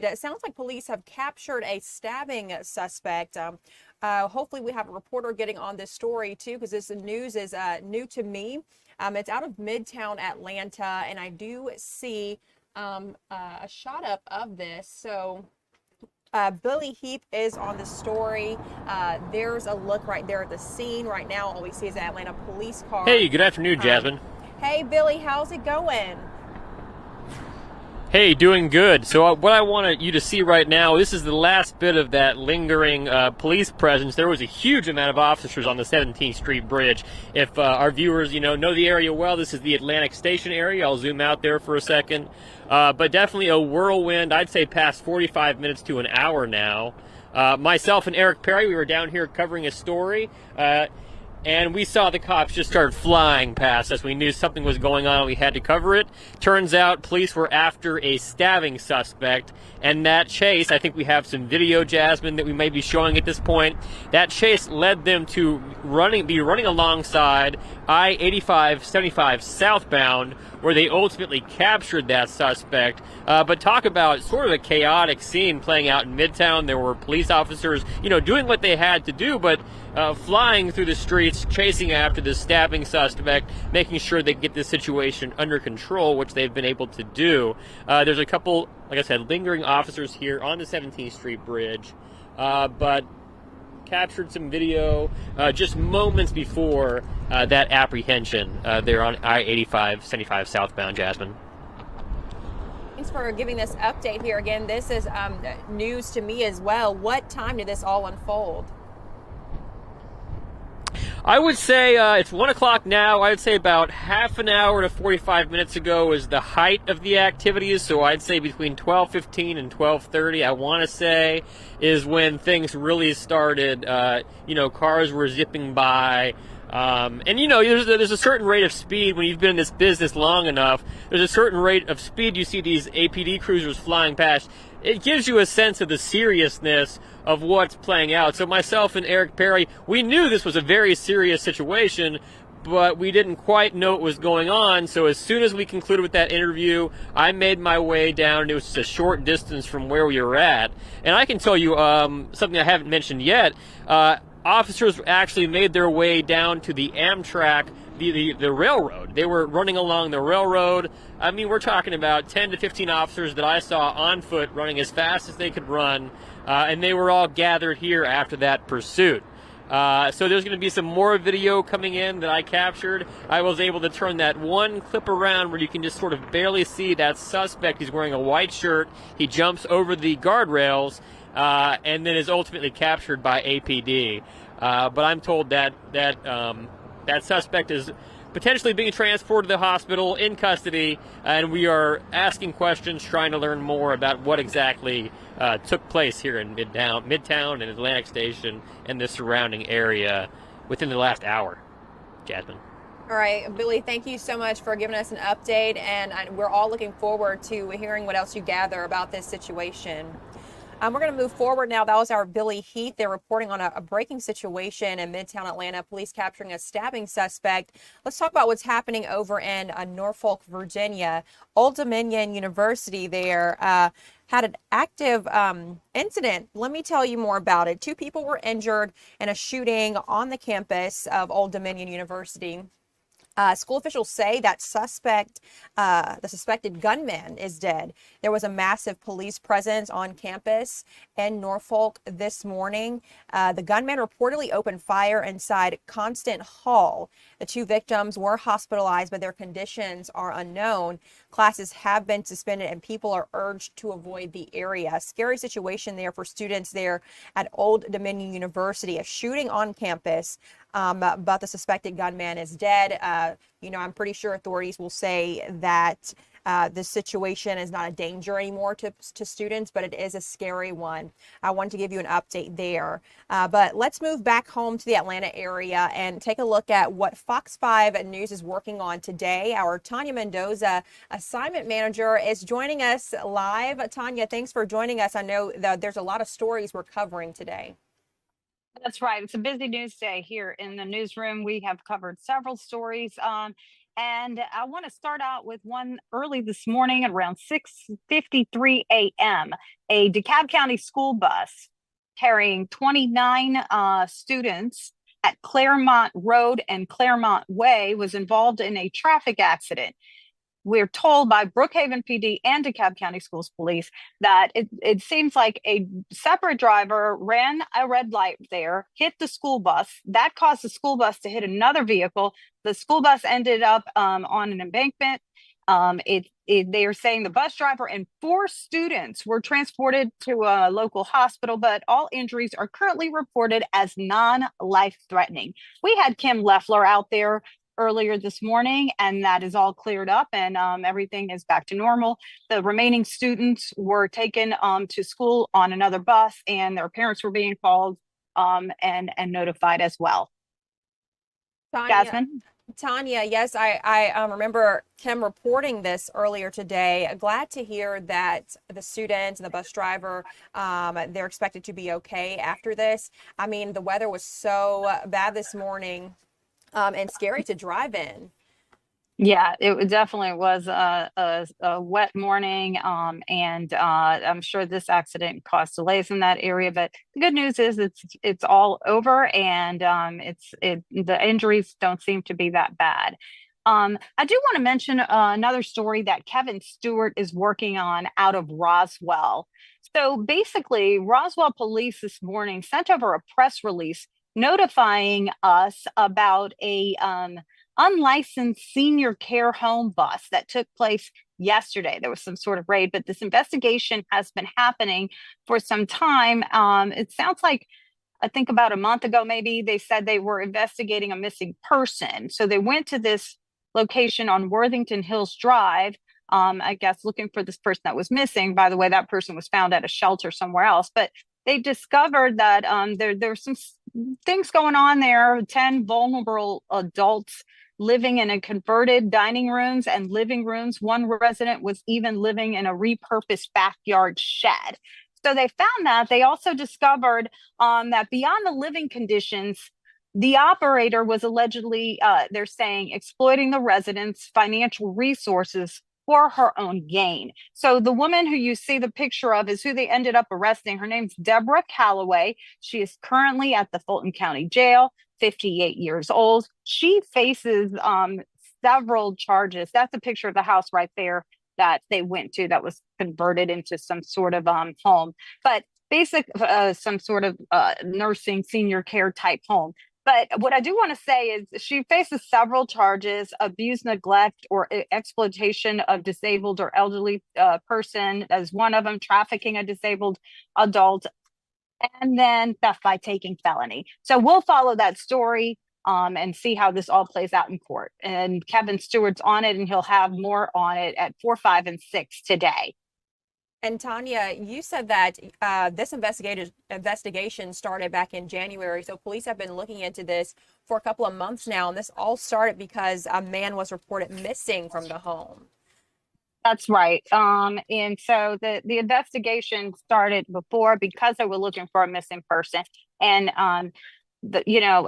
It sounds like police have captured a stabbing suspect. Hopefully we have a reporter getting on this story too, because this news is new to me. It's out of Midtown Atlanta, and I do see a shot up of this. So Billy Heath is on the story. There's a look right there at the scene. Right now, all we see is an Atlanta police car. Hey, good afternoon, Jasmine. Hey, Billy, how's it going? Hey, doing good. So what I want you to see right now, this is the last bit of that lingering police presence. There was a huge amount of officers on the 17th Street Bridge. If our viewers, know the area well, this is the Atlantic Station area. I'll zoom out there for a second. But definitely a whirlwind, I'd say past 45 minutes to an hour now. Myself and Eric Perry, we were down here covering a story. And we saw the cops just start flying past us. We knew something was going on and we had to cover it. Turns out police were after a stabbing suspect. And that chase, I think we have some video, Jasmine, that we may be showing at this point. That chase led them to be running alongside I-85-75 southbound, where they ultimately captured that suspect. But talk about sort of a chaotic scene playing out in Midtown. There were police officers, doing what they had to do, but flying through the streets, chasing after the stabbing suspect, making sure they get the situation under control, which they've been able to do. There's a couple, like I said, lingering officers here on the 17th Street Bridge, but captured some video just moments before that apprehension there on I-85-75 southbound, Jasmine. Thanks for giving this update here. Again, this is news to me as well. What time did this all unfold? I would say it's 1 o'clock now. I would say about half an hour to 45 minutes ago is the height of the activities. So I'd say between 12:15 and 12:30, I want to say, is when things really started. Cars were zipping by. And there's a certain rate of speed when you've been in this business long enough. There's a certain rate of speed you see these APD cruisers flying past. It gives you a sense of the seriousness of what's playing out. So myself and Eric Perry, we knew this was a very serious situation, but we didn't quite know what was going on. So as soon as we concluded with that interview, I made my way down. It was just a short distance from where we were at. And I can tell you something I haven't mentioned yet. Officers actually made their way down to the Amtrak, the railroad. They were running along the railroad. I mean, we're talking about 10 to 15 officers that I saw on foot running as fast as they could run, and they were all gathered here after that pursuit. So there's going to be some more video coming in that I captured. I was able to turn that one clip around where you can just sort of barely see that suspect. He's wearing a white shirt. He jumps over the guardrails, and then is ultimately captured by APD. But I'm told that suspect is potentially being transported to the hospital in custody, and we are asking questions, trying to learn more about what exactly took place here in Midtown and Atlantic Station and the surrounding area within the last hour. Jasmine. All right, Billy, thank you so much for giving us an update, and we're all looking forward to hearing what else you gather about this situation. We're going to move forward now. That was our Billy Heath. They're reporting on a breaking situation in Midtown Atlanta, police capturing a stabbing suspect. Let's talk about what's happening over in Norfolk, Virginia. Old Dominion University there had an active incident. Let me tell you more about it. 2 people were injured in a shooting on the campus of Old Dominion University. School officials say that the suspected gunman is dead. There was a massive police presence on campus in Norfolk this morning. The gunman reportedly opened fire inside Constant Hall. The 2 victims were hospitalized, but their conditions are unknown. Classes have been suspended and people are urged to avoid the area. Scary situation there for students there at Old Dominion University. A shooting on campus. But the suspected gunman is dead. I'm pretty sure authorities will say that this situation is not a danger anymore to students, but it is a scary one. I wanted to give you an update there. But let's move back home to the Atlanta area and take a look at what Fox 5 News is working on today. Our Tanya Mendoza, assignment manager, is joining us live. Tanya, thanks for joining us. I know that there's a lot of stories we're covering today. That's right. It's a busy news day here in the newsroom. We have covered several stories. And I want to start out with one early this morning at around 6:53 a.m. A DeKalb County school bus carrying 29 students at Claremont Road and Claremont Way was involved in a traffic accident. We're told by Brookhaven PD and DeKalb County Schools Police that it seems like a separate driver ran a red light there, hit the school bus. That caused the school bus to hit another vehicle. The school bus ended up on an embankment. They are saying the bus driver and 4 students were transported to a local hospital, but all injuries are currently reported as non-life threatening. We had Kim Leffler out there earlier this morning, and that is all cleared up, and everything is back to normal. The remaining students were taken to school on another bus, and their parents were being called and notified as well. Jasmine? Tanya, yes, I remember Kim reporting this earlier today. Glad to hear that the students and the bus driver, they're expected to be okay after this. I mean, the weather was so bad this morning. And scary to drive in. Yeah, it definitely was a wet morning, and I'm sure this accident caused delays in that area. But the good news is it's all over, and the injuries don't seem to be that bad. I do want to mention another story that Kevin Stewart is working on out of Roswell. So basically, Roswell police this morning sent over a press release notifying us about a unlicensed senior care home bus that took place yesterday. There was some sort of raid, but this investigation has been happening for some time. It sounds like, I think about a month ago, maybe, they said they were investigating a missing person. So they went to this location on Worthington Hills Drive, I guess looking for this person that was missing. By the way, that person was found at a shelter somewhere else, but they discovered that there's some things going on there. 10 vulnerable adults living in a converted dining rooms and living rooms. One resident was even living in a repurposed backyard shed. So they found that. They also discovered that beyond the living conditions, the operator was allegedly, they're saying, exploiting the residents' financial resources for her own gain. So the woman who you see the picture of is who they ended up arresting. Her name's Deborah Calloway. She is currently at the Fulton County Jail, 58 years old. She faces several charges. That's a picture of the house right there that they went to that was converted into some sort of home, but some sort of nursing senior care type home. But what I do want to say is she faces several charges: abuse, neglect, or exploitation of disabled or elderly person as one of them, trafficking a disabled adult, and then theft by taking felony. So we'll follow that story and see how this all plays out in court. And Kevin Stewart's on it, and he'll have more on it at 4, 5, and 6 today. And Tanya, you said that this investigation started back in January. So police have been looking into this for a couple of months now. And this all started because a man was reported missing from the home. That's right. And so the investigation started before because they were looking for a missing person. And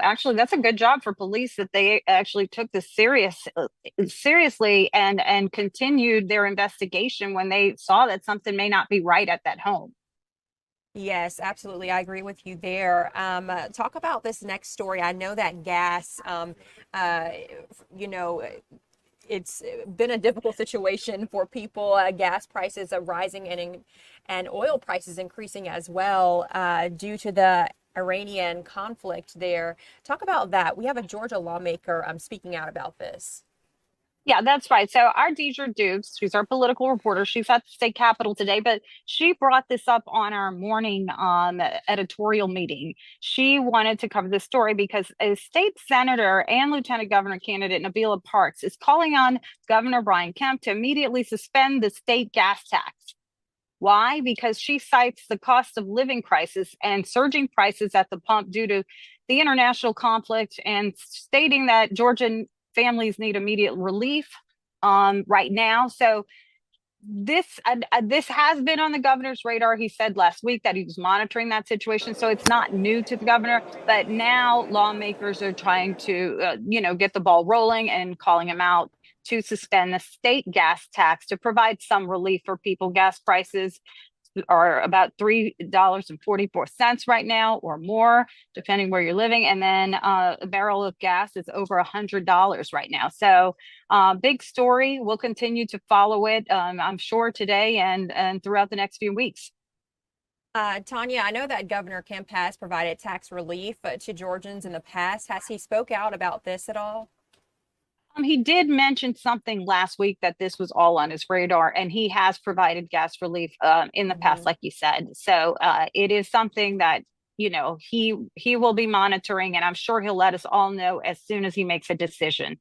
actually, that's a good job for police that they actually took this seriously and continued their investigation when they saw that something may not be right at that home. Yes, absolutely. I agree with you there. Talk about this next story. I know that gas, it's been a difficult situation for people. Gas prices are rising and oil prices increasing as well due to the Iranian conflict there. Talk about that. We have a Georgia lawmaker speaking out about this. Yeah, that's right. So our Deidre Dukes, she's our political reporter. She's at the state capitol today, but she brought this up on our morning editorial meeting. She wanted to cover this story because a state senator and lieutenant governor candidate, Nabila Parks, is calling on Governor Brian Kemp to immediately suspend the state gas tax. Why? Because she cites the cost of living crisis and surging prices at the pump due to the international conflict, and stating that Georgian families need immediate relief right now. So this has been on the governor's radar. He said last week that he was monitoring that situation. So it's not new to the governor, but now lawmakers are trying to, get the ball rolling and calling him out to suspend the state gas tax to provide some relief for people. Gas prices are about $3.44 right now or more, depending where you're living. And then a barrel of gas is over $100 right now. So big story. We'll continue to follow it, I'm sure, today and throughout the next few weeks. Tanya, I know that Governor Kemp has provided tax relief to Georgians in the past. Has he spoke out about this at all? He did mention something last week that this was all on his radar, and he has provided gas relief in the past, like you said. So it is something that, you know, he will be monitoring, and I'm sure he'll let us all know as soon as he makes a decision.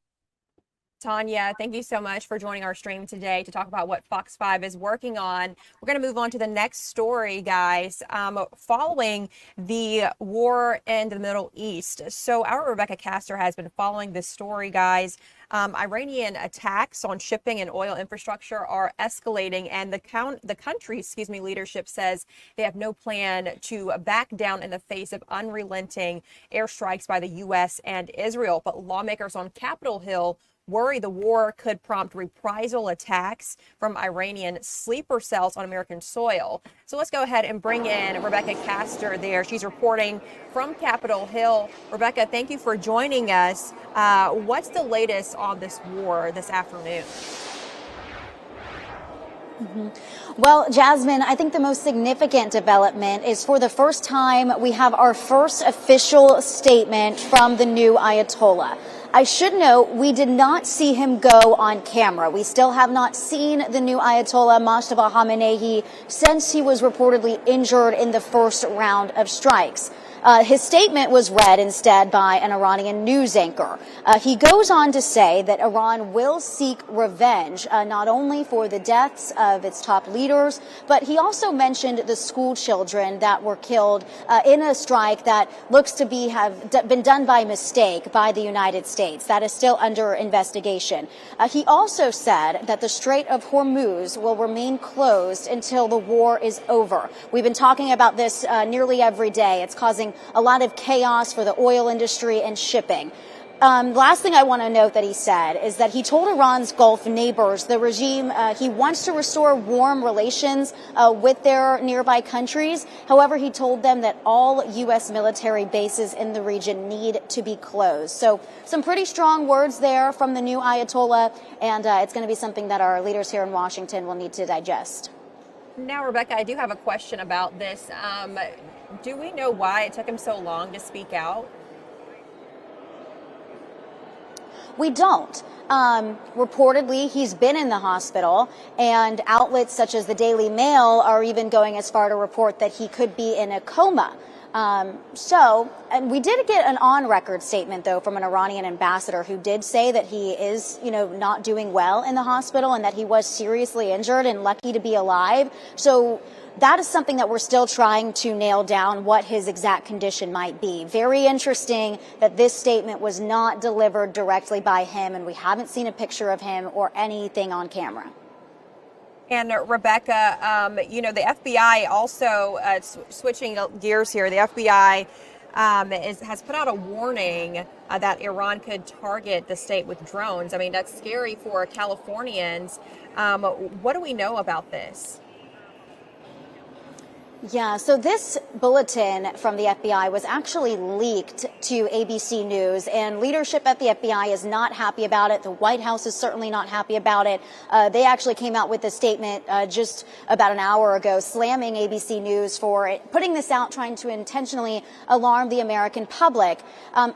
Tanya, thank you so much for joining our stream today to talk about what Fox 5 is working on. We're going to move on to the next story, guys, following the war in the Middle East. So our Rebecca Castor has been following this story, guys. Iranian attacks on shipping and oil infrastructure are escalating, and the country's leadership says they have no plan to back down in the face of unrelenting airstrikes by the U.S. and Israel. But lawmakers on Capitol Hill worry the war could prompt reprisal attacks from Iranian sleeper cells on American soil. So let's go ahead and bring in Rebecca Castor there. She's reporting from Capitol Hill. Rebecca, thank you for joining us. What's the latest on this war this afternoon? Well, Jasmine, I think the most significant development is for the first time we have our first official statement from the new Ayatollah. I should note we did not see him go on camera. We still have not seen the new Ayatollah Mojtaba Khamenei since he was reportedly injured in the first round of strikes. His statement was read instead by an Iranian news anchor. He goes on to say that Iran will seek revenge, not only for the deaths of its top leaders, but he also mentioned the school children that were killed in a strike that looks to have been done by mistake by the United States. That is still under investigation. He also said that the Strait of Hormuz will remain closed until the war is over. We've been talking about this nearly every day. It's causing a lot of chaos for the oil industry and shipping. Last thing I want to note that he said is that he told Iran's Gulf neighbors, the regime, he wants to restore warm relations with their nearby countries. However, he told them that all U.S. military bases in the region need to be closed. So some pretty strong words there from the new Ayatollah, and it's going to be something that our leaders here in Washington will need to digest. Now, Rebecca, I do have a question about this. Do we know why it took him so long to speak out? We don't. Reportedly, he's been in the hospital, and outlets such as the Daily Mail are even going as far to report that he could be in a coma. And we did get an on-record statement, though, from an Iranian ambassador who did say that he is, not doing well in the hospital and that he was seriously injured and lucky to be alive. So that is something that we're still trying to nail down what his exact condition might be. Very interesting that this statement was not delivered directly by him, and we haven't seen a picture of him or anything on camera. And Rebecca, the FBI also, switching gears here, the FBI has put out a warning that Iran could target the state with drones. I mean, that's scary for Californians. What do we know about this? Yeah, so this bulletin from the FBI was actually leaked to ABC News, and leadership at the FBI is not happy about it. The White House is certainly not happy about it. They actually came out with a statement just about an hour ago slamming ABC News for putting this out, trying to intentionally alarm the American public.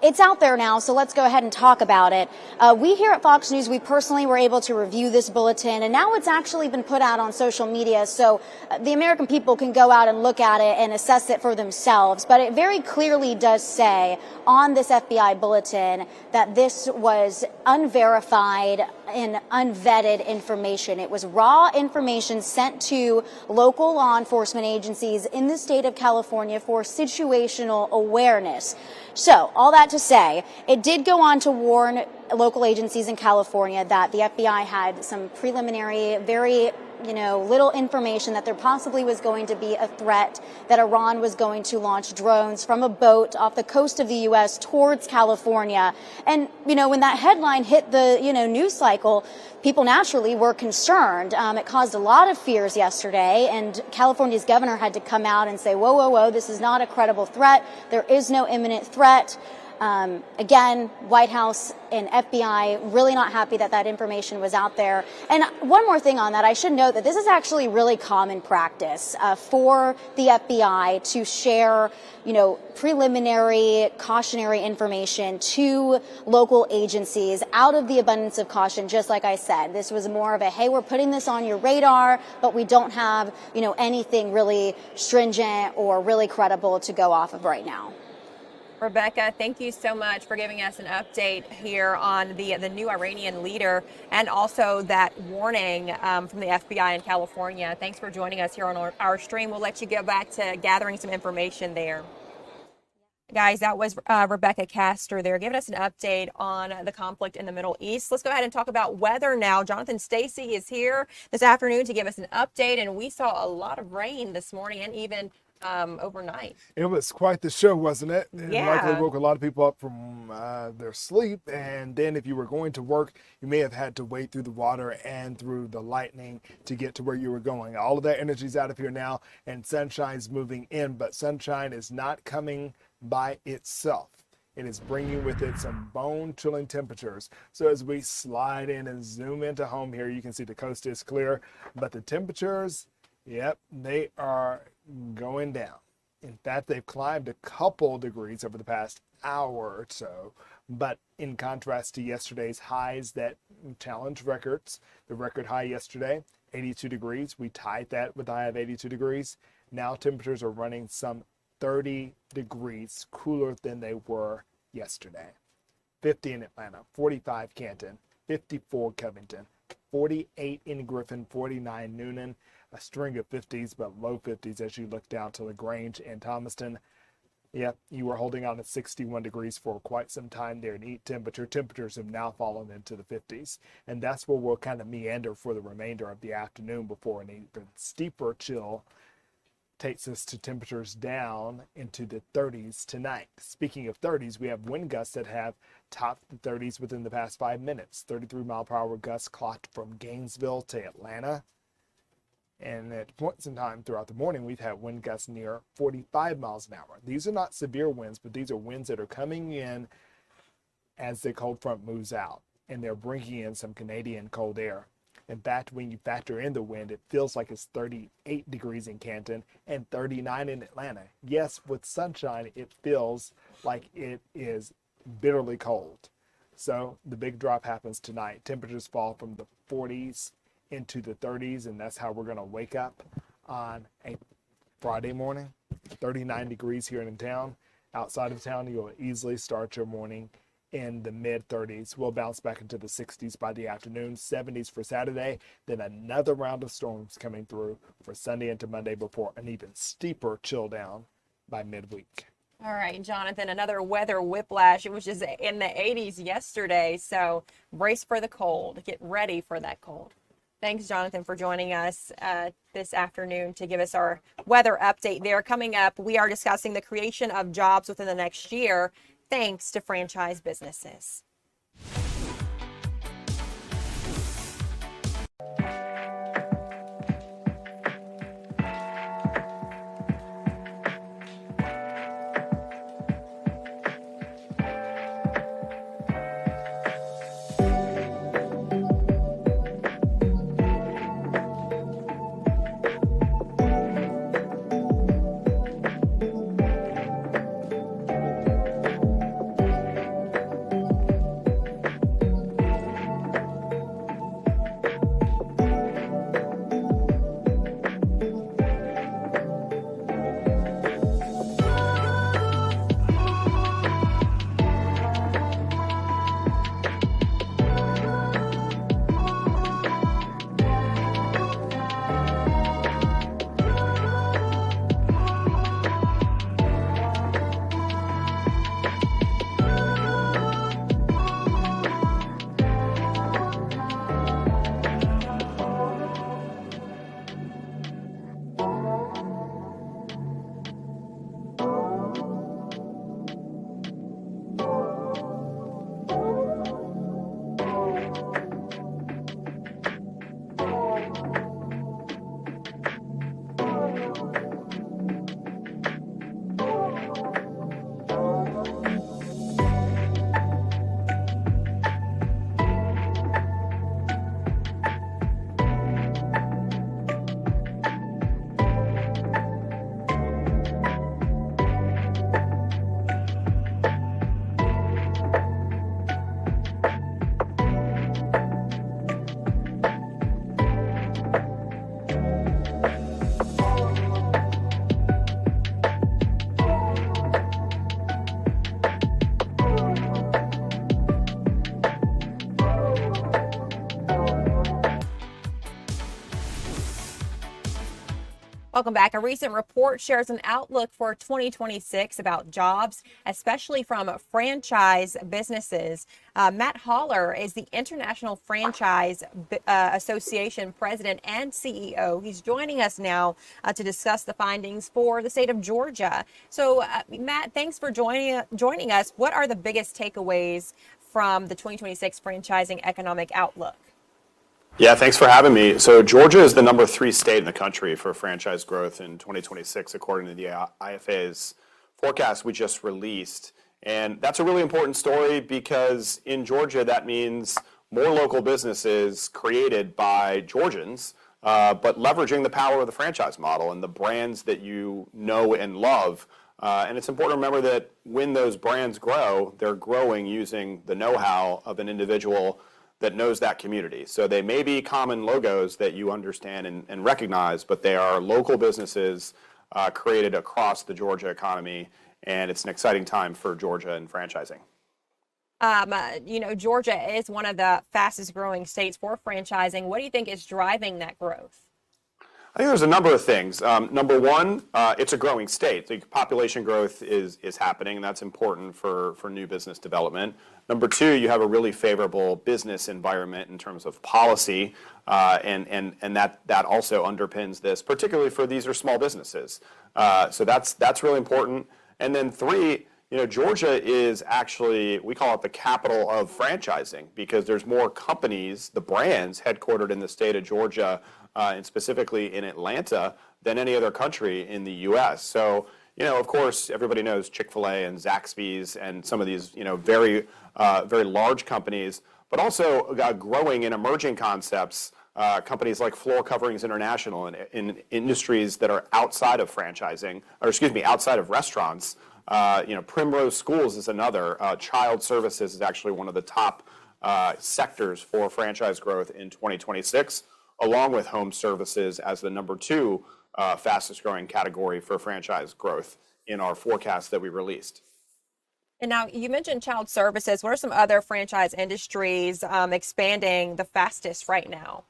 It's out there now, so let's go ahead and talk about it. We here at Fox News, we personally were able to review this bulletin, and now it's actually been put out on social media, so the American people can go out and look at it and assess it for themselves. But it very clearly does say on this FBI bulletin that this was unverified and unvetted information. It was raw information sent to local law enforcement agencies in the state of California for situational awareness. So all that to say, it did go on to warn local agencies in California that the FBI had some preliminary, very little information that there possibly was going to be a threat that Iran was going to launch drones from a boat off the coast of the U.S. towards California. And, when that headline hit the, news cycle, people naturally were concerned. It caused a lot of fears yesterday, and California's governor had to come out and say, whoa, this is not a credible threat. There is no imminent threat. Again, White House and FBI really not happy that information was out there. And one more thing on that, I should note that this is actually really common practice for the FBI to share, preliminary cautionary information to local agencies out of the abundance of caution. Just like I said, this was more of a, hey, we're putting this on your radar, but we don't have, anything really stringent or really credible to go off of right now. Rebecca, thank you so much for giving us an update here on the new Iranian leader and also that warning from the FBI in California. Thanks for joining us here on our stream. We'll let you go back to gathering some information there. Guys, that was Rebecca Castor there giving us an update on the conflict in the Middle East. Let's go ahead and talk about weather now. Jonathan Stacy is here this afternoon to give us an update, and we saw a lot of rain this morning and even overnight. It was quite the show, wasn't it? Yeah. It likely woke a lot of people up from their sleep. And then if you were going to work, you may have had to wade through the water and through the lightning to get to where you were going. All of that energy's out of here now, and sunshine's moving in. But sunshine is not coming by itself. It is bringing with it some bone-chilling temperatures. So as we slide in and zoom into home here, you can see the coast is clear. But the temperatures, yep, they are going down. In fact, they've climbed a couple degrees over the past hour or so. But in contrast to yesterday's highs that challenge records, the record high yesterday, 82 degrees. We tied that with a high of 82 degrees. Now temperatures are running some 30 degrees cooler than they were yesterday. 50 in Atlanta, 45 Canton, 54 Covington, 48 in Griffin, 49 Noonan, a string of 50s, but low 50s as you look down to LaGrange and Thomaston. Yep, you were holding on at 61 degrees for quite some time there. Neat temperature. Temperatures have now fallen into the 50s. And that's where we'll kind of meander for the remainder of the afternoon before an even steeper chill takes us to temperatures down into the 30s tonight. Speaking of 30s, we have wind gusts that have topped the 30s within the past 5 minutes. 33 mile per hour gusts clocked from Gainesville to Atlanta. And at points in time throughout the morning, we've had wind gusts near 45 miles an hour. These are not severe winds, but these are winds that are coming in as the cold front moves out. And they're bringing in some Canadian cold air. In fact, when you factor in the wind, it feels like it's 38 degrees in Canton and 39 in Atlanta. Yes, with sunshine, it feels like it is bitterly cold. So the big drop happens tonight. Temperatures fall from the 40s into the 30s, and that's how we're going to wake up on a Friday morning. 39 degrees here in town. Outside of town, you'll easily start your morning in the mid-30s. We'll bounce back into the 60s by the afternoon, 70s for Saturday, then another round of storms coming through for Sunday into Monday before an even steeper chill down by midweek. All right, Jonathan, another weather whiplash. It was just in the 80s yesterday, so brace for the cold. Get ready for that cold. Thanks, Jonathan, for joining us this afternoon to give us our weather update there. Coming up, we are discussing the creation of jobs within the next year, thanks to franchise businesses. Welcome back. A recent report shares an outlook for 2026 about jobs, especially from franchise businesses. Matt Haller is the International Franchise Association president and CEO. He's joining us now to discuss the findings for the state of Georgia. So, Matt, thanks for joining us. What are the biggest takeaways from the 2026 franchising economic outlook? Yeah, thanks for having me. So Georgia is the number 3 state in the country for franchise growth in 2026, according to the IFA's forecast we just released. And that's a really important story because in Georgia, that means more local businesses created by Georgians, but leveraging the power of the franchise model and the brands that you know and love. And it's important to remember that when those brands grow, they're growing using the know-how of an individual that knows that community. So they may be common logos that you understand and recognize, but they are local businesses created across the Georgia economy, and it's an exciting time for Georgia and franchising. Georgia is one of the fastest growing states for franchising. What do you think is driving that growth? I think there's a number of things. Number one, it's a growing state. The population growth is happening, and that's important for new business development. Number two, you have a really favorable business environment in terms of policy, and that also underpins this, particularly for these are small businesses. So that's really important. And then three, Georgia is actually, we call it the capital of franchising because there's more companies, the brands headquartered in the state of Georgia, and specifically in Atlanta, than any other country in the U.S. So, of course, everybody knows Chick-fil-A and Zaxby's and some of these, very large companies, but also growing and emerging concepts, companies like Floor Coverings International and in industries that are outside of franchising, outside of restaurants. Primrose Schools is another. Child services is actually one of the top sectors for franchise growth in 2026. Along with home services as the number 2 fastest growing category for franchise growth in our forecast that we released. And now you mentioned child services. What are some other franchise industries expanding the fastest right now?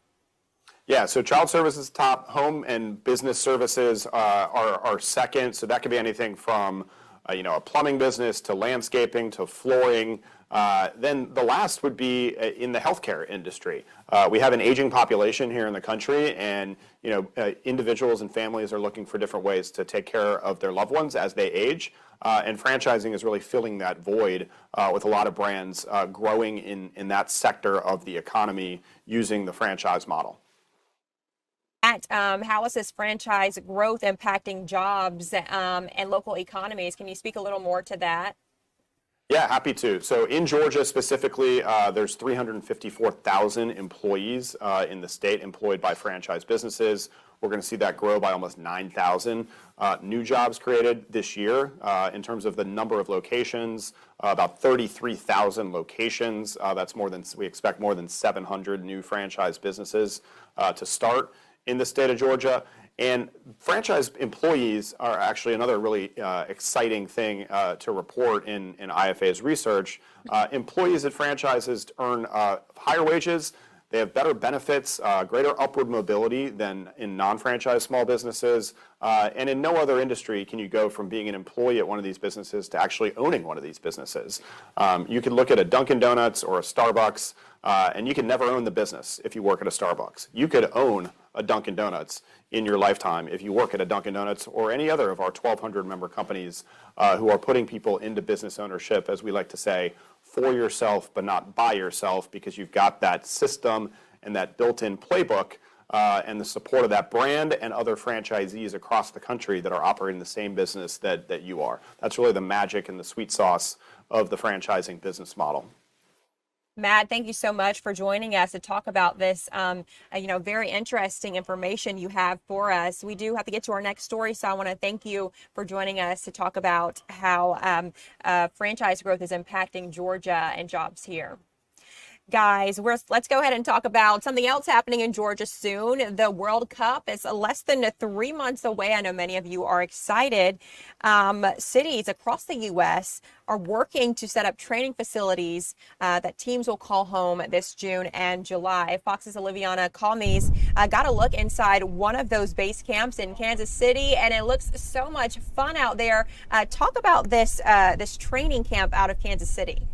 Yeah, so child services top, home and business services are second. So that could be anything from a plumbing business to landscaping to flooring. Then the last would be in the healthcare industry. We have an aging population here in the country, and individuals and families are looking for different ways to take care of their loved ones as they age. And franchising is really filling that void with a lot of brands growing in that sector of the economy using the franchise model. How is this franchise growth impacting jobs and local economies? Can you speak a little more to that? Yeah, happy to. So in Georgia specifically, there's 354,000 employees in the state employed by franchise businesses. We're going to see that grow by almost 9,000 new jobs created this year. In terms of the number of locations, about 33,000 locations. We expect more than 700 new franchise businesses to start in the state of Georgia. And franchise employees are actually another really exciting thing to report in IFA's research. Employees at franchises earn higher wages. They have better benefits, greater upward mobility than in non-franchise small businesses. And in no other industry can you go from being an employee at one of these businesses to actually owning one of these businesses. You can look at a Dunkin' Donuts or a Starbucks, and you can never own the business if you work at a Starbucks. You could own a Dunkin' Donuts in your lifetime if you work at a Dunkin' Donuts or any other of our 1,200 member companies who are putting people into business ownership, as we like to say, for yourself but not by yourself, because you've got that system and that built-in playbook and the support of that brand and other franchisees across the country that are operating the same business that you are. That's really the magic and the sweet sauce of the franchising business model. Matt, thank you so much for joining us to talk about this, very interesting information you have for us. We do have to get to our next story, so I want to thank you for joining us to talk about how franchise growth is impacting Georgia and jobs here. Guys, let's go ahead and talk about something else happening in Georgia soon. The World Cup is less than 3 months away. I know many of you are excited. Cities across the U.S. are working to set up training facilities that teams will call home this June and July. Fox's Oliviana Calmes got a look inside one of those base camps in Kansas City, and it looks so much fun out there. Talk about this training camp out of Kansas City.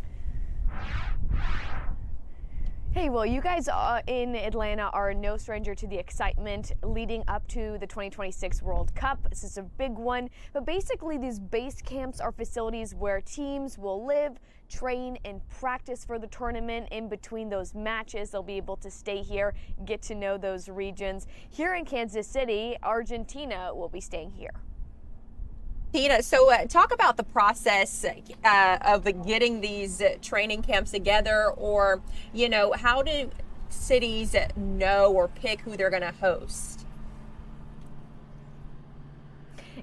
Hey, well, you guys in Atlanta are no stranger to the excitement leading up to the 2026 World Cup. This is a big one, but basically these base camps are facilities where teams will live, train, and practice for the tournament. In between those matches, they'll be able to stay here, get to know those regions. Here in Kansas City, Argentina will be staying here. Tina, so talk about the process of getting these training camps together, or, how do cities know or pick who they're going to host?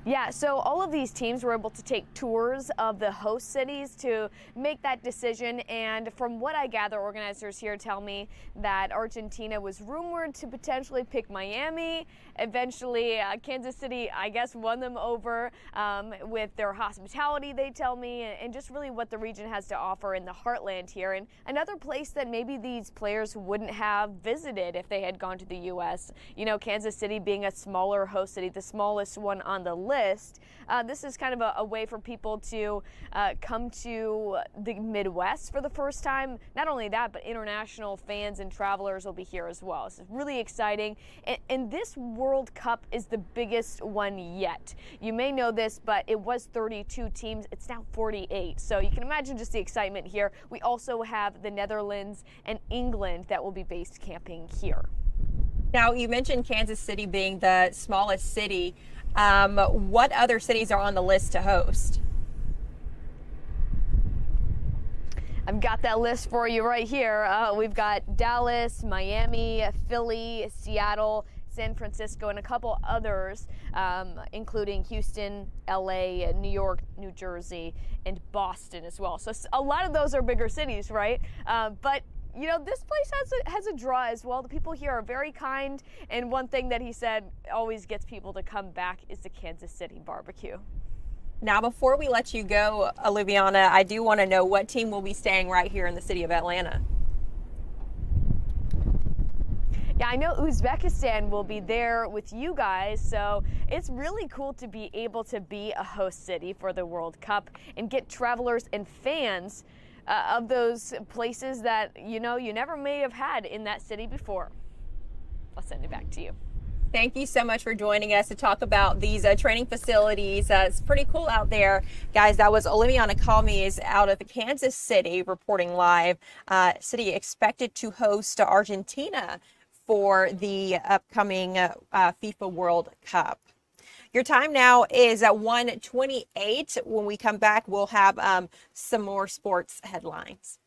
Yeah, so all of these teams were able to take tours of the host cities to make that decision. And from what I gather, organizers here tell me that Argentina was rumored to potentially pick Miami. Eventually, Kansas City, I guess, won them over with their hospitality, they tell me, and just really what the region has to offer in the heartland here. And another place that maybe these players wouldn't have visited if they had gone to the U.S. Kansas City being a smaller host city, the smallest one on the list. This is kind of a way for people to come to the Midwest for the first time. Not only that, but international fans and travelers will be here as well. This is really exciting. And this World Cup is the biggest one yet. You may know this, but it was 32 teams. It's now 48. So you can imagine just the excitement here. We also have the Netherlands and England that will be base camping here. Now, you mentioned Kansas City being the smallest city. What other cities are on the list to host? I've got that list for you right here. We've got Dallas, Miami, Philly, Seattle, San Francisco, and a couple others, including Houston, LA, New York, New Jersey, and Boston as well. So a lot of those are bigger cities, right? But this place has a draw as well. The people here are very kind, and one thing that he said always gets people to come back is the Kansas City barbecue. Now, before we let you go, Oliviana, I do want to know what team will be staying right here in the city of Atlanta. Yeah, I know Uzbekistan will be there with you guys, so it's really cool to be able to be a host city for the World Cup and get travelers and fans of those places that you never may have had in that city before. I'll send it back to you. Thank you so much for joining us to talk about these training facilities. It's pretty cool out there. Guys, that was Oliviana Calmes out of Kansas City reporting live. City expected to host Argentina for the upcoming FIFA World Cup. Your time now is at 1:28. When we come back, we'll have some more sports headlines.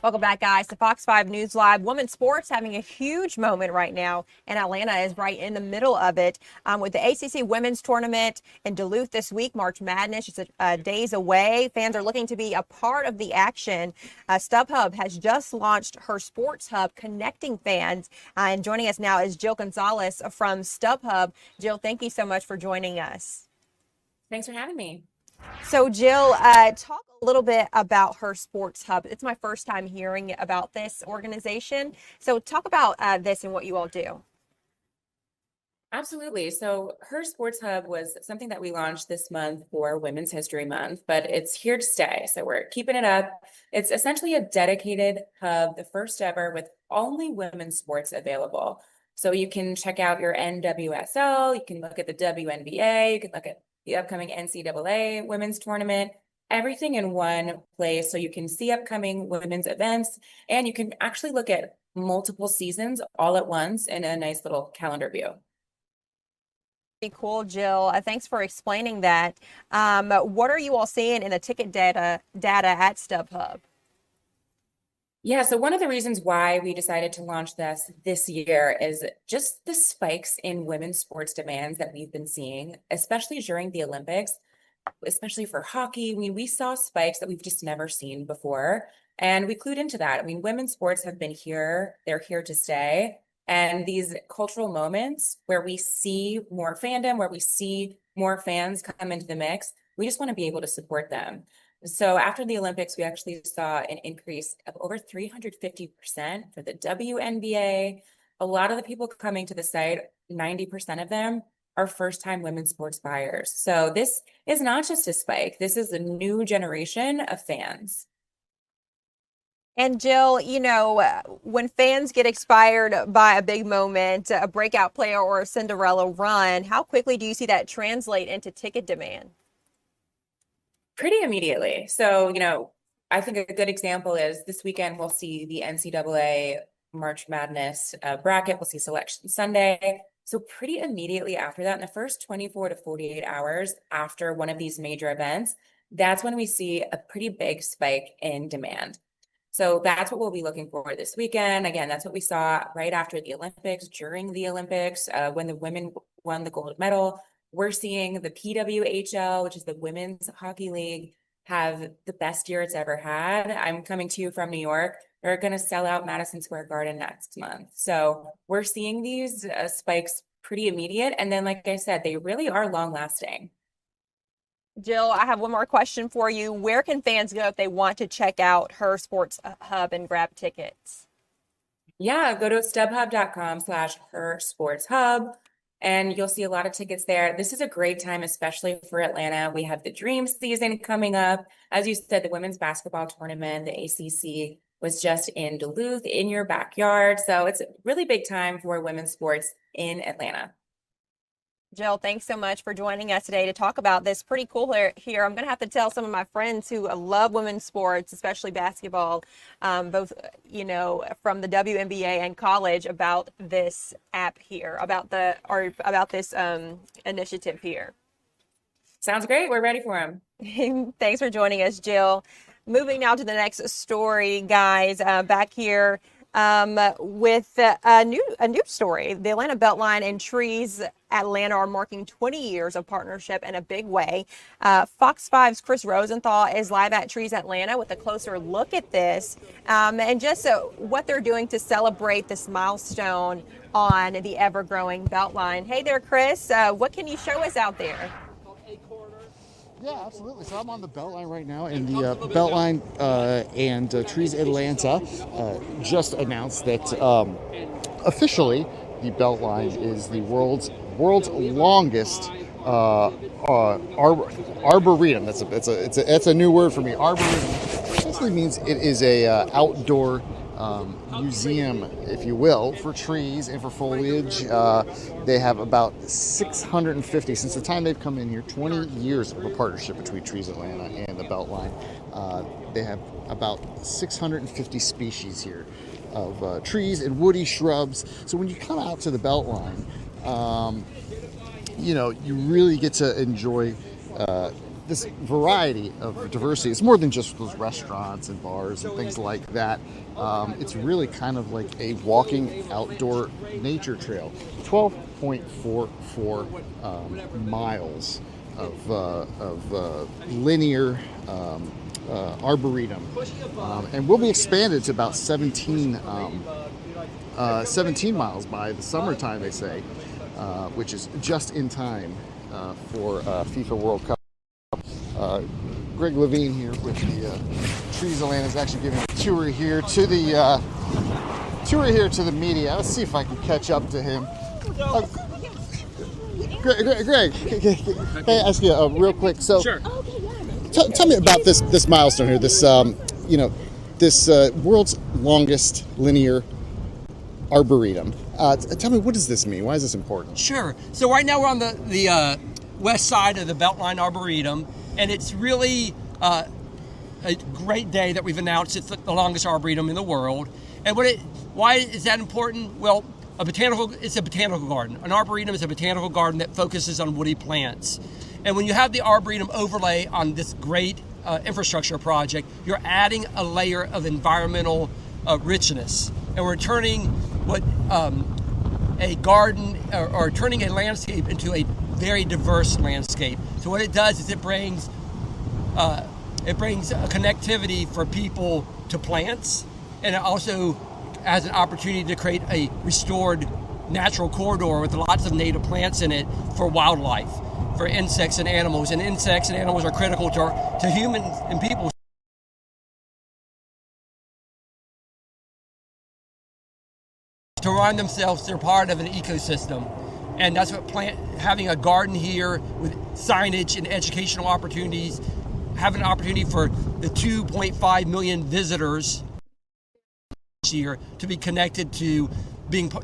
Welcome back, guys, to Fox 5 News Live. Women's sports having a huge moment right now, and Atlanta is right in the middle of it. With the ACC Women's Tournament in Duluth this week, March Madness is days away. Fans are looking to be a part of the action. StubHub has just launched her Sports Hub, connecting fans. And joining us now is Jill Gonzalez from StubHub. Jill, thank you so much for joining us. Thanks for having me. So, Jill, talk a little bit about her Sports Hub. It's my first time hearing about this organization. So, talk about this and what you all do. Absolutely. So her Sports Hub was something that we launched this month for Women's History Month, but it's here to stay. So we're keeping it up. It's essentially a dedicated hub, the first ever with only women's sports available. So you can check out your NWSL, you can look at the WNBA, you can look at the upcoming NCAA women's tournament, everything in one place. So you can see upcoming women's events, and you can actually look at multiple seasons all at once in a nice little calendar view. Cool, Jill. Thanks for explaining that. What are you all seeing in the ticket data at StubHub? Yeah, so one of the reasons why we decided to launch this year is just the spikes in women's sports demands that we've been seeing, especially during the Olympics, especially for hockey. I mean, we saw spikes that we've just never seen before, and we clued into that. I mean, women's sports have been here, they're here to stay. And these cultural moments where we see more fandom, where we see more fans come into the mix, we just want to be able to support them. So after the Olympics, we actually saw an increase of over 350% for the WNBA. A lot of the people coming to the site, 90% of them are first-time women's sports buyers. So this is not just a spike. This is a new generation of fans. And Jill, you know, when fans get inspired by a big moment, a breakout player or a Cinderella run, how quickly do you see that translate into ticket demand? Pretty immediately. So, you know, I think a good example is this weekend we'll see the NCAA March Madness bracket. We'll see Selection Sunday. So pretty immediately after that, in the first 24 to 48 hours after one of these major events, that's when we see a pretty big spike in demand. So that's what we'll be looking for this weekend. Again, that's what we saw right after the Olympics, during the Olympics, when the women won the gold medal. We're seeing the PWHL, which is the Women's Hockey League, have the best year it's ever had. I'm coming to you from New York. They're going to sell out Madison Square Garden next month. So we're seeing these spikes pretty immediate. And then, like I said, they really are long lasting. Jill, I have one more question for you. Where can fans go if they want to check out her Sports Hub and grab tickets? Yeah, go to stubhub.com/hersportshub and you'll see a lot of tickets there. This is a great time, especially for Atlanta. We have the Dream season coming up. As you said, the women's basketball tournament, the ACC, was just in Duluth, in your backyard. So it's a really big time for women's sports in Atlanta. Jill, thanks so much for joining us today to talk about this. Pretty cool here. I'm going to have to tell some of my friends who love women's sports, especially basketball, both, you know, from the WNBA and college, about this app here, about this initiative here. Sounds great. We're ready for them. Thanks for joining us, Jill. Moving now to the next story, guys, back here. With a new story. The Atlanta BeltLine and Trees Atlanta are marking 20 years of partnership in a big way. Fox 5's Chris Rosenthal is live at Trees Atlanta with a closer look at this and just what they're doing to celebrate this milestone on the ever-growing BeltLine. Hey there, Chris. What can you show us out there? Yeah, absolutely. So I'm on the BeltLine right now, and the BeltLine and Trees Atlanta just announced that officially the BeltLine is the world's longest arboretum. That's a new word for me. Arboretum basically means it is a outdoor museum, if you will, for trees and for foliage. They have about 650, since the time they've come in here, 20 years of a partnership between Trees Atlanta and the BeltLine. They have about 650 species here of trees and woody shrubs. So when you come out to the BeltLine, you know, you really get to enjoy this variety of diversity. It's more than just those restaurants and bars and things like that. It's really kind of like a walking outdoor nature trail. 12.44 miles of linear arboretum, and will be expanded to about 17 miles by the summertime, they say, which is just in time for FIFA World Cup. Greg Levine here with the Trees of Land is actually giving a tour here to the media. Let's see if I can catch up to him. Greg, can I ask you real quick? So, Sure. Tell me about this milestone here. This this world's longest linear arboretum. Tell me, what does this mean? Why is this important? Sure. So right now we're on the west side of the BeltLine Arboretum, and it's really a great day that we've announced it's the longest arboretum in the world. And why is that important? Well, it's a botanical garden. An arboretum is a botanical garden that focuses on woody plants. And when you have the arboretum overlay on this great infrastructure project, you're adding a layer of environmental richness, and we're turning a garden or turning a landscape into a very diverse landscape. So what it does is it brings a connectivity for people to plants, and it also has an opportunity to create a restored natural corridor with lots of native plants in it for wildlife, for insects and animals. And insects and animals are critical to humans and people. To remind themselves they're part of an ecosystem. And that's what having a garden here with signage and educational opportunities, having an opportunity for the 2.5 million visitors this year to be connected to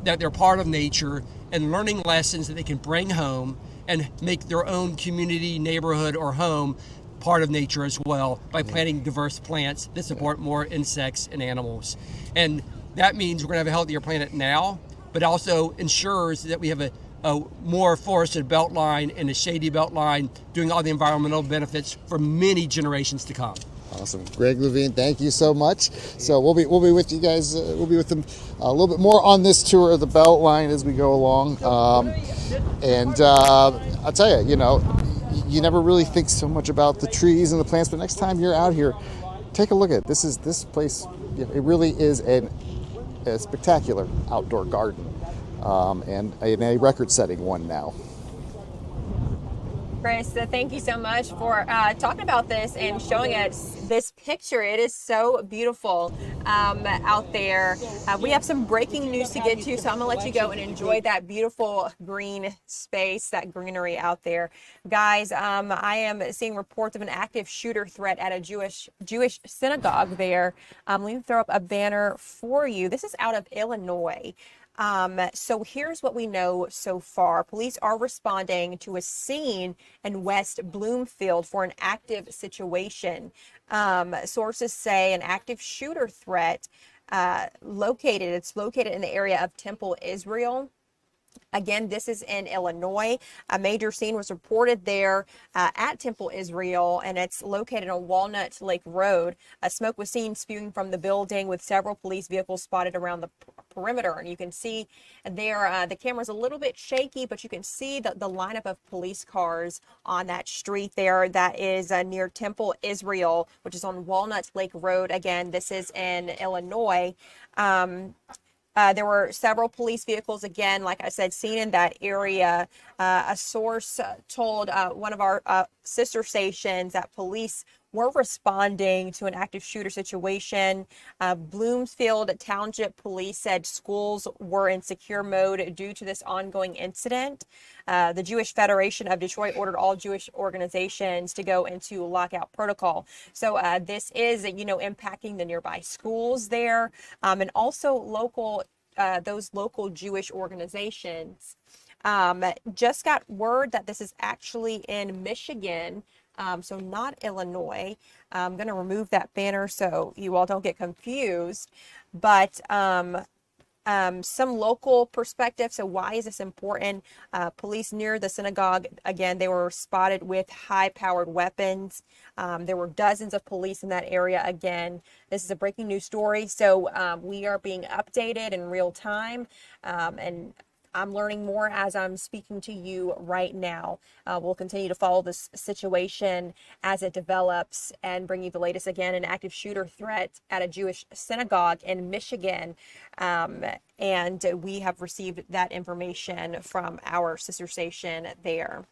that they're part of nature and learning lessons that they can bring home and make their own community, neighborhood, or home part of nature as well by planting diverse plants that support more insects and animals. And that means we're going to have a healthier planet now, but also ensures that we have a more forested BeltLine and a shady BeltLine doing all the environmental benefits for many generations to come. Awesome. Greg Levine, thank you so much. So we'll be with you guys. We'll be with them a little bit more on this tour of the BeltLine as we go along. And I'll tell you, you never really think so much about the trees and the plants, but next time you're out here, take a look at it. This place. It really is a spectacular outdoor garden, and a record-setting one now. Chris, thank you so much for talking about this and showing us this picture. It is so beautiful out there. We have some breaking news to get to, so I'm gonna let you go and enjoy that beautiful green space, that greenery out there. Guys, I am seeing reports of an active shooter threat at a Jewish synagogue there. Let me throw up a banner for you. This is out of Illinois. So here's what we know so far. Police are responding to a scene in West Bloomfield for an active situation. Sources say an active shooter threat it's located in the area of Temple, Israel. Again, this is in Illinois. A major scene was reported there at Temple, Israel, and it's located on Walnut Lake Road. Smoke was seen spewing from the building with several police vehicles spotted around the perimeter. And you can see there, the camera's a little bit shaky, but you can see the lineup of police cars on that street there that is near Temple, Israel, which is on Walnut Lake Road. Again, this is in Illinois. There were several police vehicles, again, like I said, seen in that area. A source told one of our sister stations that police were responding to an active shooter situation. Bloomfield Township Police said schools were in secure mode due to this ongoing incident. The Jewish Federation of Detroit ordered all Jewish organizations to go into lockout protocol. So this is, impacting the nearby schools there, and also those local Jewish organizations. Just got word that this is actually in Michigan. So not Illinois. I'm going to remove that banner so you all don't get confused. But Some local perspective. So why is this important? Police near the synagogue, again, they were spotted with high-powered weapons. There were dozens of police in that area. Again, this is a breaking news story. So we are being updated in real time. And I'm learning more as I'm speaking to you right now. We'll continue to follow this situation as it develops and bring you the latest. Again, an active shooter threat at a Jewish synagogue in Michigan. And we have received that information from our sister station there.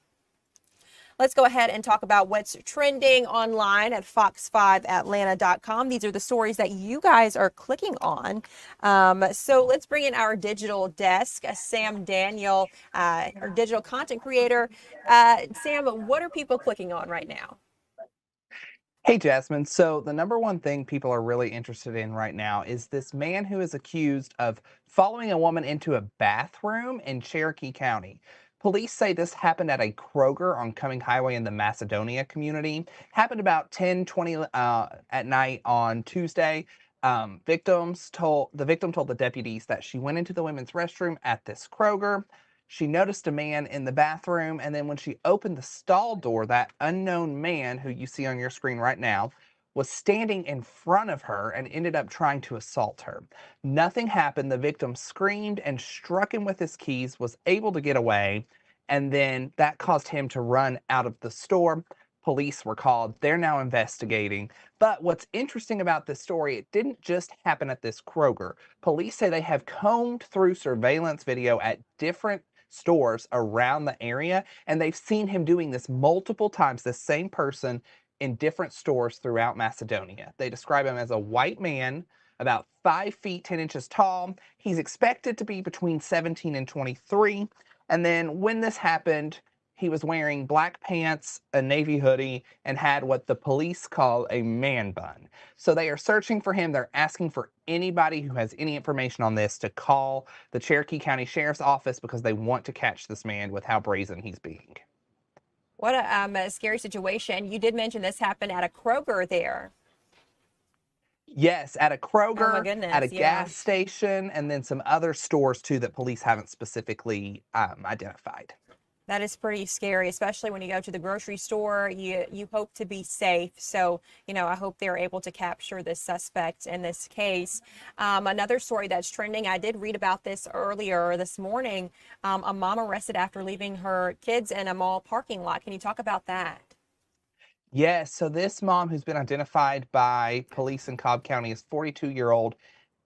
Let's go ahead and talk about what's trending online at fox5atlanta.com. These are the stories that you guys are clicking on. So let's bring in our digital desk, Sam Daniel, our digital content creator. Sam, what are people clicking on right now? Hey, Jasmine. So the number one thing people are really interested in right now is this man who is accused of following a woman into a bathroom in Cherokee County. Police say this happened at a Kroger on Cumming Highway in the Macedonia community. Happened about 10:20 at night on Tuesday. The victim told the deputies that she went into the women's restroom at this Kroger. She noticed a man in the bathroom, and then when she opened the stall door, that unknown man, who you see on your screen right now, was standing in front of her and ended up trying to assault her. Nothing happened. The victim screamed and struck him with his keys, was able to get away, and then that caused him to run out of the store. Police were called. They're now investigating. But what's interesting about this story, it didn't just happen at this Kroger. Police say they have combed through surveillance video at different stores around the area, and they've seen him doing this multiple times, the same person in different stores throughout Macedonia. They describe him as a white man, about 5 feet 10 inches tall. He's expected to be between 17 and 23. And then when this happened, he was wearing black pants, a navy hoodie, and had what the police call a man bun. So they are searching for him. They're asking for anybody who has any information on this to call the Cherokee County Sheriff's Office because they want to catch this man with how brazen he's being. What a scary situation. You did mention this happened at a Kroger there. Yes, at a Kroger, Oh my goodness, at a yeah. gas station, and then some other stores too that police haven't specifically identified. That is pretty scary, especially when you go to the grocery store. You hope to be safe. So, I hope they're able to capture this suspect in this case. Another story that's trending, I did read about this earlier this morning. A mom arrested after leaving her kids in a mall parking lot. Can you talk about that? Yes, so this mom who's been identified by police in Cobb County is 42-year-old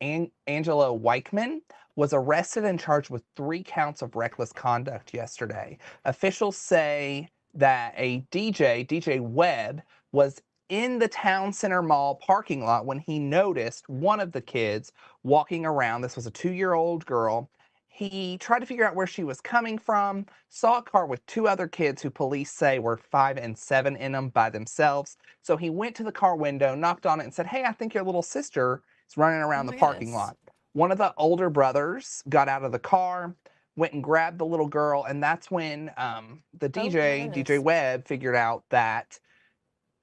Angela Weichman was arrested and charged with 3 counts of reckless conduct yesterday. Officials say that a DJ Webb, was in the town center mall parking lot when he noticed one of the kids walking around. This was a 2-year-old girl. He tried to figure out where she was coming from, saw a car with 2 other kids who police say were 5 and 7 in them by themselves. So he went to the car window, knocked on it, and said, "Hey, I think your little sister is running around the parking lot." One of the older brothers got out of the car, went and grabbed the little girl, and that's when the DJ Webb, figured out that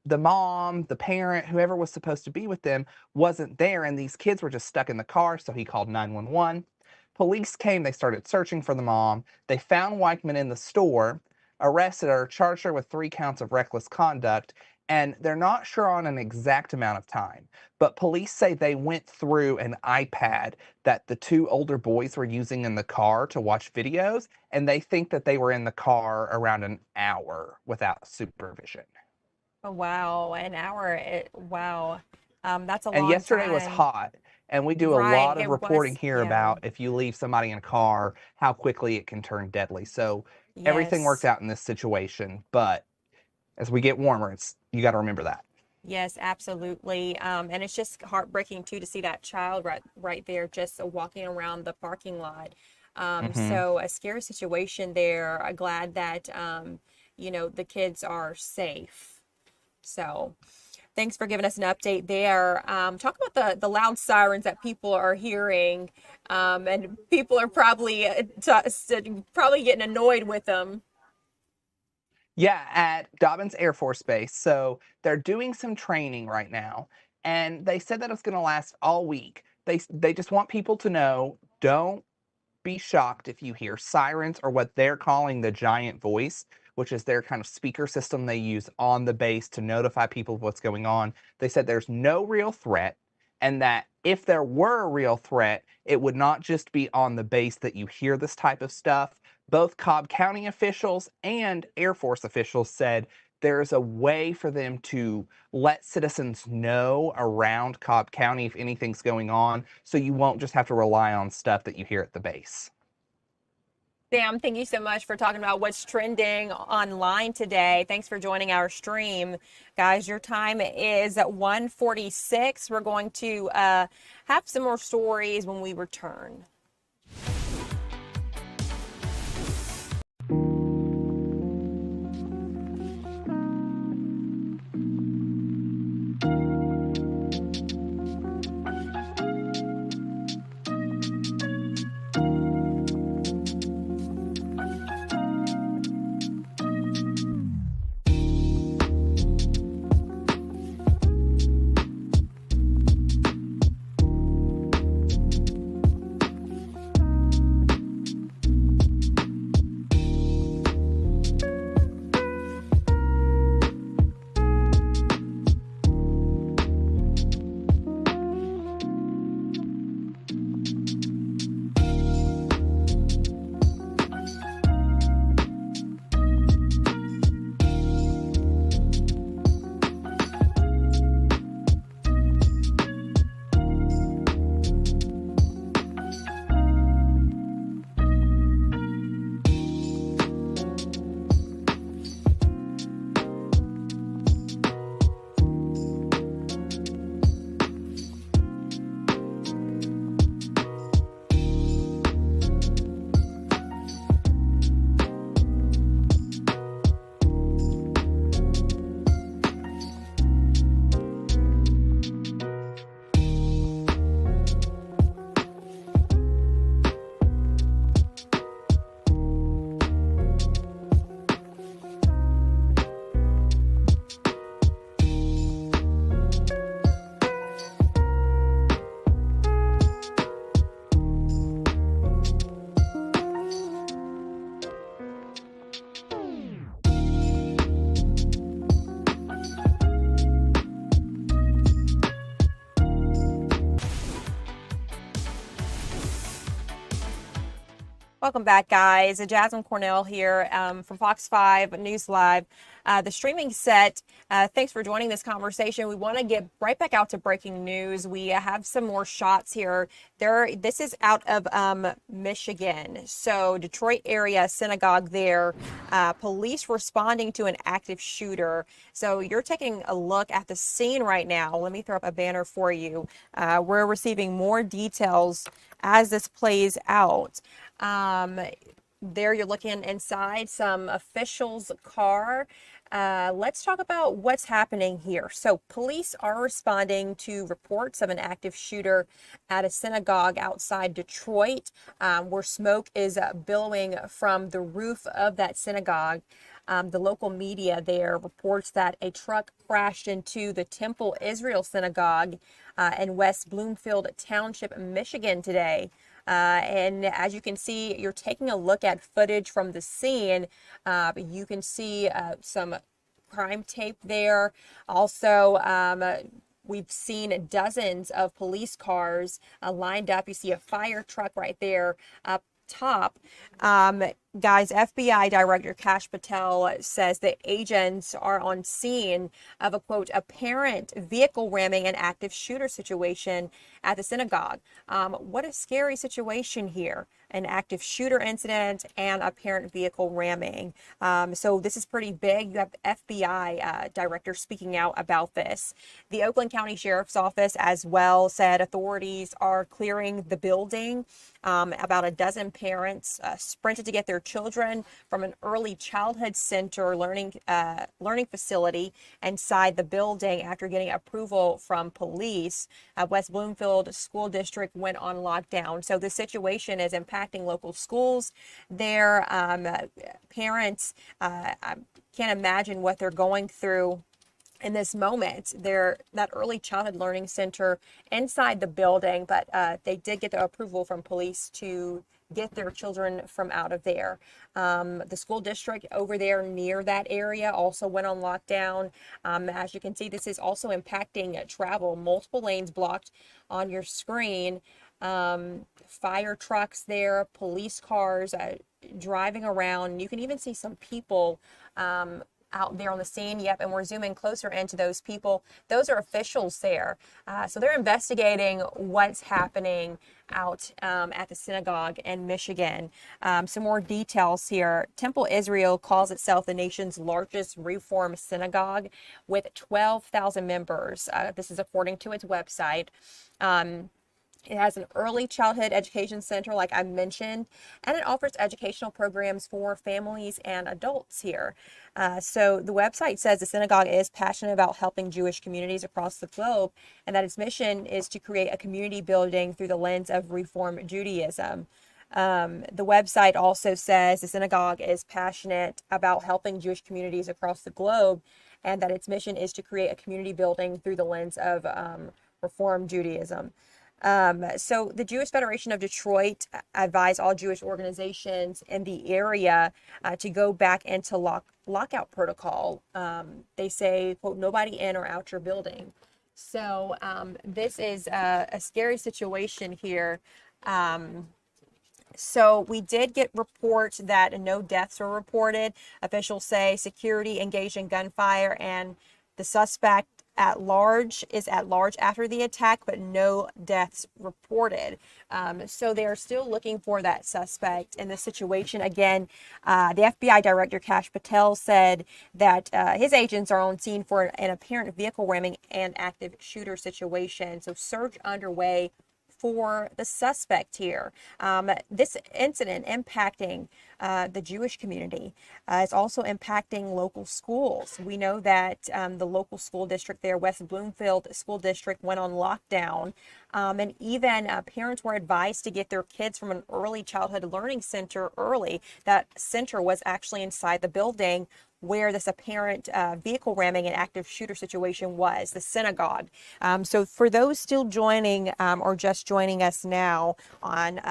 the mom, the parent, whoever was supposed to be with them wasn't there, and these kids were just stuck in the car, so he called 911. Police came, they started searching for the mom. They found Weichman in the store, arrested her, charged her with 3 counts of reckless conduct, and they're not sure on an exact amount of time. But police say they went through an iPad that the 2 older boys were using in the car to watch videos, and they think that they were in the car around an hour without supervision. Oh, wow, an hour. Wow. That's a long time. And yesterday was hot. And we do a lot of reporting here yeah. about if you leave somebody in a car, how quickly it can turn deadly. So everything worked out in this situation. But as we get warmer, you got to remember that. Yes, absolutely. And it's just heartbreaking too to see that child right there just walking around the parking lot. So a scary situation there. I'm glad that the kids are safe. So thanks for giving us an update there. Talk about the loud sirens that people are hearing, and people are probably getting annoyed with them. Yeah, at Dobbins Air Force Base. So they're doing some training right now, and they said that it's going to last all week. They just want people to know don't be shocked if you hear sirens or what they're calling the giant voice, which is their kind of speaker system they use on the base to notify people of what's going on. They said there's no real threat, and that if there were a real threat, it would not just be on the base that you hear this type of stuff. Both Cobb County officials and Air Force officials said there is a way for them to let citizens know around Cobb County if anything's going on, so you won't just have to rely on stuff that you hear at the base. Sam, thank you so much for talking about what's trending online today. Thanks for joining our stream. Guys, your time is at 1:46. We're going to have some more stories when we return. Welcome back, guys. Jasmine Cornell here from Fox 5 News Live. The streaming set, thanks for joining this conversation. We want to get right back out to breaking news. We have some more shots here. This is out of Michigan. So Detroit area synagogue there. Police responding to an active shooter. So you're taking a look at the scene right now. Let me throw up a banner for you. We're receiving more details as this plays out. There you're looking inside some official's car. Let's talk about what's happening here. So police are responding to reports of an active shooter at a synagogue outside Detroit, where smoke is billowing from the roof of that synagogue. The local media there reports that a truck crashed into the Temple Israel Synagogue in West Bloomfield Township, Michigan today. And as you can see, you're taking a look at footage from the scene. You can see some crime tape there. Also, we've seen dozens of police cars lined up. You see a fire truck right there up top. Guys, FBI Director Kash Patel says that agents are on scene of a, quote, apparent vehicle ramming and active shooter situation at the synagogue. What a scary situation here. An active shooter incident and apparent vehicle ramming. So this is pretty big. You have the FBI director speaking out about this. The Oakland County Sheriff's Office as well said authorities are clearing the building. About a dozen parents sprinted to get their children from an early childhood center learning facility inside the building after getting approval from police. West Bloomfield School District went on lockdown. So the situation is impacting local schools. Their parents can't imagine what they're going through in this moment. They're that early childhood learning center inside the building, but they did get the approval from police to get their children from out of there. The school district over there near that area also went on lockdown. As you can see, this is also impacting travel. Multiple lanes blocked on your screen. Fire trucks there, police cars driving around. You can even see some people out there on the scene. Yep, and we're zooming closer into those people. Those are officials there. So they're investigating what's happening out at the synagogue in Michigan. Some more details here. Temple Israel calls itself the nation's largest Reform synagogue with 12,000 members. This is according to its website. It has an early childhood education center, like I mentioned, and it offers educational programs for families and adults here. So the website says the synagogue is passionate about helping Jewish communities across the globe, and that its mission is to create a community building through the lens of Reform Judaism. The website also says the synagogue is passionate about helping Jewish communities across the globe, and that its mission is to create a community building through the lens of Reform Judaism. So the Jewish Federation of Detroit advised all Jewish organizations in the area to go back into lockout protocol. They say, quote, nobody in or out your building. So this is a scary situation here. So we did get reports that no deaths were reported. Officials say security engaged in gunfire and the suspect is at large after the attack, but no deaths reported. So they are still looking for that suspect in this situation. Again, the FBI Director Kash Patel said that his agents are on scene for an apparent vehicle ramming and active shooter situation. So search underway for the suspect here. This incident impacting the Jewish community is also impacting local schools. We know that the local school district there, West Bloomfield School District, went on lockdown. And even parents were advised to get their kids from an early childhood learning center early. That center was actually inside the building where this apparent vehicle ramming and active shooter situation was, the synagogue. So for those still joining or just joining us now on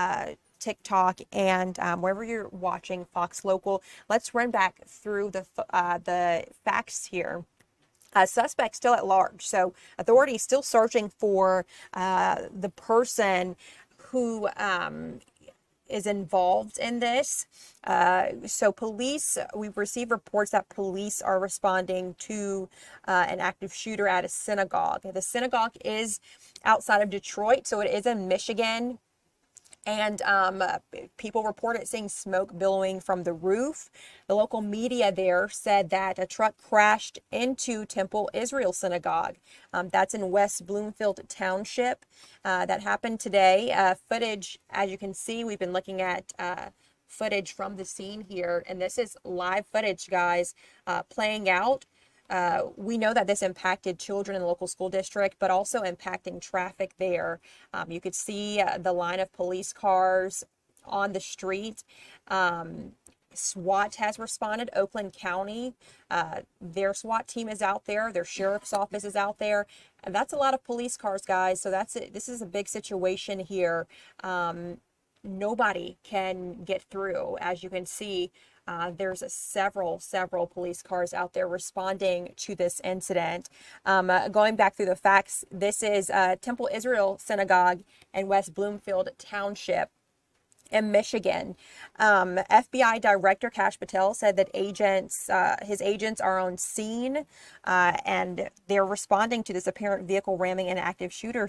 TikTok and wherever you're watching Fox Local, let's run back through the facts here. Suspect still at large. So authorities still searching for the person who is involved in this. So police, we've received reports that police are responding to an active shooter at a synagogue. The synagogue is outside of Detroit, so it is in Michigan. And people reported seeing smoke billowing from the roof. The local media there said that a truck crashed into Temple Israel Synagogue. That's in West Bloomfield Township. That happened today. Footage, as you can see, we've been looking at footage from the scene here. And this is live footage, guys, playing out. We know that this impacted children in the local school district, but also impacting traffic there. You could see the line of police cars on the street. SWAT has responded. Oakland County, their SWAT team is out there. Their sheriff's office is out there. And that's a lot of police cars, guys. So that's it. This is a big situation here. Nobody can get through. As you can see, there's several police cars out there responding to this incident. Going back through the facts, this is Temple Israel Synagogue in West Bloomfield Township in Michigan. FBI Director Kash Patel said that his agents are on scene and they're responding to this apparent vehicle ramming and active shooter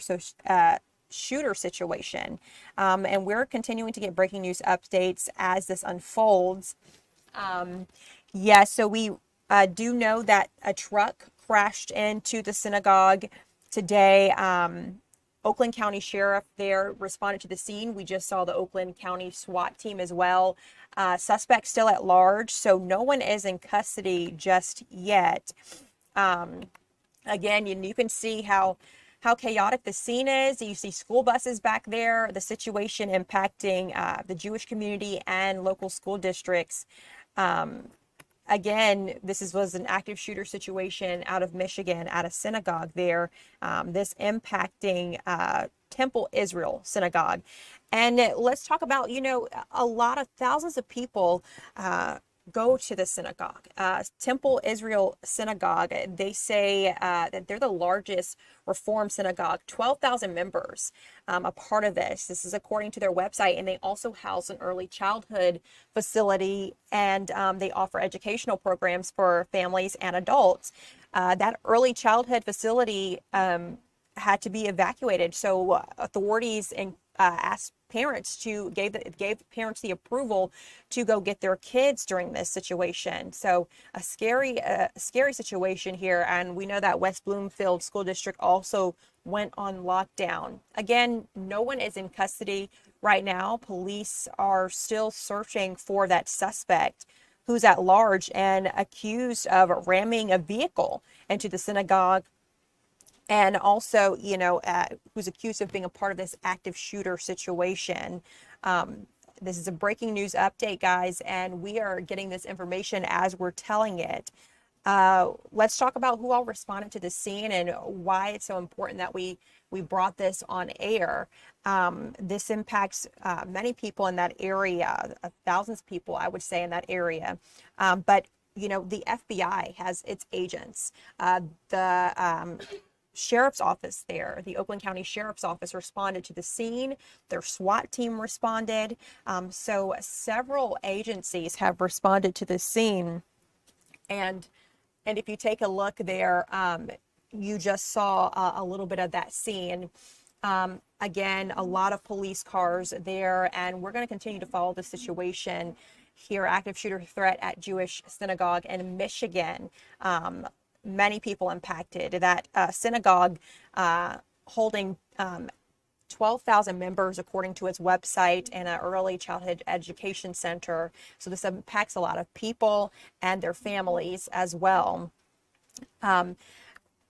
situation. And we're continuing to get breaking news updates as this unfolds. So we do know that a truck crashed into the synagogue today. Oakland County Sheriff there responded to the scene. We just saw the Oakland County SWAT team as well. Suspect still at large, so no one is in custody just yet. Again, you can see how chaotic the scene is. You see school buses back there, the situation impacting the Jewish community and local school districts. again, was an active shooter situation out of Michigan at a synagogue there. This impacting Temple Israel Synagogue. And let's talk about, a lot of thousands of people go to the synagogue. Temple Israel Synagogue, they say that they're the largest Reform synagogue, 12,000 members a part of this. This is according to their website, and they also house an early childhood facility, and they offer educational programs for families and adults. That early childhood facility had to be evacuated, so authorities asked parents gave parents the approval to go get their kids during this situation. So a scary situation here. And we know that West Bloomfield School District also went on lockdown. Again, no one is in custody right now. Police are still searching for that suspect who's at large and accused of ramming a vehicle into the synagogue, and also, who's accused of being a part of this active shooter situation. This is a breaking news update, guys, and we are getting this information as we're telling it. Let's talk about who all responded to the scene and why it's so important that we brought this on air. This impacts many people in that area, thousands of people, I would say, in that area. But, the FBI has its agents. The Sheriff's Office there, the Oakland County Sheriff's Office, responded to the scene. Their SWAT team responded. So several agencies have responded to the scene. And if you take a look there, you just saw a little bit of that scene. Again, a lot of police cars there, and we're going to continue to follow the situation here. Active shooter threat at Jewish synagogue in Michigan. Many people impacted. That synagogue holding 12,000 members, according to its website, and an early childhood education center. So this impacts a lot of people and their families as well.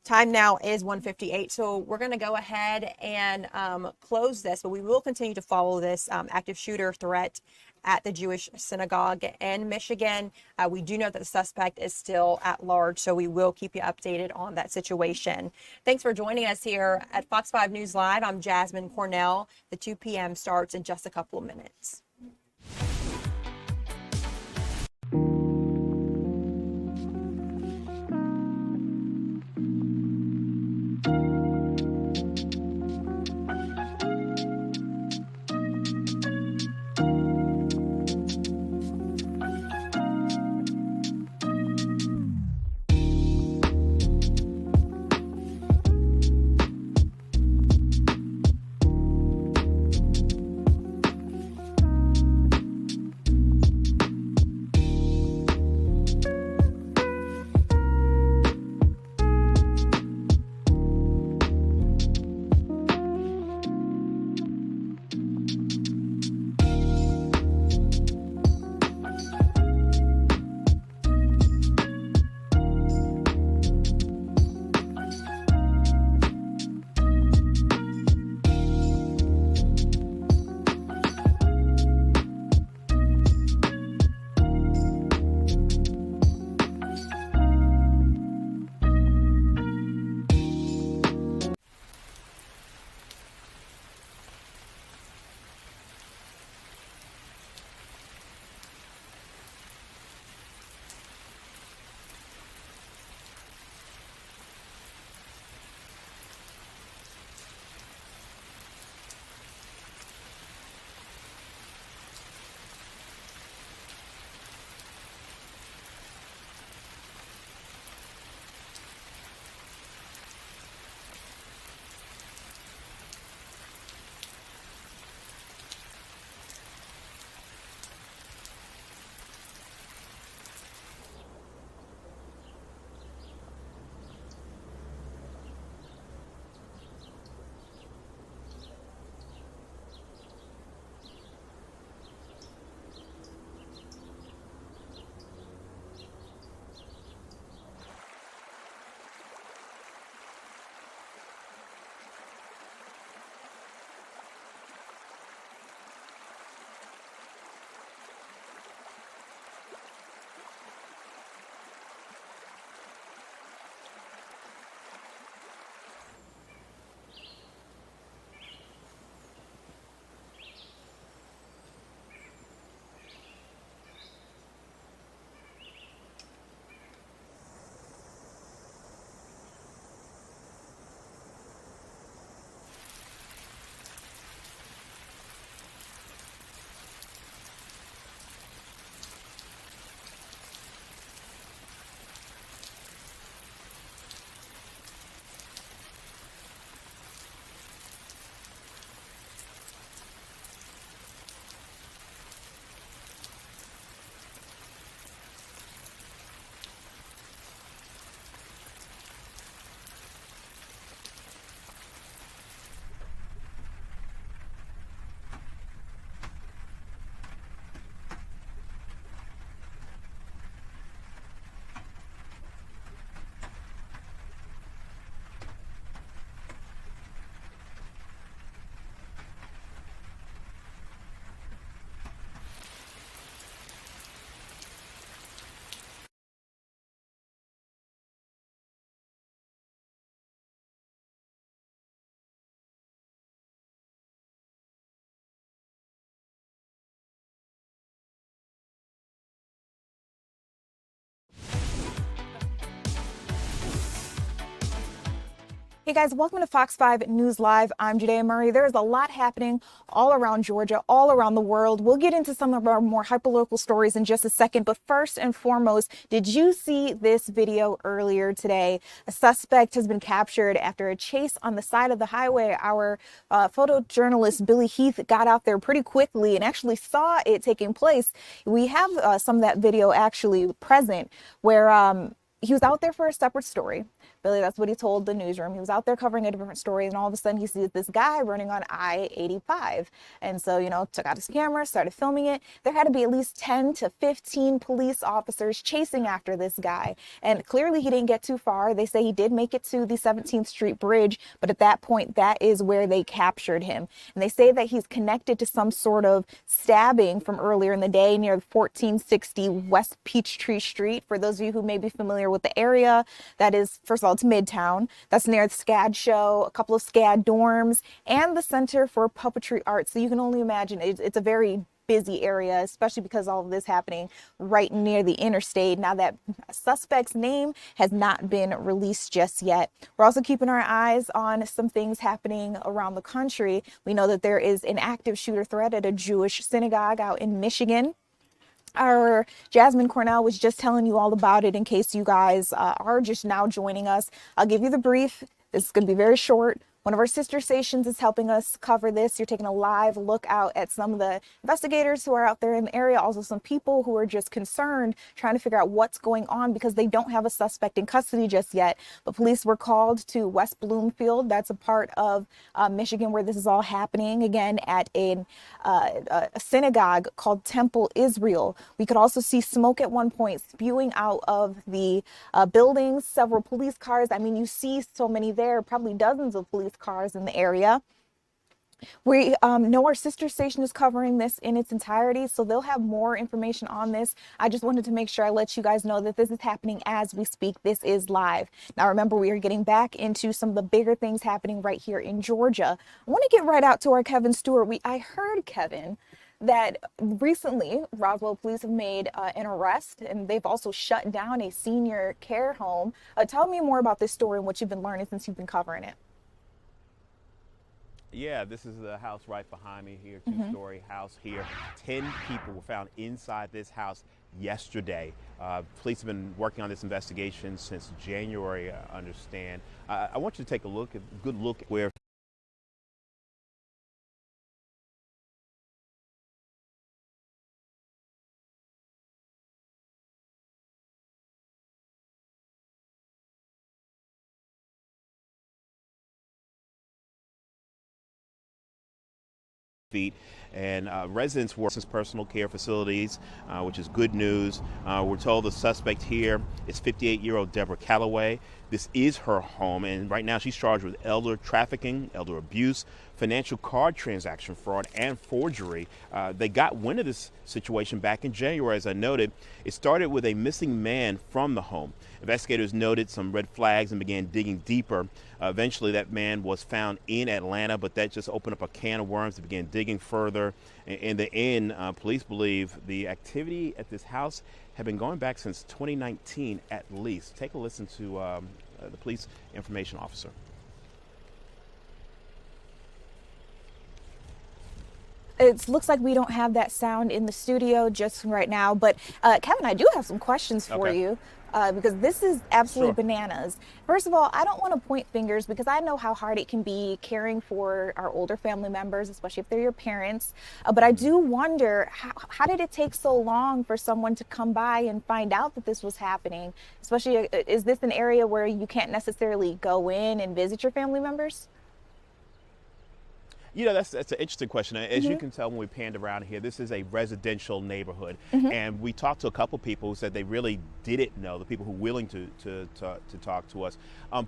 Time now is 1:58, so we're going to go ahead and close this, but we will continue to follow this active shooter threat at the Jewish synagogue in Michigan. We do know that the suspect is still at large, so we will keep you updated on that situation. Thanks for joining us here at Fox 5 News Live. I'm Jasmine Cornell. The 2 p.m. starts in just a couple of minutes. Hey guys, welcome to Fox 5 News Live. I'm Judea Murray. There's a lot happening all around Georgia, all around the world. We'll get into some of our more hyperlocal stories in just a second, but first and foremost, did you see this video earlier today? A suspect has been captured after a chase on the side of the highway. Our photojournalist Billy Heath got out there pretty quickly and actually saw it taking place. We have some of that video actually present where he was out there for a separate story. Billy, that's what he told the newsroom. He was out there covering a different story, and all of a sudden he sees this guy running on I-85. And so, took out his camera, started filming it. There had to be at least 10 to 15 police officers chasing after this guy. And clearly he didn't get too far. They say he did make it to the 17th Street Bridge, but at that point, that is where they captured him. And they say that he's connected to some sort of stabbing from earlier in the day near 1460 West Peachtree Street. For those of you who may be familiar with the area, that is, first of all, it's Midtown. That's near the SCAD show, a couple of SCAD dorms, and the Center for Puppetry Arts. So you can only imagine it's a very busy area, especially because all of this happening right near the interstate. Now, that suspect's name has not been released just yet. We're also keeping our eyes on some things happening around the country. We know that there is an active shooter threat at a Jewish synagogue out in Michigan. Our Jasmine Cornell was just telling you all about it in case you guys are just now joining us. I'll give you the brief. This is going to be very short. One of our sister stations is helping us cover this. You're taking a live look out at some of the investigators who are out there in the area, also some people who are just concerned, trying to figure out what's going on because they don't have a suspect in custody just yet. But police were called to West Bloomfield. That's a part of Michigan where this is all happening, again, at a synagogue called Temple Israel. We could also see smoke at one point spewing out of the buildings, several police cars. I mean, you see so many there, probably dozens of police cars in the area. We know our sister station is covering this in its entirety, so they'll have more information on this. I just wanted to make sure I let you guys know that this is happening as we speak. This is live. Now, remember, we are getting back into some of the bigger things happening right here in Georgia. I want to get right out to our Kevin Stewart. I heard, Kevin, that recently Roswell police have made an arrest, and they've also shut down a senior care home. Tell me more about this story and what you've been learning since you've been covering it. Yeah, this is the house right behind me here, two-story house here. 10 people were found inside this house yesterday. Police have been working on this investigation since January, I understand. I want you to take a good look at where feet, and residents were in personal care facilities, which is good news. We're told the suspect here is 58-year-old Deborah Calloway. This is her home, and right now she's charged with elder trafficking, elder abuse, financial card transaction fraud, and forgery. They got wind of this situation back in January, as I noted. It started with a missing man from the home. Investigators noted some red flags and began digging deeper. Eventually, that man was found in Atlanta, but that just opened up a can of worms. They began digging further. In the end, police believe the activity at this house had been going back since 2019 at least. Take a listen to the police information officer. It looks like we don't have that sound in the studio just right now, but Kevin, I do have some questions for you. Because this is absolutely bananas. First of all, I don't want to point fingers because I know how hard it can be caring for our older family members, especially if they're your parents. But I do wonder, how did it take so long for someone to come by and find out that this was happening? Especially, is this an area where you can't necessarily go in and visit your family members? You know, that's an interesting question. As you can tell when we panned around here, this is a residential neighborhood. And we talked to a couple people who said they really didn't know, the people who were willing to talk to us.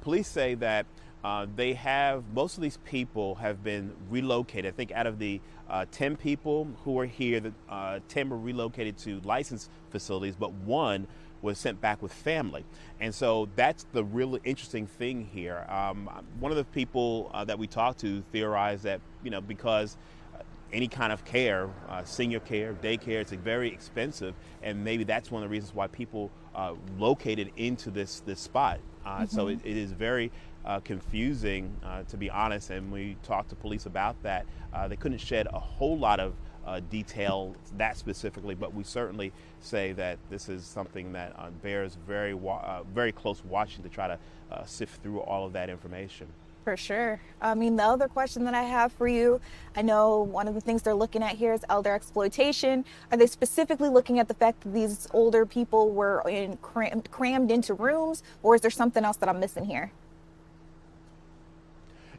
Police say that most of these people have been relocated. I think out of the 10 people who are here, 10 were relocated to licensed facilities, but one was sent back with family. And so that's the really interesting thing here. One of the people that we talked to theorized that, because any kind of care, senior care, daycare, it's very expensive, and maybe that's one of the reasons why people located into this spot. So it is very confusing, to be honest. And we talked to police about that. They couldn't shed a whole lot of detail that specifically, but we certainly say that this is something that bears very close watching to try to sift through all of that information. For sure. I mean, the other question that I have for you, I know one of the things they're looking at here is elder exploitation. Are they specifically looking at the fact that these older people were crammed into rooms, or is there something else that I'm missing here?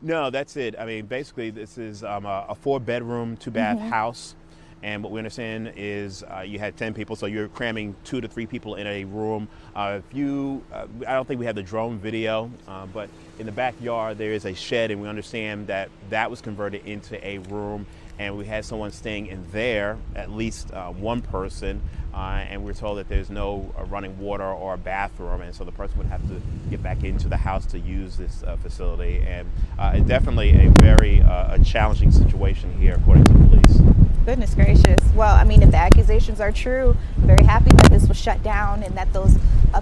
No, that's it. I mean, basically, this is a 4-bedroom, 2-bath house. And what we understand is you had 10 people, so you're cramming 2 to 3 people in a room. I don't think we have the drone video, but in the backyard there is a shed, and we understand that that was converted into a room, and we had someone staying in there, at least one person, and we're told that there's no running water or a bathroom, and so the person would have to get back into the house to use this facility. And it's definitely a very challenging situation here, according to police. Goodness gracious. Well, I mean, if the accusations are true, I'm very happy that this was shut down and that those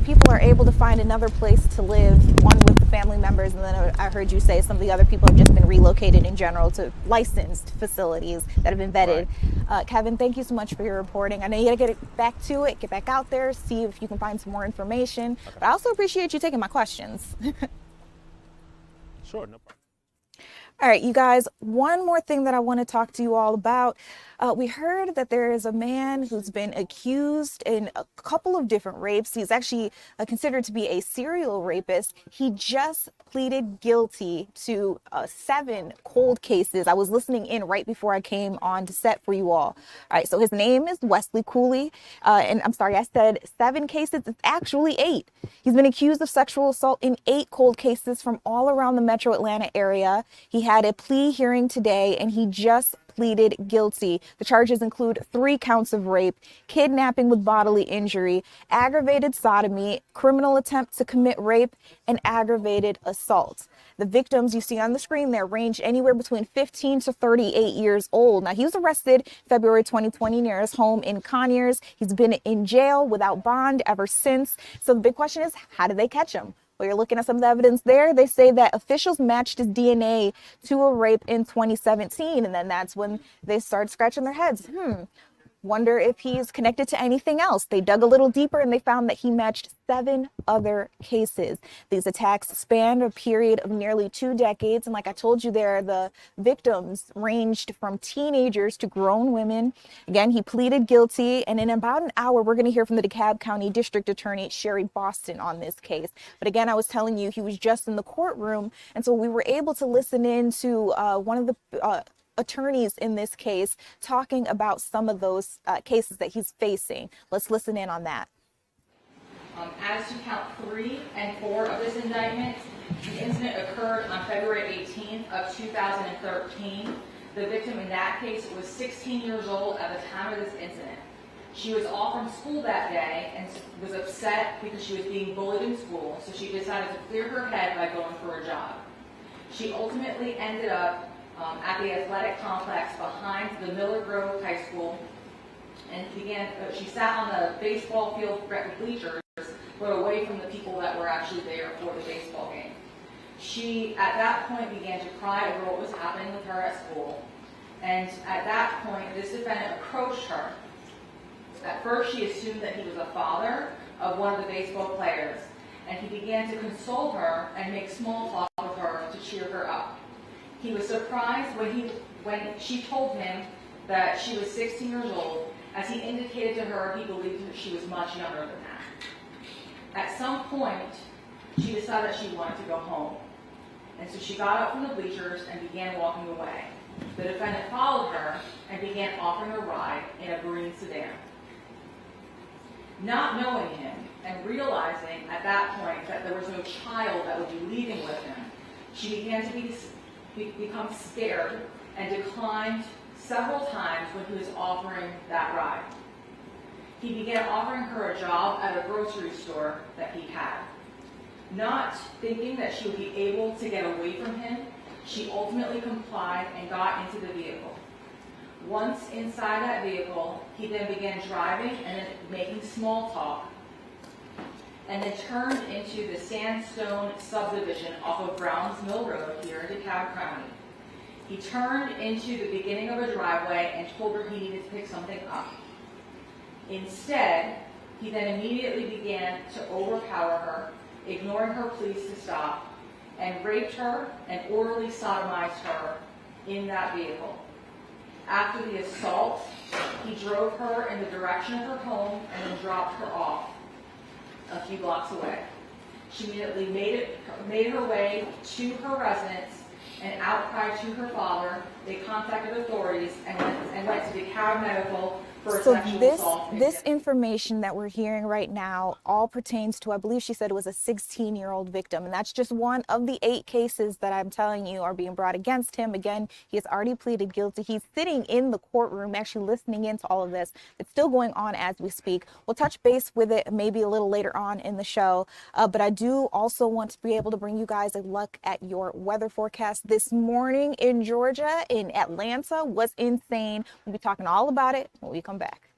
people are able to find another place to live, one with the family members, and then I heard you say some of the other people have just been relocated in general to licensed facilities that have been vetted. Right. Kevin, thank you so much for your reporting. I know you got to get back to it, get back out there, see if you can find some more information. Okay. But I also appreciate you taking my questions. Sure, no problem. All right, you guys, one more thing that I want to talk to you all about. We heard that there is a man who's been accused in a couple of different rapes. He's actually considered to be a serial rapist. He just pleaded guilty to 7 cold cases. I was listening in right before I came on to set for you all. All right, so his name is Wesley Cooley. And I'm sorry, I said 7 cases. It's actually 8. He's been accused of sexual assault in 8 cold cases from all around the metro Atlanta area. He had a plea hearing today, and he just pleaded guilty. The charges include 3 counts of rape, kidnapping with bodily injury, aggravated sodomy, criminal attempt to commit rape, and aggravated assault. The victims you see on the screen there range anywhere between 15 to 38 years old. Now, he was arrested February 2020 near his home in Conyers. He's been in jail without bond ever since. So the big question is, how did they catch him? Well, you're looking at some of the evidence there. They say that officials matched his DNA to a rape in 2017, and then that's when they started scratching their heads. Wonder if he's connected to anything else. They dug a little deeper and they found that he matched 7 other cases. These attacks spanned a period of nearly 2 decades. And like I told you there, the victims ranged from teenagers to grown women. Again, he pleaded guilty. And in about an hour, we're going to hear from the DeKalb County District Attorney Sherry Boston on this case. But again, I was telling you, he was just in the courtroom. And so we were able to listen in to one of the attorneys in this case talking about some of those cases that he's facing. Let's listen in on that. As to count 3 and 4 of this indictment, the incident occurred on February 18th of 2013. The victim in that case was 16 years old at the time of this incident. She was off from school that day and was upset because she was being bullied in school, so she decided to clear her head by going for a jog. She ultimately ended up at the athletic complex behind the Miller Grove High School, and she sat on the baseball field bleachers, but away from the people that were actually there for the baseball game. She, at that point, began to cry over what was happening with her at school, and at that point, this defendant approached her. At first, she assumed that he was a father of one of the baseball players, and he began to console her and make small talk with her to cheer her up. He was surprised when she told him that she was 16 years old, as he indicated to her he believed that she was much younger than that. At some point, she decided that she wanted to go home, and so she got up from the bleachers and began walking away. The defendant followed her and began offering a ride in a green sedan. Not knowing him and realizing at that point that there was no child that would be leaving with him, she began to become scared and declined several times when he was offering that ride. He began offering her a job at a grocery store that he had. Not thinking that she would be able to get away from him, she ultimately complied and got into the vehicle. Once inside that vehicle, he then began driving and then making small talk. and then turned into the Sandstone subdivision off of Browns Mill Road here in DeKalb County. He turned into the beginning of a driveway and told her he needed to pick something up. Instead, he then immediately began to overpower her, ignoring her pleas to stop, and raped her and orally sodomized her in that vehicle. After the assault, he drove her in the direction of her home and then dropped her off a few blocks away. She immediately made her way to her residence and outcried to her father. They contacted authorities and went to DeKalb Medical for a sexual assault. This information that we're hearing right now all pertains to, I believe she said it was a 16-year-old victim, and that's just one of the 8 cases that I'm telling you are being brought against him. Again, he has already pleaded guilty. He's sitting in the courtroom actually listening into all of this. It's still going on as we speak. We'll touch base with it maybe a little later on in the show, but I do also want to be able to bring you guys a look at your weather forecast. This morning in Georgia, in Atlanta, was insane. We'll be talking all about it when we come back.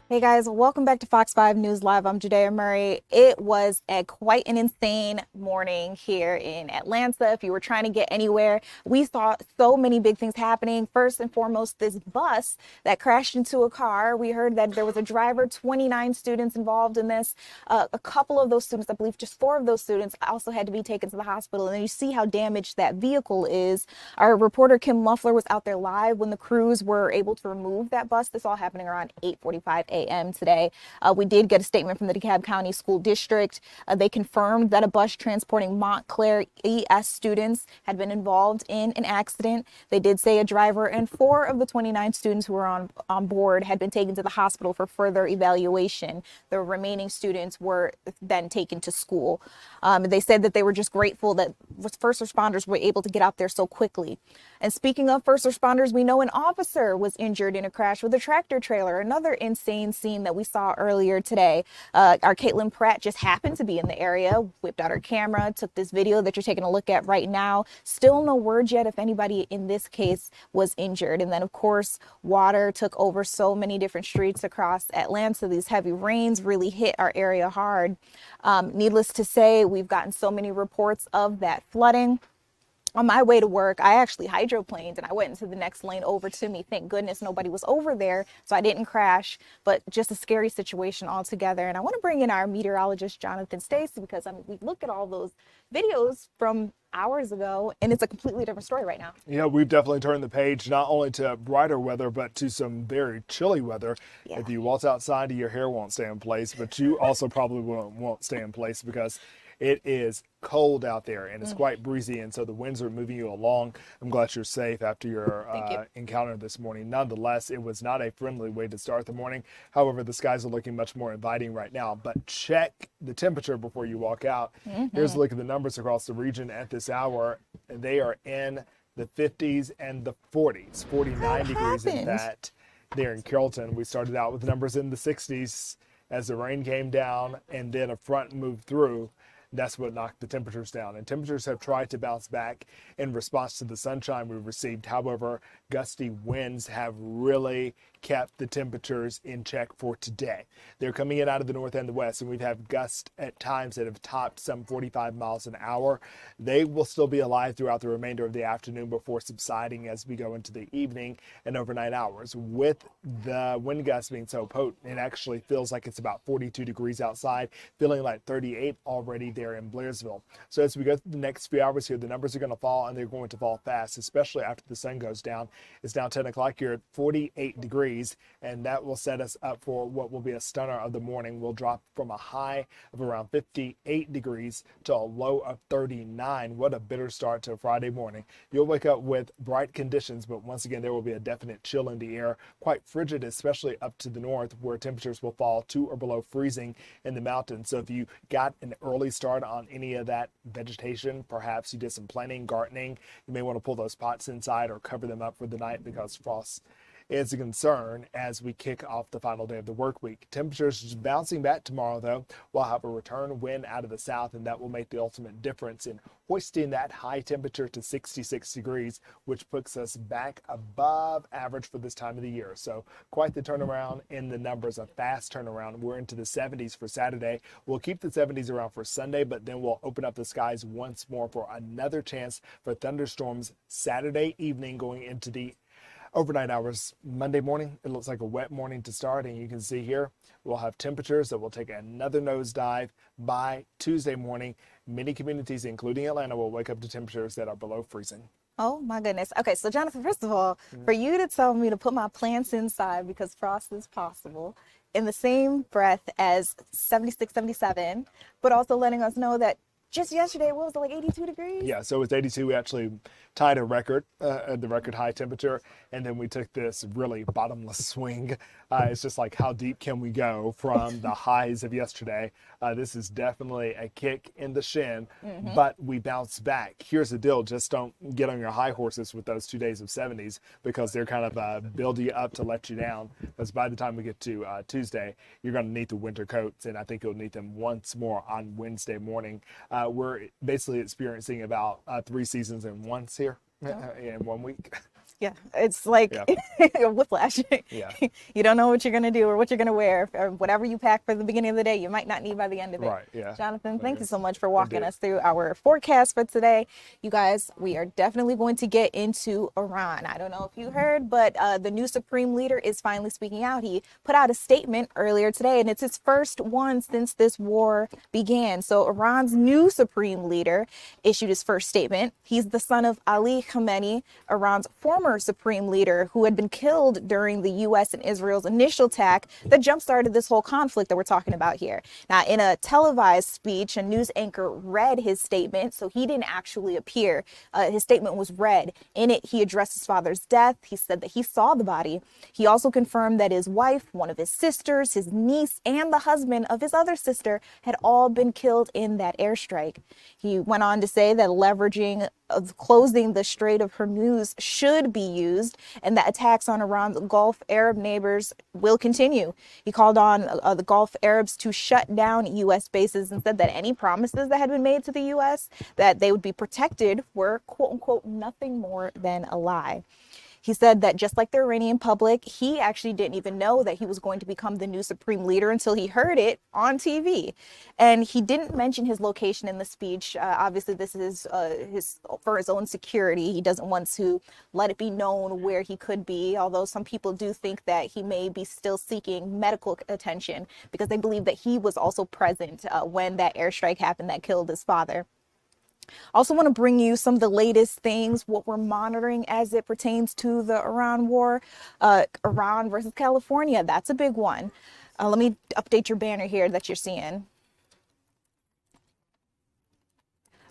Hey guys, welcome back to Fox 5 News Live. I'm Judea Murray. It was quite an insane morning here in Atlanta. If you were trying to get anywhere, we saw so many big things happening. First and foremost, this bus that crashed into a car. We heard that there was a driver, 29 students involved in this. A couple of those students, I believe just 4 of those students, also had to be taken to the hospital. And you see how damaged that vehicle is. Our reporter Kim Muffler was out there live when the crews were able to remove that bus. This all happening around 8:45 a.m. today. We did get a statement from the DeKalb County School District. They confirmed that a bus transporting Montclair ES students had been involved in an accident. They did say a driver and 4 of the 29 students who were on board had been taken to the hospital for further evaluation. The remaining students were then taken to school. They said that they were just grateful that first responders were able to get out there so quickly. And speaking of first responders, we know an officer was injured in a crash with a tractor trailer. Another insane scene that we saw earlier today. Our Caitlin Pratt just happened to be in the area, whipped out her camera, took this video that you're taking a look at right now. Still no word yet if anybody in this case was injured. And then, of course, water took over so many different streets across Atlanta. These heavy rains really hit our area hard. Needless to say, we've gotten so many reports of that flooding. On my way to work, I actually hydroplaned and I went into the next lane over to me. Thank goodness nobody was over there, so I didn't crash, but just a scary situation altogether. And I want to bring in our meteorologist, Jonathan Stacy, because we look at all those videos from hours ago, and it's a completely different story right now. Yeah, we've definitely turned the page not only to brighter weather, but to some very chilly weather. Yeah. If you waltz outside, your hair won't stay in place, but you also probably won't stay in place because it is cold out there and it's quite breezy, and so the winds are moving you along. I'm glad you're safe after your encounter this morning. Nonetheless, it was not a friendly way to start the morning. However, the skies are looking much more inviting right now, but check the temperature before you walk out. Here's a look at the numbers across the region at this hour. They are in the 50s and the 40s, 49 degrees in that there in Carrollton. We started out with numbers in the 60s as the rain came down and then a front moved through. That's what knocked the temperatures down. And temperatures have tried to bounce back in response to the sunshine we've received. However, gusty winds have really kept the temperatures in check for today. They're coming in out of the north and the west, and we've had gusts at times that have topped some 45 miles an hour. They will still be alive throughout the remainder of the afternoon before subsiding as we go into the evening and overnight hours. With the wind gusts being so potent, it actually feels like it's about 42 degrees outside, feeling like 38 already there in Blairsville. So as we go through the next few hours here, the numbers are going to fall, and they're going to fall fast, especially after the sun goes down. It's now 10 o'clock here at 48 degrees, and that will set us up for what will be a stunner of the morning. We'll drop from a high of around 58 degrees to a low of 39. What a bitter start to a Friday morning. You'll wake up with bright conditions, but once again, there will be a definite chill in the air, quite frigid, especially up to the north, where temperatures will fall to or below freezing in the mountains. So if you got an early start on any of that vegetation, perhaps you did some planting, gardening, you may want to pull those pots inside or cover them up for the night because frost is a concern as we kick off the final day of the work week. Temperatures just bouncing back tomorrow, though. We'll have a return wind out of the south, and that will make the ultimate difference in hoisting that high temperature to 66 degrees, which puts us back above average for this time of the year. So quite the turnaround in the numbers, a fast turnaround. We're into the 70s for Saturday. We'll keep the 70s around for Sunday, but then we'll open up the skies once more for another chance for thunderstorms Saturday evening going into the overnight hours. Monday morning, it looks like a wet morning to start, and you can see here we'll have temperatures that will take another nosedive by Tuesday morning. Many communities, including Atlanta, will wake up to temperatures that are below freezing. Oh my goodness. Okay, so Jonathan, first of all, for you to tell me to put my plants inside because frost is possible in the same breath as 76, 77, but also letting us know that just yesterday, what was it, like 82 degrees? Yeah, so it's 82. We actually tied a record, the record high temperature, and then we took this really bottomless swing. It's just like, how deep can we go from the highs of yesterday? This is definitely a kick in the shin, but we bounce back. Here's the deal. Just don't get on your high horses with those 2 days of 70s because they're kind of build you up to let you down. Because by the time we get to Tuesday, you're going to need the winter coats, and I think you'll need them once more on Wednesday morning. We're basically experiencing about 3 seasons in once here in 1 week. Yeah, it's like a whiplash. Yeah. You don't know what you're going to do or what you're going to wear or whatever you pack for the beginning of the day, you might not need by the end of it. Right, yeah. Jonathan, thank you so much for walking us through our forecast for today. You guys, we are definitely going to get into Iran. I don't know if you heard, but the new supreme leader is finally speaking out. He put out a statement earlier today, and it's his first one since this war began. So Iran's new supreme leader issued his first statement. He's the son of Ali Khamenei, Iran's former supreme leader who had been killed during the U.S. and Israel's initial attack that jump-started this whole conflict that we're talking about here. Now, in a televised speech, a news anchor read his statement, so he didn't actually appear. His statement was read. In it, he addressed his father's death. He said that he saw the body. He also confirmed that his wife, one of his sisters, his niece, and the husband of his other sister had all been killed in that airstrike. He went on to say that leveraging of closing the Strait of Hormuz should be used and that attacks on Iran's Gulf Arab neighbors will continue. He called on the Gulf Arabs to shut down U.S. bases and said that any promises that had been made to the U.S. that they would be protected were, quote unquote, nothing more than a lie. He said that just like the Iranian public, he actually didn't even know that he was going to become the new supreme leader until he heard it on TV. And he didn't mention his location in the speech. Obviously, this is for his own security. He doesn't want to let it be known where he could be, although some people do think that he may be still seeking medical attention because they believe that he was also present when that airstrike happened that killed his father. Also want to bring you some of the latest things, what we're monitoring as it pertains to the Iran war. Iran versus California, that's a big one. Let me update your banner here that you're seeing.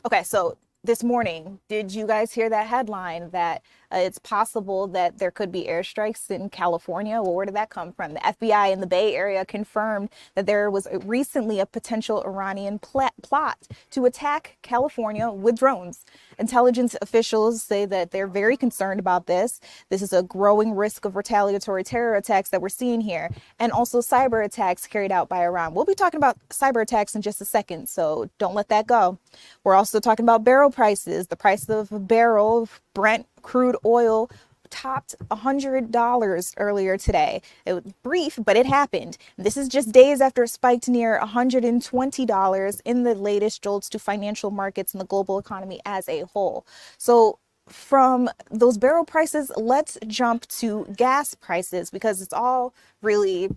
Okay, so this morning, did you guys hear that headline that it's possible that there could be airstrikes in California? Well, where did that come from? The FBI in the Bay Area confirmed that there was recently a potential Iranian plot to attack California with drones. Intelligence officials say that they're very concerned about this. This is a growing risk of retaliatory terror attacks that we're seeing here, and also cyber attacks carried out by Iran. We'll be talking about cyber attacks in just a second, so don't let that go. We're also talking about barrel prices. The price of a barrel of Brent crude oil topped $100 earlier today. It was brief, but it happened. This is just days after it spiked near $120 in the latest jolts to financial markets and the global economy as a whole. So from those barrel prices, let's jump to gas prices, because it's all really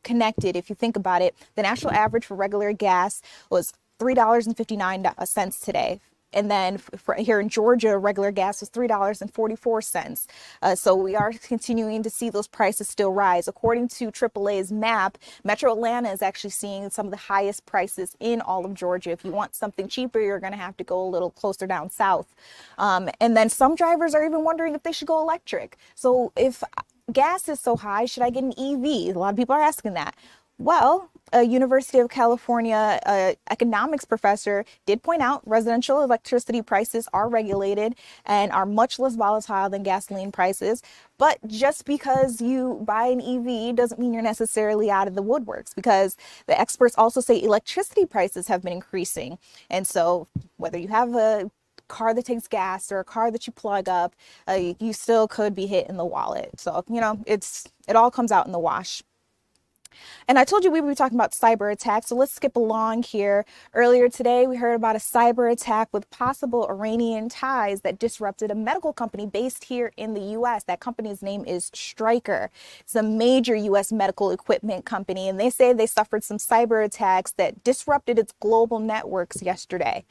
connected. If you think about it, the national average for regular gas was $3.59 today. And then for here in Georgia, regular gas was $3.44. So we are continuing to see those prices still rise. According to AAA's map, Metro Atlanta is actually seeing some of the highest prices in all of Georgia. If you want something cheaper, you're going to have to go a little closer down south. And then some drivers are even wondering if they should go electric. So if gas is so high, should I get an EV? A lot of people are asking that. Well, a University of California economics professor did point out residential electricity prices are regulated and are much less volatile than gasoline prices. But just because you buy an EV doesn't mean you're necessarily out of the woodworks, because the experts also say electricity prices have been increasing. And so whether you have a car that takes gas or a car that you plug up, you still could be hit in the wallet. So, you know, it all comes out in the wash. And I told you we would be talking about cyber attacks, so let's skip along here. Earlier today, we heard about a cyber attack with possible Iranian ties that disrupted a medical company based here in the U.S. That company's name is Stryker. It's a major U.S. medical equipment company, and they say they suffered some cyber attacks that disrupted its global networks yesterday.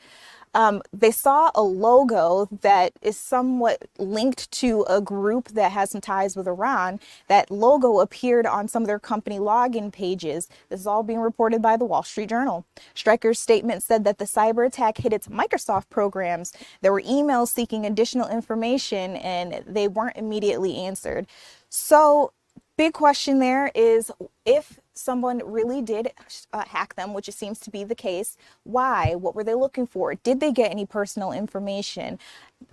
They saw a logo that is somewhat linked to a group that has some ties with Iran. That logo appeared on some of their company login pages. This is all being reported by the Wall Street Journal. Stryker's statement said that the cyber attack hit its Microsoft programs. There were emails seeking additional information, and they weren't immediately answered. So, big question there is, if someone really did hack them, which it seems to be the case, why? What were they looking for? Did they get any personal information?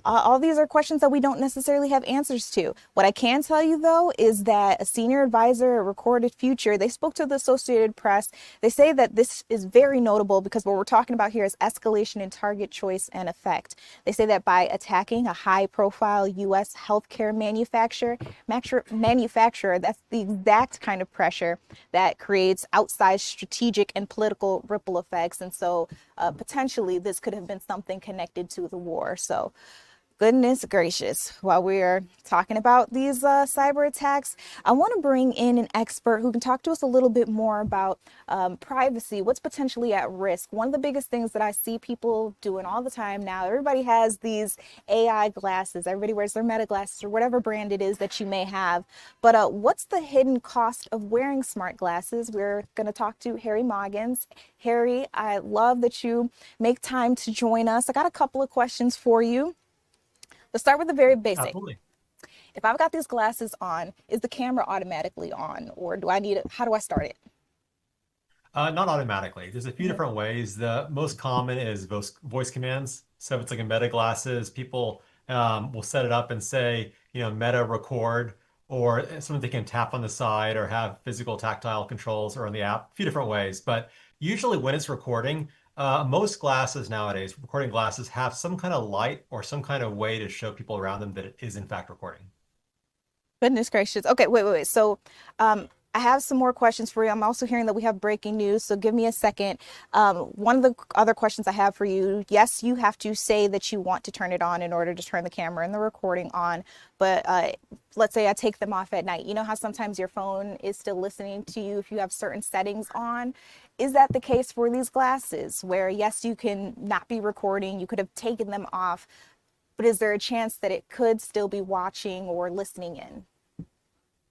All these are questions that we don't necessarily have answers to. What I can tell you, though, is that a senior advisor at Recorded Future, they spoke to the Associated Press. They say that this is very notable because what we're talking about here is escalation in target choice and effect. They say that by attacking a high-profile U.S. healthcare manufacturer, that's the exact kind of pressure that creates outsized strategic and political ripple effects. And so potentially this could have been something connected to the war. So goodness gracious, while we're talking about these cyber attacks, I want to bring in an expert who can talk to us a little bit more about privacy, what's potentially at risk. One of the biggest things that I see people doing all the time now, everybody has these AI glasses, everybody wears their Meta glasses or whatever brand it is that you may have. But what's the hidden cost of wearing smart glasses? We're going to talk to Harry Moggins. Harry, I love that you make time to join us. I got a couple of questions for you. Let's start with the very basic. Absolutely. If I've got these glasses on, is the camera automatically on, or do I need it? How do I start it? Not automatically. There's a few different ways. The most common is voice commands. So if it's like a Meta glasses, people will set it up and say, Meta record, or something they can tap on the side or have physical tactile controls or on the app, a few different ways. But usually when it's recording, most glasses nowadays, recording glasses, have some kind of light or some kind of way to show people around them that it is in fact recording. Goodness gracious. Okay, wait. So I I have some more questions for you. I'm also hearing that we have breaking news, so give me a second. One of the other questions I have for you, yes, you have to say that you want to turn it on in order to turn the camera and the recording on, but let's say I take them off at night. You know how sometimes your phone is still listening to you if you have certain settings on? Is that the case for these glasses where, yes, you can not be recording, you could have taken them off, but is there a chance that it could still be watching or listening in?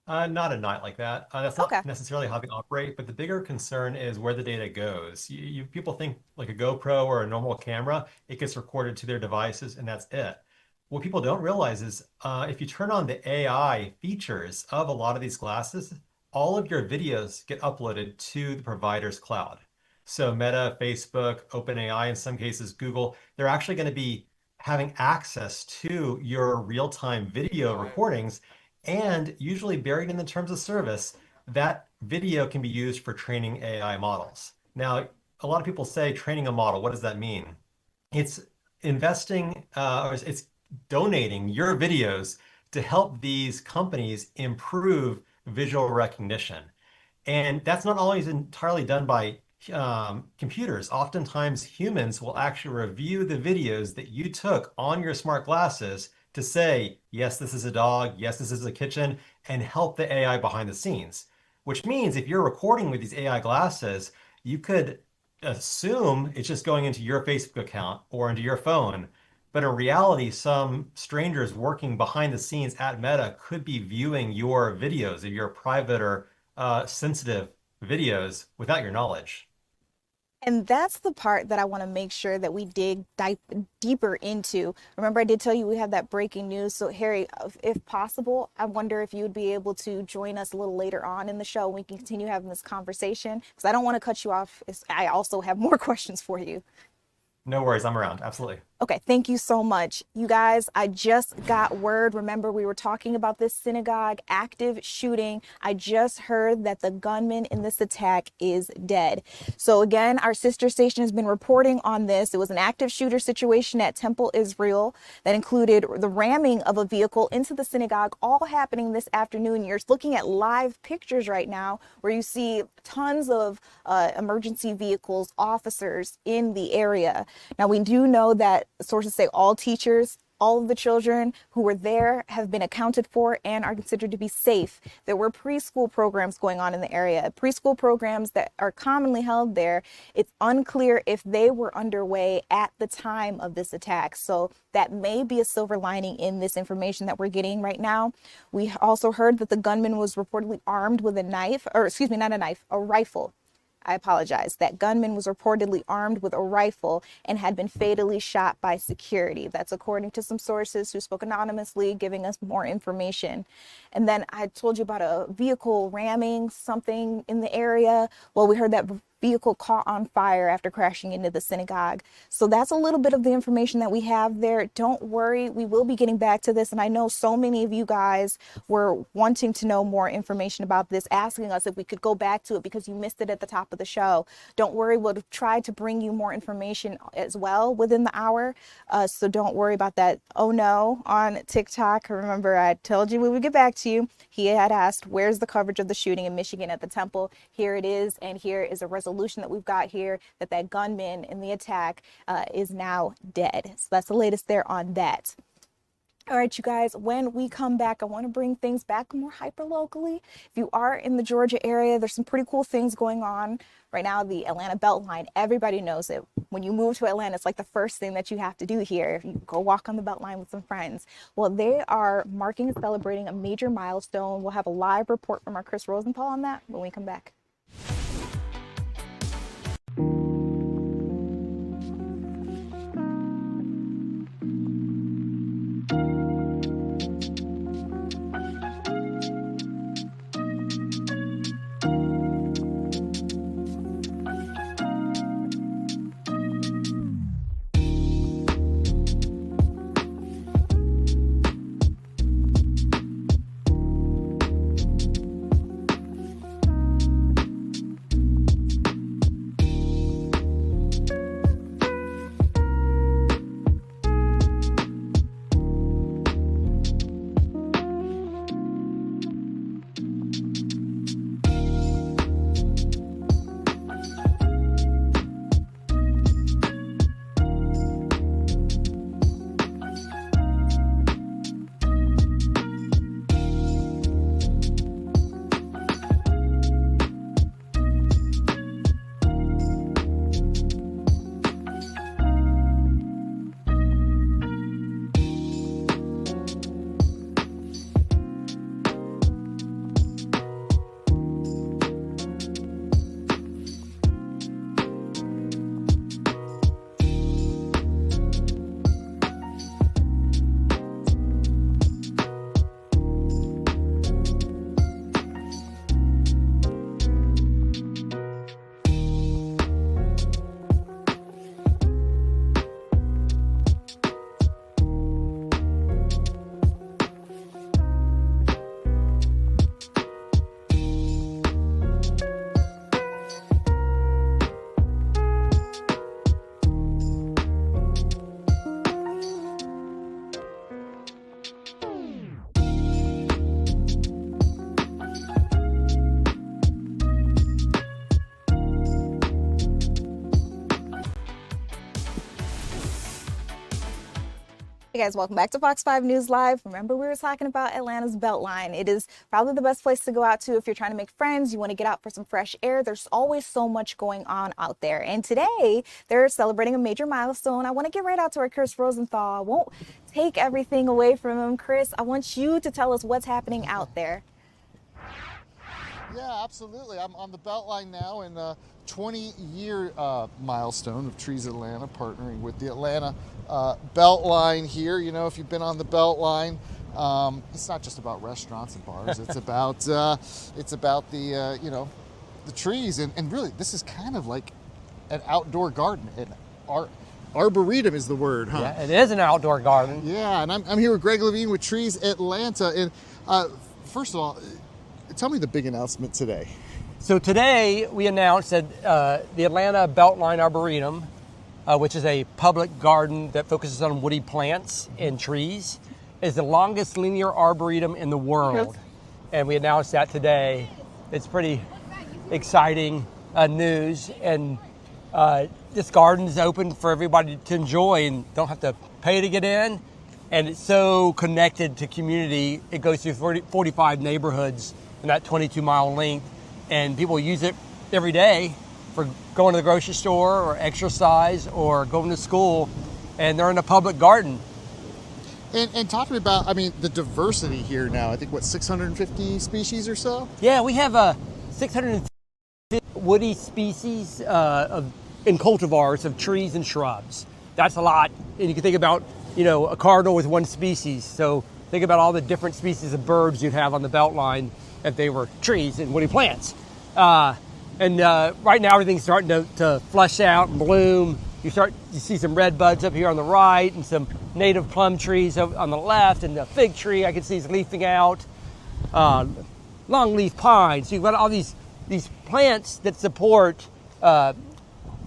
Not at night like that. That's not necessarily how they operate, but the bigger concern is where the data goes. People think like a GoPro or a normal camera, it gets recorded to their devices and that's it. What people don't realize is if you turn on the AI features of a lot of these glasses, all of your videos get uploaded to the provider's cloud. So Meta, Facebook, OpenAI, in some cases Google, they're actually going to be having access to your real-time video recordings. And usually buried in the terms of service, that video can be used for training AI models. Now, a lot of people say training a model, what does that mean? It's investing, or it's donating your videos to help these companies improve visual recognition. And that's not always entirely done by computers. Oftentimes humans will actually review the videos that you took on your smart glasses to say, yes, this is a dog, yes, this is a kitchen, and help the AI behind the scenes. Which means if you're recording with these AI glasses, you could assume it's just going into your Facebook account or into your phone. But in reality, some strangers working behind the scenes at Meta could be viewing your videos, or your private or sensitive videos without your knowledge. And that's the part that I want to make sure that we dig deeper into. Remember, I did tell you we have that breaking news. So, Harry, if possible, I wonder if you would be able to join us a little later on in the show and we can continue having this conversation, because I don't want to cut you off. I also have more questions for you. No worries, I'm around, absolutely. Okay, thank you so much. You guys, I just got word. Remember, we were talking about this synagogue active shooting. I just heard that the gunman in this attack is dead. So again, our sister station has been reporting on this. It was an active shooter situation at Temple Israel that included the ramming of a vehicle into the synagogue, all happening this afternoon. You're looking at live pictures right now where you see tons of emergency vehicles, officers in the area. Now, we do know that sources say all teachers, all of the children who were there have been accounted for and are considered to be safe. There were preschool programs going on in the area, preschool programs that are commonly held there. It's unclear if they were underway at the time of this attack. So that may be a silver lining in this information that we're getting right now. We also heard that the gunman was reportedly armed with a knife, or excuse me, not a knife, a rifle. I apologize. That gunman was reportedly armed with a rifle and had been fatally shot by security. That's according to some sources who spoke anonymously, giving us more information. And then I told you about a vehicle ramming something in the area. Well, we heard that vehicle caught on fire after crashing into the synagogue. So that's a little bit of the information that we have there. Don't worry, we will be getting back to this. And I know so many of you guys were wanting to know more information about this, asking us if we could go back to it because you missed it at the top of the show. Don't worry, we'll try to bring you more information as well within the hour. So don't worry about that. Oh no, on TikTok, remember I told you we would get back to you. He had asked, where's the coverage of the shooting in Michigan at the Temple? Here it is. And here is a resolution that we've got here that gunman in the attack is now dead. So that's the latest there on that. All right, you guys, when we come back, I want to bring things back more hyper locally. If you are in the Georgia area, there's some pretty cool things going on right now. The Atlanta BeltLine, everybody knows it. When you move to Atlanta, it's like the first thing that you have to do here. You go walk on the BeltLine with some friends. Well, they are marking and celebrating a major milestone. We'll have a live report from our Chris Rosenthal on that when we come back. Hey guys, welcome back to Fox 5 News Live. Remember, we were talking about Atlanta's BeltLine. It is probably the best place to go out to if you're trying to make friends, you want to get out for some fresh air. There's always so much going on out there. And today, they're celebrating a major milestone. I want to get right out to our Chris Rosenthal. I won't take everything away from him. Chris, I want you to tell us what's happening out there. Yeah, absolutely. I'm on the BeltLine now in a 20-year milestone of Trees Atlanta, partnering with the Atlanta BeltLine here. You know, if you've been on the BeltLine, it's not just about restaurants and bars. It's about the you know, the trees, and really this is kind of like an outdoor garden. An arboretum is the word, huh? Yeah, it is an outdoor garden. Yeah, and I'm here with Greg Levine with Trees Atlanta, and first of all, tell me the big announcement today. So today we announced that the Atlanta BeltLine Arboretum, which is a public garden that focuses on woody plants and trees, is the longest linear arboretum in the world. And we announced that today. It's pretty exciting news. And this garden is open for everybody to enjoy and don't have to pay to get in. And it's so connected to community. It goes through 45 neighborhoods in that 22-mile length, and people use it every day for going to the grocery store or exercise or going to school, and they're in a public garden. And talking about, I mean, the diversity here now, I think, what, 650 species or so? Yeah, we have 650 woody species in cultivars of trees and shrubs. That's a lot, and you can think about, you know, a cardinal with one species, so think about all the different species of birds you'd have on the BeltLine if they were trees and woody plants. Right now everything's starting to flush out and bloom. You see some red buds up here on the right and some native plum trees on the left, and the fig tree I can see is leafing out. Longleaf pines. So you've got all these plants that support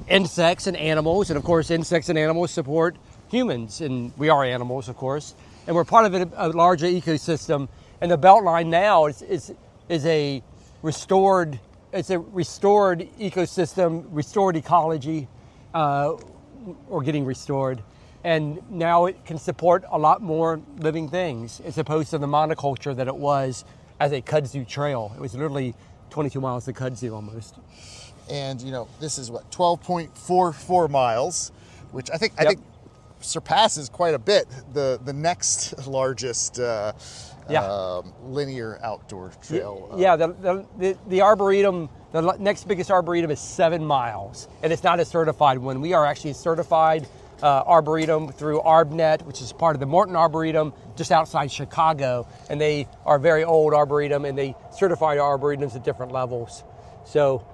insects and animals, and of course insects and animals support humans, and we are animals, of course, and we're part of a larger ecosystem. And the BeltLine now is a restored ecosystem, restored ecology, or getting restored. And now it can support a lot more living things as opposed to the monoculture that it was as a kudzu trail. It was literally 22 miles to kudzu almost. And, you know, this is what, 12.44 miles, which I think surpasses quite a bit the next largest linear outdoor trail. The arboretum, the next biggest arboretum is 7 miles, and it's not a certified one. We are actually a certified arboretum through ArbNet, which is part of the Morton Arboretum just outside Chicago, and they are a very old arboretum, and they certify arboretums at different levels. So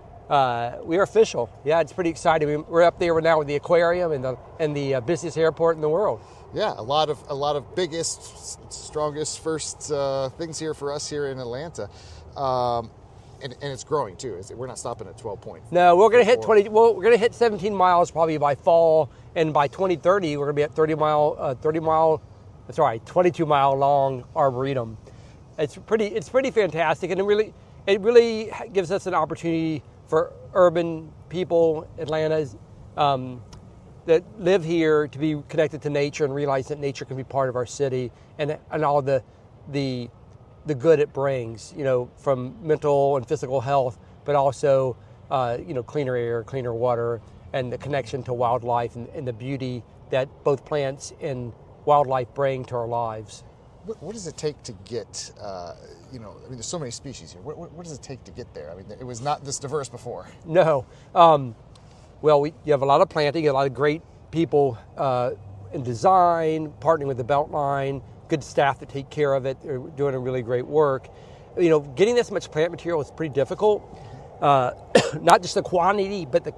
we are official. Yeah, it's pretty exciting. We're up there now with the aquarium and the busiest airport in the world. Yeah, a lot of biggest, strongest first things here for us here in Atlanta, and it's growing too. We're not stopping at 12 points. No, we're going to hit 20. Well, we're going to hit 17 miles probably by fall, and by 2030 we're going to be at 22 mile long arboretum. It's pretty fantastic, and it really gives us an opportunity for urban people, Atlanta's, that live here to be connected to nature and realize that nature can be part of our city and all the good it brings, you know, from mental and physical health, but also, cleaner air, cleaner water, and the connection to wildlife and the beauty that both plants and wildlife bring to our lives. What does it take to get, there's so many species here. What does it take to get there? I mean, it was not this diverse before. No. You have a lot of planting, a lot of great people in design, partnering with the BeltLine, good staff that take care of it. They're doing a really great work. You know, getting this much plant material is pretty difficult. Not just the quantity, but it's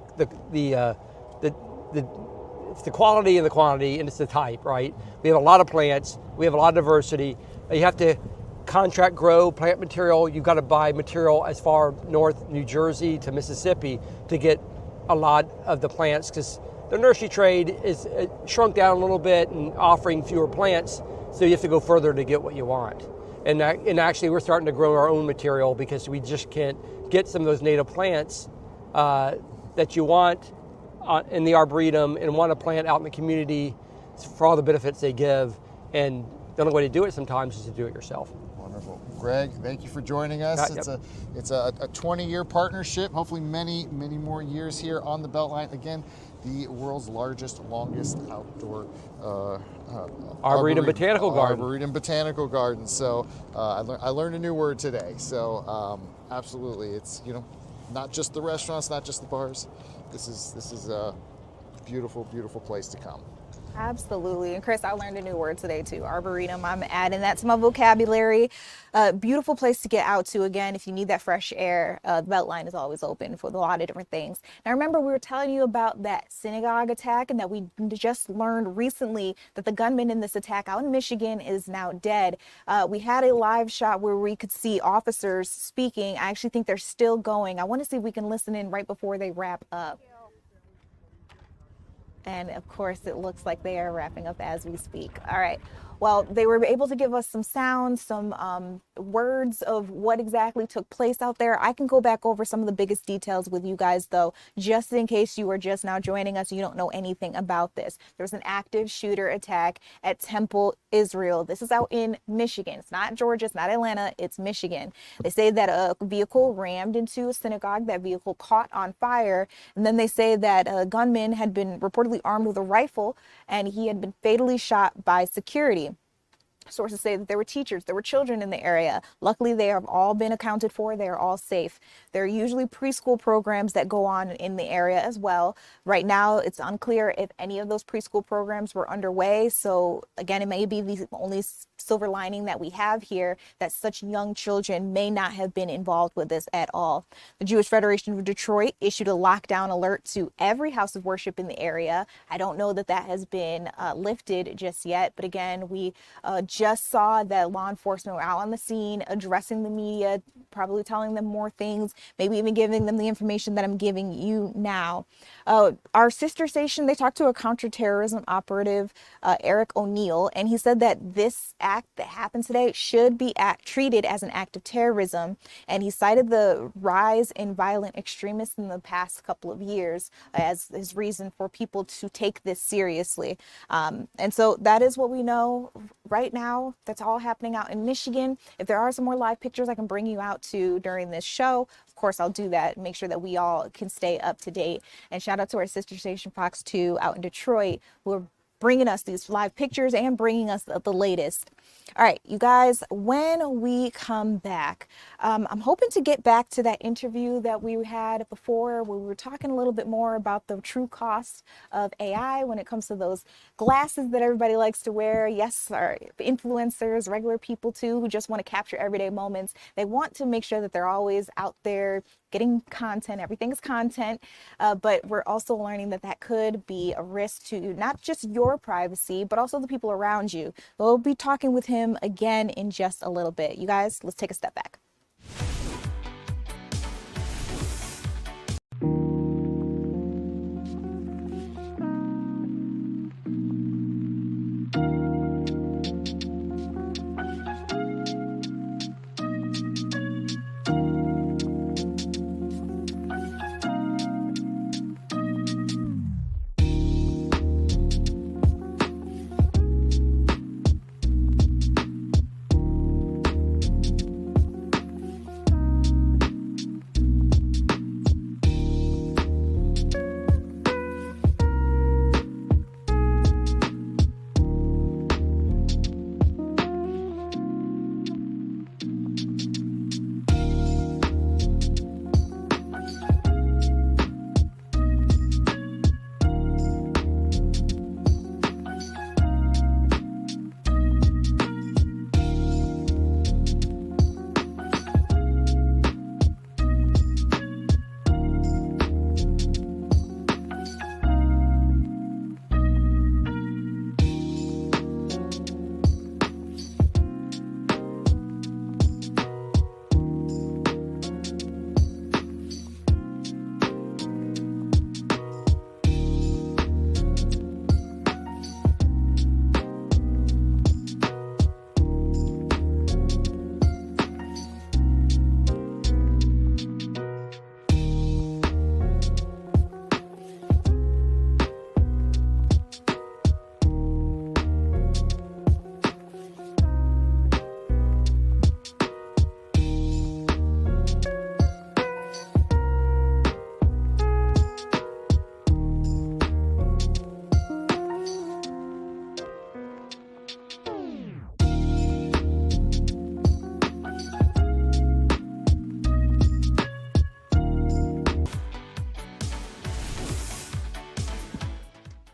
the quality and the quantity, and it's the type, right? We have a lot of plants. We have a lot of diversity. You have to contract grow plant material. You've got to buy material as far north, New Jersey to Mississippi to get a lot of the plants, because the nursery trade is shrunk down a little bit and offering fewer plants, so you have to go further to get what you want. And actually, we're starting to grow our own material because we just can't get some of those native plants that you want in the arboretum and want to plant out in the community for all the benefits they give. And the only way to do it sometimes is to do it yourself. Wonderful. Greg, thank you for joining us. It's a 20-year partnership, hopefully many more years here on the BeltLine. Again, the world's largest, longest outdoor Arboretum Botanical Garden. Arboretum Botanical Garden. So I learned a new word today. So absolutely, it's not just the restaurants, not just the bars. This is a beautiful place to come. Absolutely. And Chris, I learned a new word today too, arboretum. I'm adding that to my vocabulary. Beautiful place to get out to. Again, if you need that fresh air, the BeltLine is always open for a lot of different things. Now remember, we were telling you about that synagogue attack and that we just learned recently that the gunman in this attack out in Michigan is now dead. We had a live shot where we could see officers speaking. I actually think they're still going. I want to see if we can listen in right before they wrap up. And of course, it looks like they are wrapping up as we speak. All right. Well, they were able to give us some sounds, some words of what exactly took place out there. I can go back over some of the biggest details with you guys, though, just in case you are just now joining us and you don't know anything about this. There's an active shooter attack at Temple, Israel. This is out in Michigan. It's not Georgia. It's not Atlanta. It's Michigan. They say that a vehicle rammed into a synagogue. That vehicle caught on fire. And then they say that a gunman had been reportedly armed with a rifle and he had been fatally shot by security. Sources say that there were teachers, there were children in the area. Luckily, they have all been accounted for. They are all safe. There are usually preschool programs that go on in the area as well. Right now, it's unclear if any of those preschool programs were underway. So again, it may be the only silver lining that we have here, that such young children may not have been involved with this at all. The Jewish Federation of Detroit issued a lockdown alert to every house of worship in the area. I don't know that has been lifted just yet, but again, we just saw that law enforcement were out on the scene addressing the media, probably telling them more things, maybe even giving them the information that I'm giving you now. Our sister station, they talked to a counterterrorism operative, Eric O'Neill, and he said that this act that happened today should be treated as an act of terrorism. And he cited the rise in violent extremists in the past couple of years as his reason for people to take this seriously. And so that is what we know right now. That's all happening out in Michigan. If there are some more live pictures I can bring you out to during this show, of course I'll do that. Make sure that we all can stay up to date. And shout out to our sister station Fox 2 out in Detroit, who are bringing us these live pictures and bringing us the latest. All right, you guys, when we come back, I'm hoping to get back to that interview that we had before where we were talking a little bit more about the true cost of AI when it comes to those glasses that everybody likes to wear. Yes, our influencers, regular people too, who just want to capture everyday moments. They want to make sure that they're always out there getting content. Everything is content, but we're also learning that could be a risk to not just your privacy, but also the people around you. We'll be talking with him again in just a little bit. You guys, let's take a step back.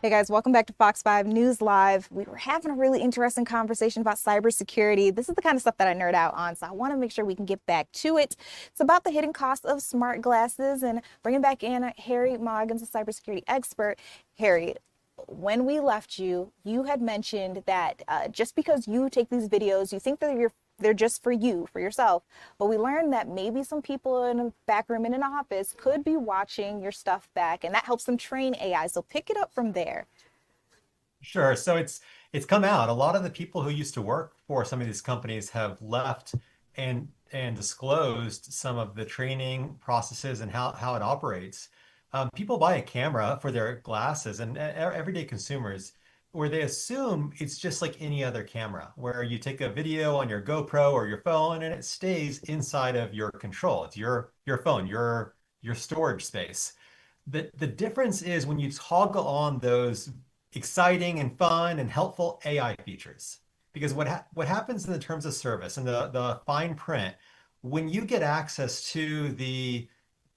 Hey guys, welcome back to Fox 5 News Live. We were having a really interesting conversation about cybersecurity. This is the kind of stuff that I nerd out on, so I want to make sure we can get back to it. It's about the hidden cost of smart glasses and bringing back in Harry Moggins, a cybersecurity expert. Harry, when we left you, you had mentioned that just because you take these videos, you think that they're just for you, for yourself. But we learned that maybe some people in a back room in an office could be watching your stuff back, and that helps them train AI. So pick it up from there. Sure. So it's come out. A lot of the people who used to work for some of these companies have left and disclosed some of the training processes and how it operates. People buy a camera for their glasses, and everyday consumers, where they assume it's just like any other camera, where you take a video on your GoPro or your phone and it stays inside of your control. It's your phone, your storage space. The difference is when you toggle on those exciting and fun and helpful AI features. Because what happens in the terms of service and the fine print, when you get access to the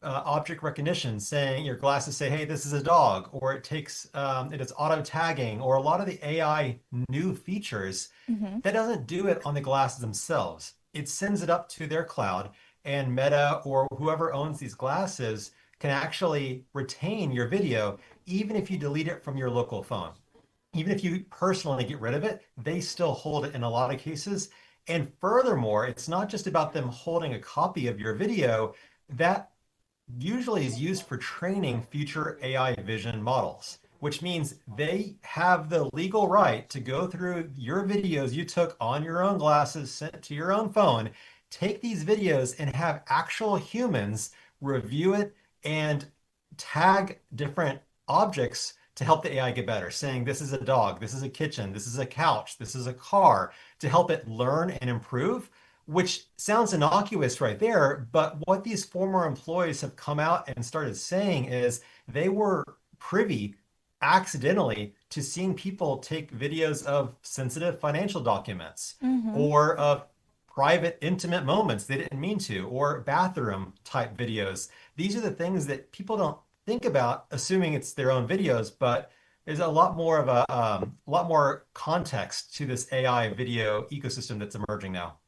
object recognition, saying your glasses say, hey, this is a dog, or it takes it is auto tagging, or a lot of the AI new features, that doesn't do it on the glasses themselves. It sends it up to their cloud, and Meta or whoever owns these glasses can actually retain your video, even if you delete it from your local phone. Even if you personally get rid of it, they still hold it in a lot of cases. And furthermore, it's not just about them holding a copy of your video. That usually is used for training future AI vision models, which means they have the legal right to go through your videos you took on your own glasses, sent to your own phone, take these videos and have actual humans review it and tag different objects to help the AI get better, saying this is a dog, this is a kitchen, this is a couch, this is a car, to help it learn and improve. Which sounds innocuous right there, but what these former employees have come out and started saying is they were privy accidentally to seeing people take videos of sensitive financial documents or of private, intimate moments they didn't mean to, or bathroom type videos. These are the things that people don't think about, assuming it's their own videos, but there's a lot more of a lot more context to this AI video ecosystem that's emerging now.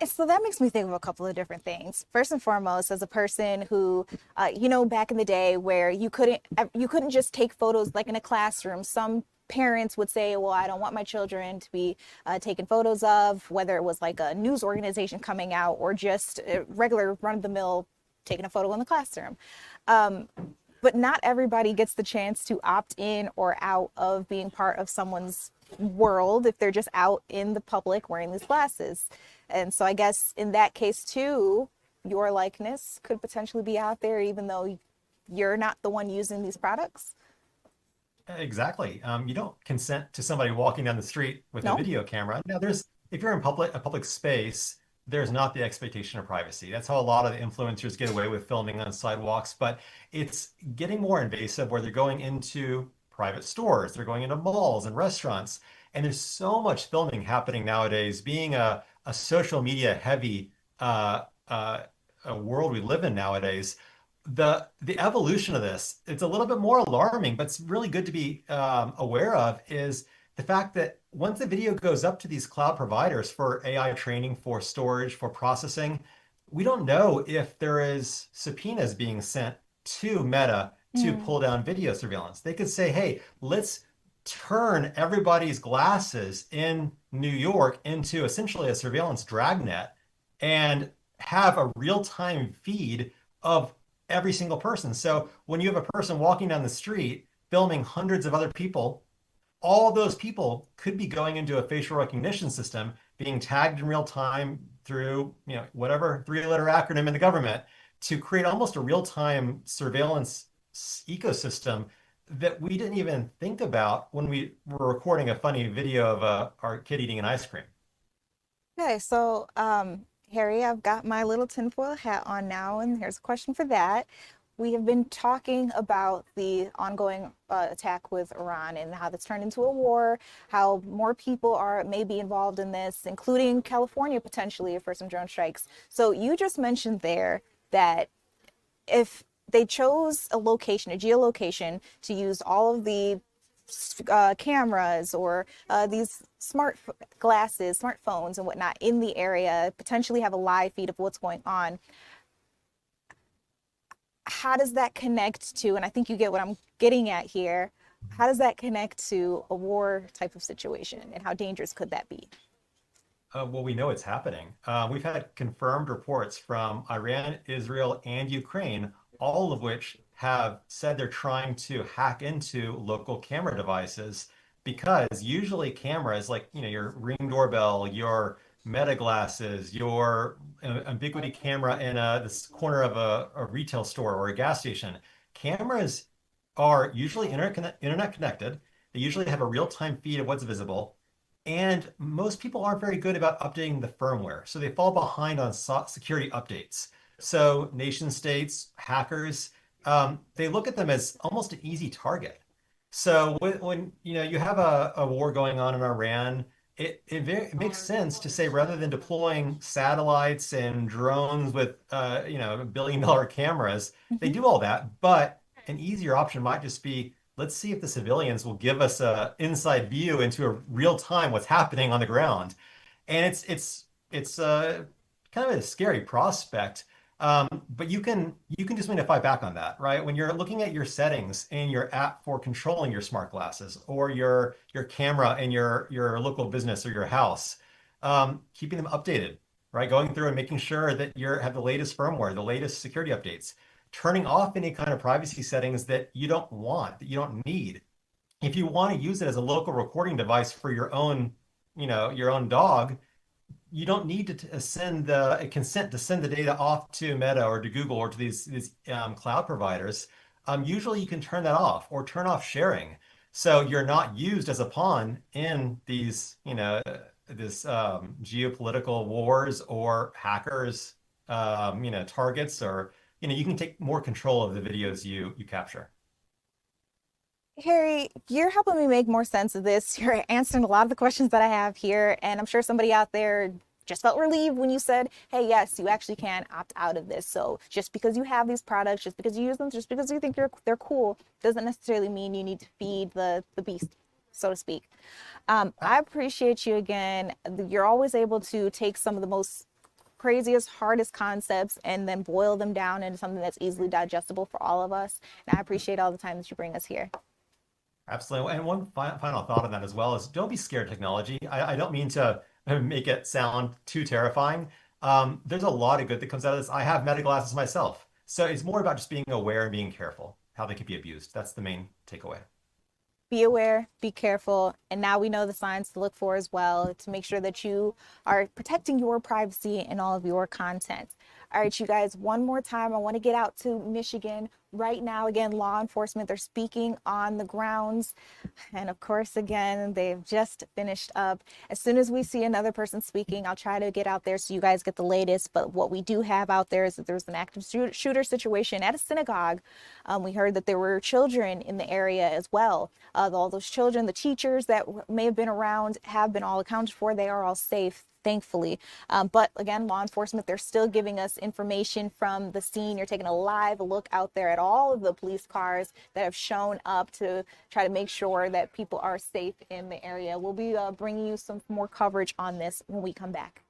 So that makes me think of a couple of different things. First and foremost, as a person who, back in the day where you couldn't just take photos like in a classroom. Some parents would say, well, I don't want my children to be taken photos of, whether it was like a news organization coming out or just a regular run-of-the-mill taking a photo in the classroom. But not everybody gets the chance to opt in or out of being part of someone's world if they're just out in the public wearing these glasses. And so I guess in that case too, your likeness could potentially be out there even though you're not the one using these products. Exactly. You don't consent to somebody walking down the street with a video camera. Now, if you're in a public space, there's not the expectation of privacy. That's how a lot of the influencers get away with filming on sidewalks, but it's getting more invasive where they're going into private stores, they're going into malls and restaurants, and there's so much filming happening nowadays. Being a social media heavy a world we live in nowadays, the evolution of this, it's a little bit more alarming, but it's really good to be aware of, is the fact that once the video goes up to these cloud providers for AI training, for storage, for processing, we don't know if there is subpoenas being sent to Meta to pull down video surveillance. They could say, hey, let's turn everybody's glasses in New York into essentially a surveillance dragnet and have a real-time feed of every single person. So when you have a person walking down the street filming hundreds of other people, all those people could be going into a facial recognition system, being tagged in real time through, whatever three-letter acronym in the government, to create almost a real-time surveillance ecosystem that we didn't even think about when we were recording a funny video of our kid eating an ice cream. Okay, so Harry, I've got my little tinfoil hat on now, and here's a question for that. We have been talking about the ongoing attack with Iran and how that's turned into a war, how more people may be involved in this, including California potentially for some drone strikes. So you just mentioned there that if they chose a location, a geolocation, to use all of the cameras or these smartphones and whatnot in the area, potentially have a live feed of what's going on. How does that connect to, and I think you get what I'm getting at here, how does that connect to a war type of situation, and how dangerous could that be? Well, we know it's happening. We've had confirmed reports from Iran, Israel, and Ukraine, all of which have said they're trying to hack into local camera devices, because usually cameras like, your Ring doorbell, your Meta glasses, your Ubiquiti camera in this corner of a retail store or a gas station, cameras are usually internet connected. They usually have a real-time feed of what's visible. And most people aren't very good about updating the firmware. So they fall behind on security updates. So nation states, hackers, they look at them as almost an easy target. So when you have a war going on in Iran, it makes sense to say, rather than deploying satellites and drones with billion-dollar cameras, they do all that. But an easier option might just be, let's see if the civilians will give us an inside view into a real time what's happening on the ground. And it's kind of a scary prospect. But you can just fight back on that, right? When you're looking at your settings in your app for controlling your smart glasses or your camera in your local business or your house, keeping them updated, right? Going through and making sure that you have the latest firmware, the latest security updates, turning off any kind of privacy settings that you don't want, that you don't need. If you want to use it as a local recording device for your own dog, you don't need to send the consent to send the data off to Meta or to Google or to these cloud providers. Usually you can turn that off or turn off sharing. So you're not used as a pawn in these, this geopolitical wars or hackers, targets, or, you can take more control of the videos you capture. Harry, you're helping me make more sense of this. You're answering a lot of the questions that I have here, and I'm sure somebody out there just felt relieved when you said, hey, yes, you actually can opt out of this. So just because you have these products, just because you use them, just because you think they're cool, doesn't necessarily mean you need to feed the beast, so to speak. I appreciate you again. You're always able to take some of the most craziest, hardest concepts and then boil them down into something that's easily digestible for all of us. And I appreciate all the time that you bring us here. Absolutely. And one final thought on that as well is, don't be scared of technology. I don't mean to make it sound too terrifying. There's a lot of good that comes out of this. I have Meta glasses myself. So it's more about just being aware and being careful how they can be abused. That's the main takeaway. Be aware, be careful, and now we know the signs to look for as well to make sure that you are protecting your privacy and all of your content. All right, you guys, one more time, I want to get out to Michigan right now. Again, law enforcement, they're speaking on the grounds. And of course, again, they've just finished up. As soon as we see another person speaking, I'll try to get out there so you guys get the latest. But what we do have out there is that there's an active shooter situation at a synagogue. We heard that there were children in the area as well. All those children, the teachers that may have been around have been all accounted for. They are all safe, thankfully. But again, law enforcement, they're still giving us information from the scene. You're taking a live look out there at all of the police cars that have shown up to try to make sure that people are safe in the area. We'll be bringing you some more coverage on this when we come back.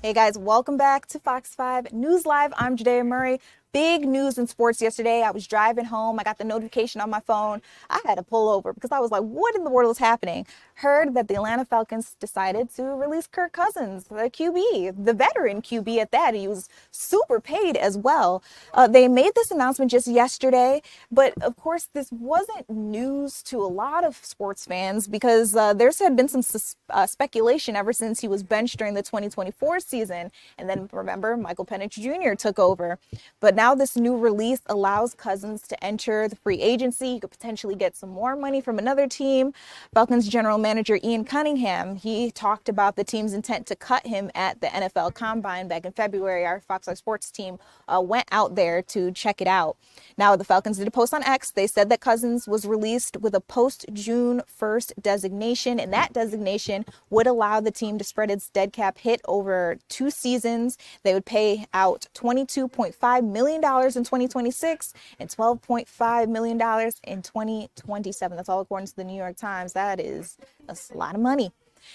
Hey guys, welcome back to Fox 5 News Live. I'm Judea Murray. Big news in sports yesterday. I was driving home. I got the notification on my phone. I had to pull over because I was like, what in the world is happening? Heard that the Atlanta Falcons decided to release Kirk Cousins, the QB, the veteran QB at that. He was super paid as well. They made this announcement just yesterday, but of course, this wasn't news to a lot of sports fans because there's had been some speculation ever since he was benched during the 2024 season. And then remember, Michael Penix Jr. took over. But now this new release allows Cousins to enter the free agency. He could potentially get some more money from another team. Falcons general manager Ian Cunningham, he talked about the team's intent to cut him at the NFL Combine back in February. Our Fox 5 Sports team went out there to check it out. Now, the Falcons did a post on X. They said that Cousins was released with a post-June 1st designation, and that designation would allow the team to spread its dead cap hit over 2 seasons. They would pay out $22.5 million in 2026 and $12.5 million in 2027. That's all according to the New York Times. That's a lot of money.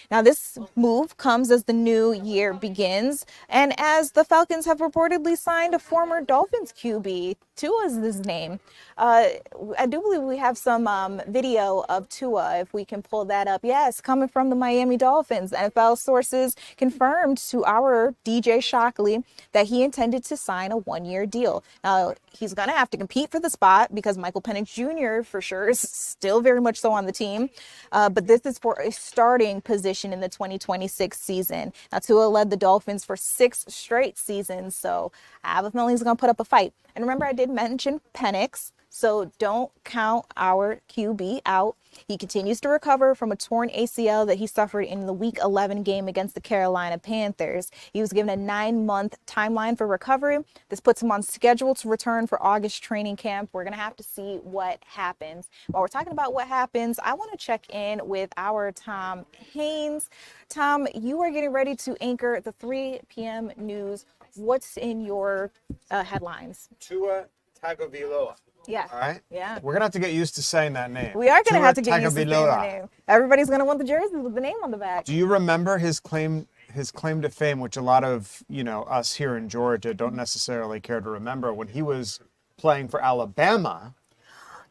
Now, this move comes as the new year begins, and as the Falcons have reportedly signed a former Dolphins QB. Tua is his name. I do believe we have some video of Tua, if we can pull that up. Yes, coming from the Miami Dolphins. NFL sources confirmed to our DJ Shockley that he intended to sign a 1-year deal. Now, he's going to have to compete for the spot because Michael Penix Jr. for sure is still very much so on the team. But this is for a starting position in the 2026 season. Now, Tua led the Dolphins for 6 straight seasons, so I have a feeling he's going to put up a fight. And remember, I did mention Penix, so don't count our QB out. He continues to recover from a torn ACL that he suffered in the Week 11 game against the Carolina Panthers. He was given a 9-month timeline for recovery. This puts him on schedule to return for August training camp. We're going to have to see what happens. While we're talking about what happens, I want to check in with our Tom Haynes. Tom, you are getting ready to anchor the 3 p.m. news. What's in your headlines? Tua Tagovailoa. Yeah. All right. Yeah. We're gonna have to get used to saying that name. We are going to have to Tua get used to saying the Tagovailoa. name. Everybody's going to want the jersey with the name on the back. Do you remember his claim to fame, which a lot of us here in Georgia don't necessarily care to remember, when he was playing for Alabama?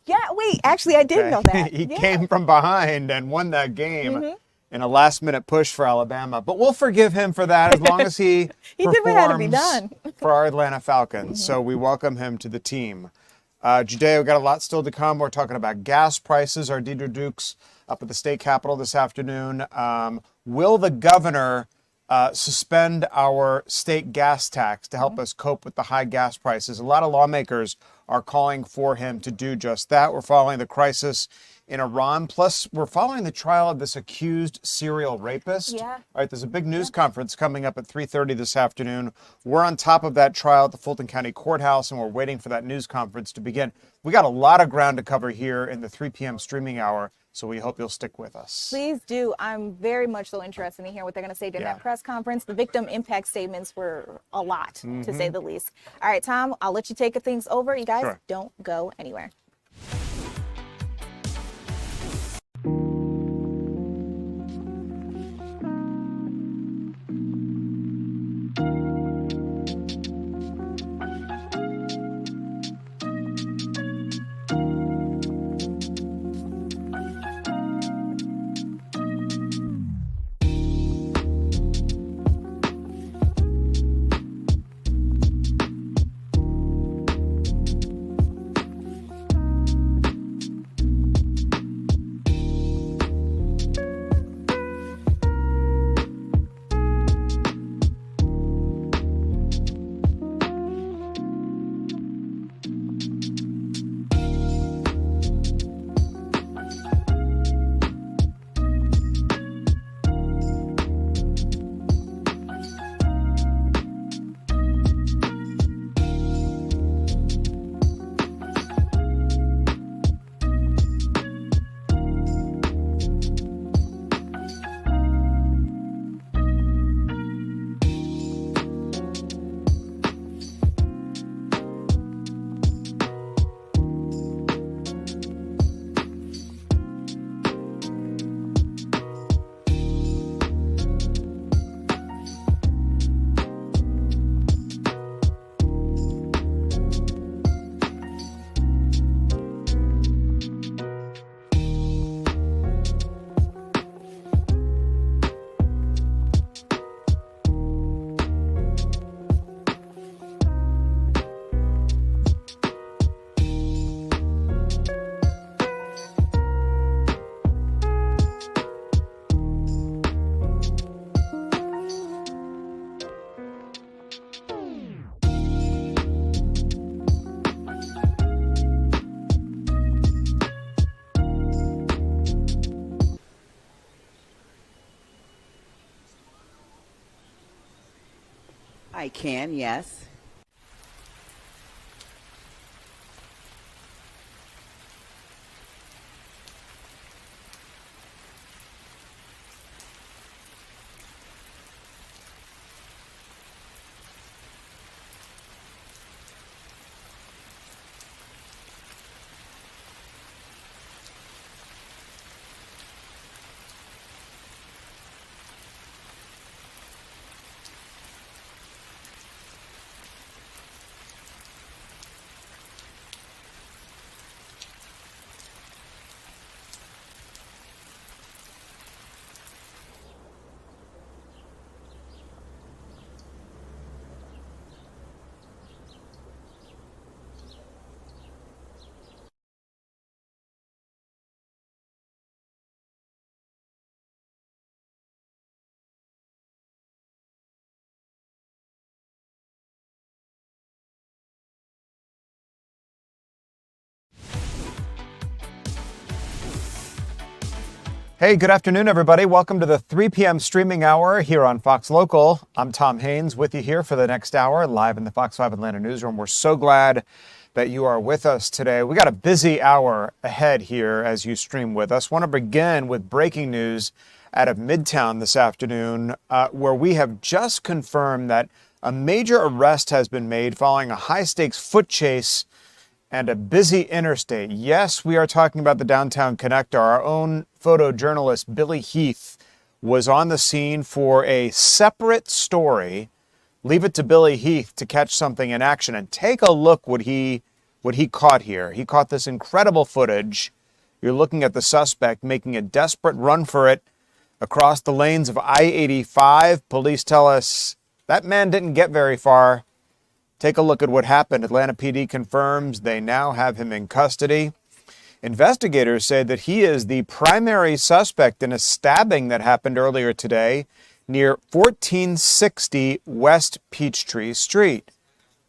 Yeah. Wait. Actually, I did know that. He came from behind and won that game. In a last-minute push for Alabama, but we'll forgive him for that as long as he did what had to be done for our Atlanta Falcons. So we welcome him to the team. Judea, we've got a lot still to come. We're talking about gas prices. Our Deidre Dukes up at the state capitol this afternoon. Will the governor suspend our state gas tax to help us cope with the high gas prices? A lot of lawmakers are calling for him to do just that. We're following the crisis in Iran. Plus, we're following the trial of this accused serial rapist. Yeah. All right, there's a big news conference coming up at 3:30 this afternoon. We're on top of that trial at the Fulton County Courthouse, and we're waiting for that news conference to begin. We got a lot of ground to cover here in the 3 p.m. streaming hour, so we hope you'll stick with us. Please do. I'm very much so interested in hearing what they're going to say during that press conference. The victim impact statements were a lot, to say the least. All right, Tom, I'll let you take things over. You guys don't go anywhere. I can, yes. Hey, good afternoon, everybody. Welcome to the 3 p.m. streaming hour here on Fox Local. I'm Tom Haynes with you here for the next hour, live in the Fox 5 Atlanta newsroom. We're so glad that you are with us today. We got a busy hour ahead here as you stream with us. Want to begin with breaking news out of Midtown this afternoon, where we have just confirmed that a major arrest has been made following a high-stakes foot chase and a busy interstate. Yes, we are talking about the downtown connector. Our own photojournalist, Billy Heath, was on the scene for a separate story. Leave it to Billy Heath to catch something in action and take a look what he caught here. He caught this incredible footage. You're looking at the suspect making a desperate run for it across the lanes of I-85. Police tell us that man didn't get very far. Take a look at what happened. Atlanta PD confirms they now have him in custody. Investigators say that he is the primary suspect in a stabbing that happened earlier today near 1460 West Peachtree Street.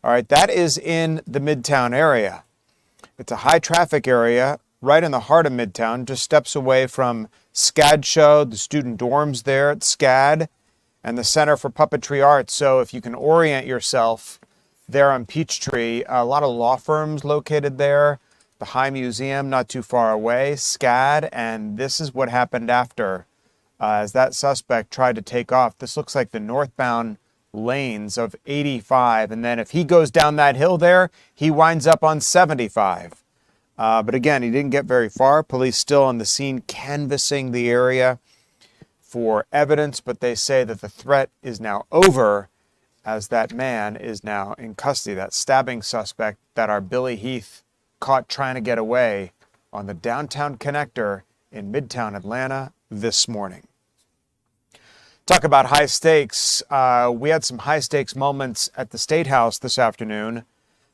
All right, that is in the Midtown area. It's a high traffic area right in the heart of Midtown, just steps away from SCAD Show, the student dorms there at SCAD, and the Center for Puppetry Arts. So if you can orient yourself there on Peachtree, a lot of law firms located there, the High Museum not too far away, SCAD, and this is what happened after as that suspect tried to take off. This looks like the northbound lanes of 85, and then if he goes down that hill there, he winds up on 75. But again, he didn't get very far. Police still on the scene canvassing the area for evidence, but they say that the threat is now over as that man is now in custody, that stabbing suspect that our Billy Heath caught trying to get away on the downtown connector in Midtown Atlanta this morning. Talk about high stakes. We had some high stakes moments at the State House this afternoon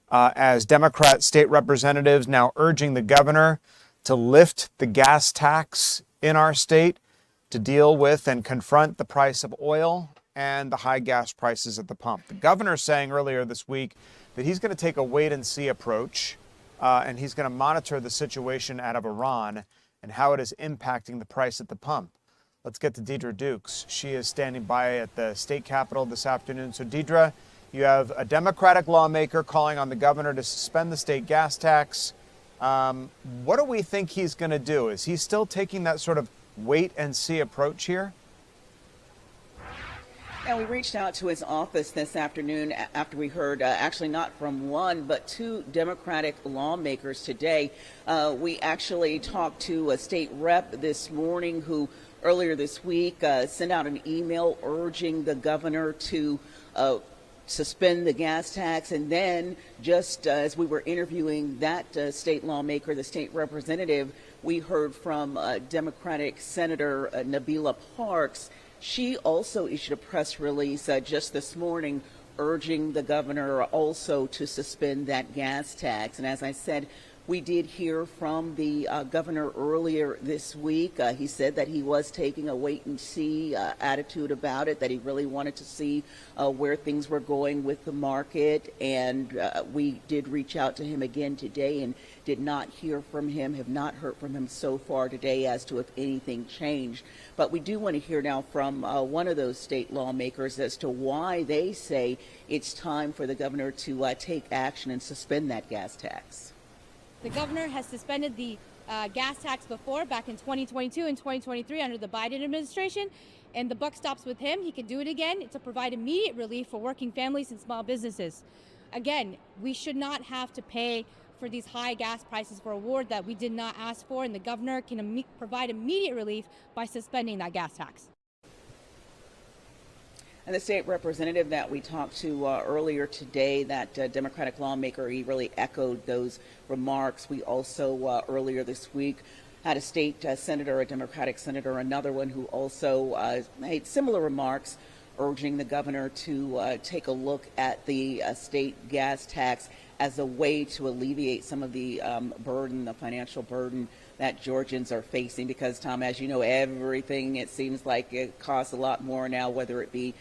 as Democrat state representatives now urging the governor to lift the gas tax in our state to deal with and confront the price of oil and the high gas prices at the pump. The governor saying earlier this week that he's going to take a wait-and-see approach, and he's going to monitor the situation out of Iran and how it is impacting the price at the pump. Let's get to Deidre Dukes. She is standing by at the state capitol this afternoon. So, Deidre, you have a Democratic lawmaker calling on the governor to suspend the state gas tax. What do we think he's going to do? Is he still taking that sort of wait-and-see approach here? And we reached out to his office this afternoon after we heard, actually not from one, but two Democratic lawmakers today. We actually talked to a state rep this morning who earlier this week sent out an email urging the governor to suspend the gas tax. And then just as we were interviewing that state lawmaker, the state representative, we heard from Democratic Senator Nabila Parks. She also issued a press release just this morning urging the governor also to suspend that gas tax. And as I said, We did hear from the governor earlier this week. He said that he was taking a wait-and-see attitude about it, that he really wanted to see where things were going with the market. And we did reach out to him again today and did not hear from him, have not heard from him so far today as to if anything changed. But we do want to hear now from one of those state lawmakers as to why they say it's time for the governor to take action and suspend that gas tax. The governor has suspended the gas tax before, back in 2022 and 2023 under the Biden administration, and the buck stops with him. He can do it again to provide immediate relief for working families and small businesses. Again, we should not have to pay for these high gas prices for a war that we did not ask for, and the governor can provide immediate relief by suspending that gas tax. And the state representative that we talked to earlier today, that Democratic lawmaker, he really echoed those remarks. We also earlier this week had a state senator, a Democratic senator, another one who also made similar remarks, urging the governor to take a look at the state gas tax as a way to alleviate some of the burden, the financial burden that Georgians are facing. Because, Tom, as you know, everything, it seems like it costs a lot more now, whether it be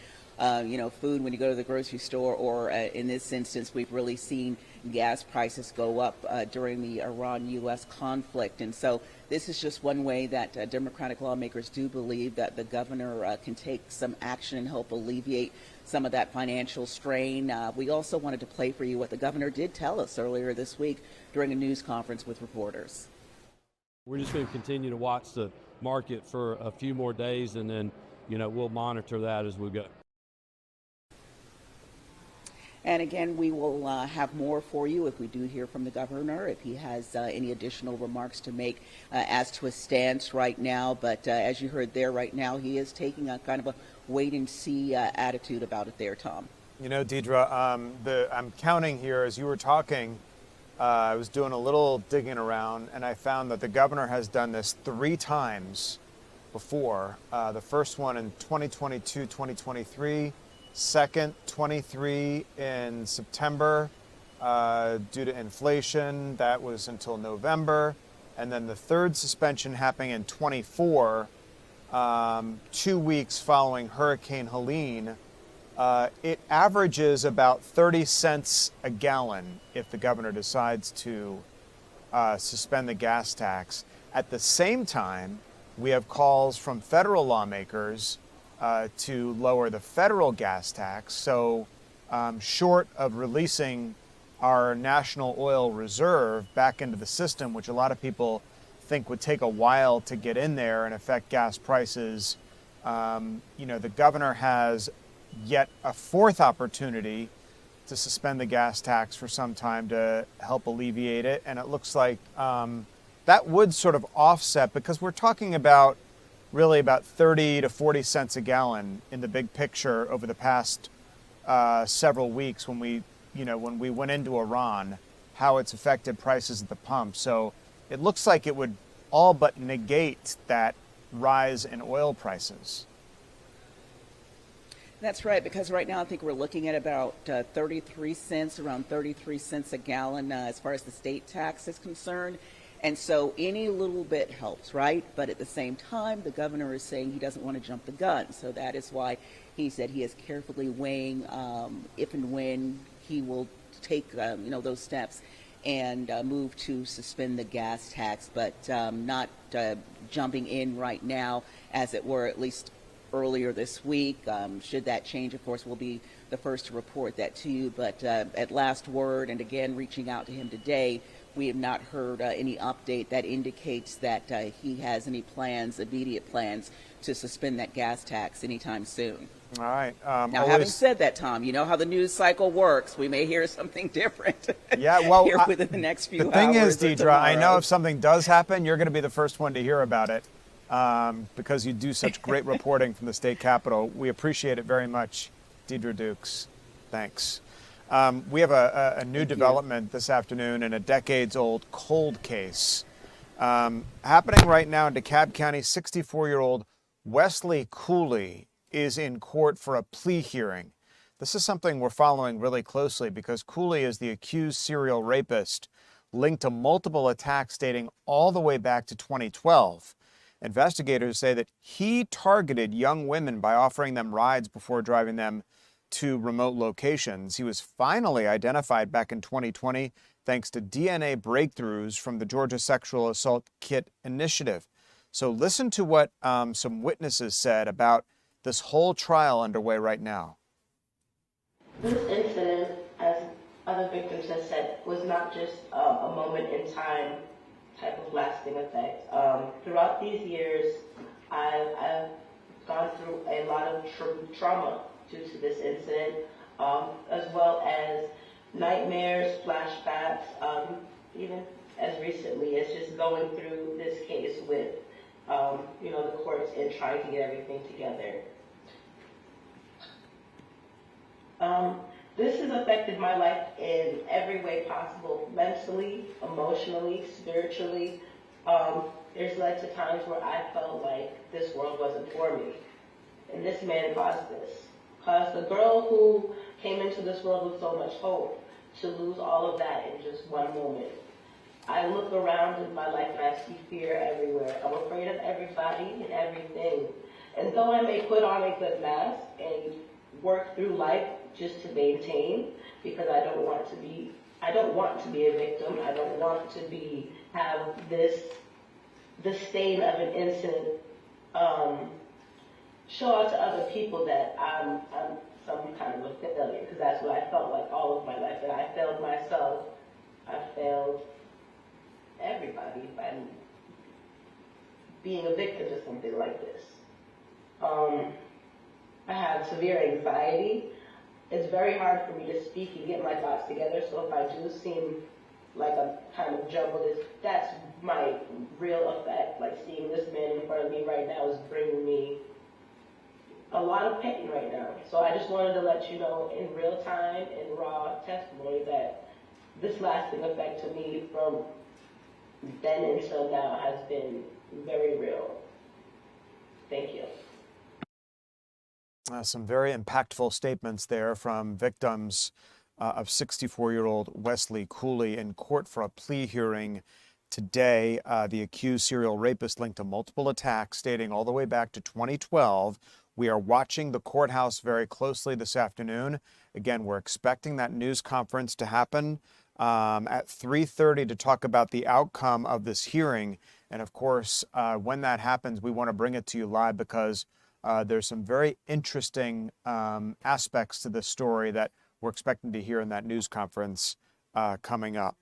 food when you go to the grocery store, or in this instance, we've really seen gas prices go up during the Iran-U.S. conflict. And so this is just one way that Democratic lawmakers do believe that the governor can take some action and help alleviate some of that financial strain. We also wanted to play for you what the governor did tell us earlier this week during a news conference with reporters. We're just going to continue to watch the market for a few more days, and then, we'll monitor that as we go. And again, we will have more for you if we do hear from the governor, if he has any additional remarks to make as to his stance right now. But as you heard there right now, he is taking a kind of a wait-and-see attitude about it there, Tom. Deidre, I'm counting here as you were talking. I was doing a little digging around, and I found that the governor has done this 3 times before. The first one in 2022, 2023. Second, 23 in September due to inflation. That was until November. And then the third suspension happening in 24, 2 weeks following Hurricane Helene. It averages about 30 cents a gallon if the governor decides to suspend the gas tax. At the same time, we have calls from federal lawmakers to lower the federal gas tax. So short of releasing our national oil reserve back into the system, which a lot of people think would take a while to get in there and affect gas prices, the governor has yet a 4th opportunity to suspend the gas tax for some time to help alleviate it. And it looks like that would sort of offset, because we're talking about really about 30 to 40 cents a gallon in the big picture over the past several weeks when we went into Iran, how it's affected prices at the pump. So it looks like it would all but negate that rise in oil prices. That's right, because right now I think we're looking at about 33 cents, around 33 cents a gallon as far as the state tax is concerned. And so any little bit helps, right? But at the same time, the governor is saying he doesn't want to jump the gun. So that is why he said he is carefully weighing if and when he will take those steps and move to suspend the gas tax, but not jumping in right now, as it were, at least earlier this week. Should that change, of course, we'll be the first to report that to you. But at last word, and again, reaching out to him today, we have not heard any update that indicates that he has any plans, immediate plans, to suspend that gas tax anytime soon. All right. Now, having said that, Tom, you know how the news cycle works. We may hear something different. Yeah, well, here within the next few hours. The thing is, Deidre, tomorrow. I know if something does happen, you're going to be the first one to hear about it, because you do such great reporting from the state capitol. We appreciate it very much, Deidre Dukes. Thanks. We have a new development this afternoon in a decades-old cold case happening right now in DeKalb County. 64-year-old Wesley Cooley is in court for a plea hearing. This is something we're following really closely because Cooley is the accused serial rapist linked to multiple attacks dating all the way back to 2012. Investigators say that he targeted young women by offering them rides before driving them to remote locations. He was finally identified back in 2020 thanks to DNA breakthroughs from the Georgia Sexual Assault Kit Initiative. So listen to what some witnesses said about this whole trial underway right now. This incident, as other victims have said, was not just a moment in time type of lasting effect. Throughout these years, I've gone through a lot of trauma due to this incident, as well as nightmares, flashbacks, even as recently as just going through this case with, the courts and trying to get everything together. This has affected my life in every way possible, mentally, emotionally, spiritually. There's led to times where I felt like this world wasn't for me. And this man caused this. Caused the girl who came into this world with so much hope to lose all of that in just one moment. I look around in my life and I see fear everywhere. I'm afraid of everybody and everything. And though I may put on a good mask and work through life just to maintain, because I don't want to be a victim. I don't want to have the stain of an incident show out to other people that I'm some kind of a failure, because that's what I felt like all of my life. And I failed myself. I failed everybody by being a victim to something like this. I have severe anxiety. It's very hard for me to speak and get my thoughts together, so if I do seem like I'm kind of jumbled, that's my real effect. Like seeing this man in front of me right now is bringing me a lot of pain right now. So I just wanted to let you know in real time and raw testimony that this lasting effect to me from then until now has been very real. Thank you. Some very impactful statements there from victims of 64-year-old Wesley Cooley in court for a plea hearing today. The accused serial rapist linked to multiple attacks dating all the way back to 2012. We are watching the courthouse very closely this afternoon. Again, we're expecting that news conference to happen at 3:30 to talk about the outcome of this hearing. And of course, when that happens, we want to bring it to you live because there's some very interesting aspects to this story that we're expecting to hear in that news conference coming up.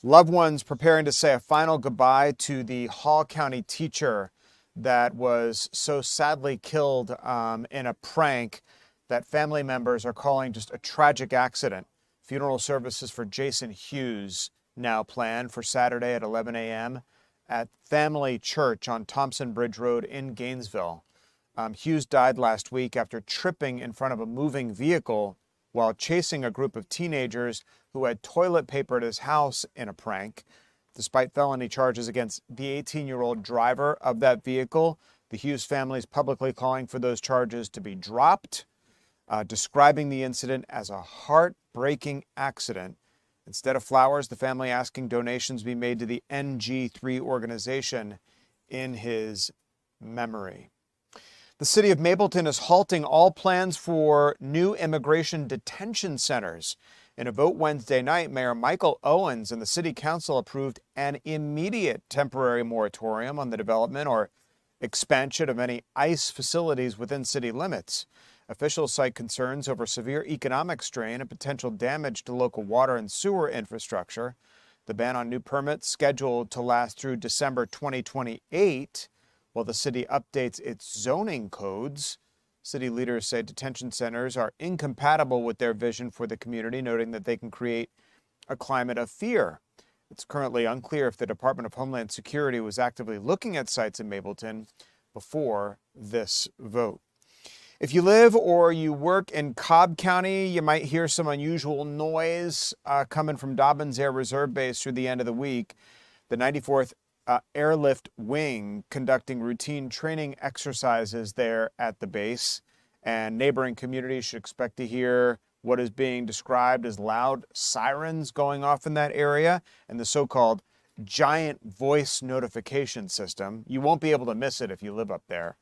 Loved ones preparing to say a final goodbye to the Hall County teacher that was so sadly killed in a prank that family members are calling just a tragic accident. Funeral services for Jason Hughes now planned for Saturday at 11 a.m. at Family Church on Thompson Bridge Road in Gainesville. Hughes died last week after tripping in front of a moving vehicle while chasing a group of teenagers who had toilet papered his house in a prank. Despite felony charges against the 18-year-old driver of that vehicle, the Hughes family is publicly calling for those charges to be dropped, describing the incident as a heartbreaking accident. Instead of flowers, the family asking donations be made to the NG3 organization in his memory. The city of Mapleton is halting all plans for new immigration detention centers. In a vote Wednesday night, Mayor Michael Owens and the city council approved an immediate temporary moratorium on the development or expansion of any ICE facilities within city limits. Officials cite concerns over severe economic strain and potential damage to local water and sewer infrastructure. The ban on new permits, scheduled to last through December 2028, while the city updates its zoning codes. City leaders say detention centers are incompatible with their vision for the community, noting that they can create a climate of fear. It's currently unclear if the Department of Homeland Security was actively looking at sites in Mapleton before this vote. If you live or you work in Cobb County, you might hear some unusual noise coming from Dobbins Air Reserve Base through the end of the week. The 94th Airlift Wing conducting routine training exercises there at the base, and neighboring communities should expect to hear what is being described as loud sirens going off in that area and the so-called giant voice notification system. You won't be able to miss it if you live up there.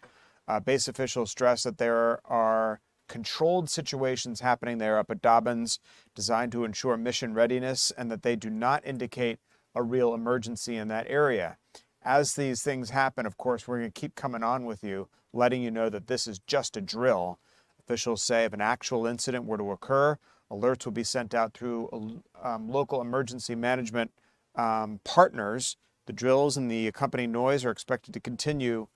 Base officials stress that there are controlled situations happening there up at Dobbins designed to ensure mission readiness and that they do not indicate a real emergency in that area. As these things happen, of course, we're going to keep coming on with you, letting you know that this is just a drill. Officials say if an actual incident were to occur, alerts will be sent out through local emergency management partners. The drills and the accompanying noise are expected to continue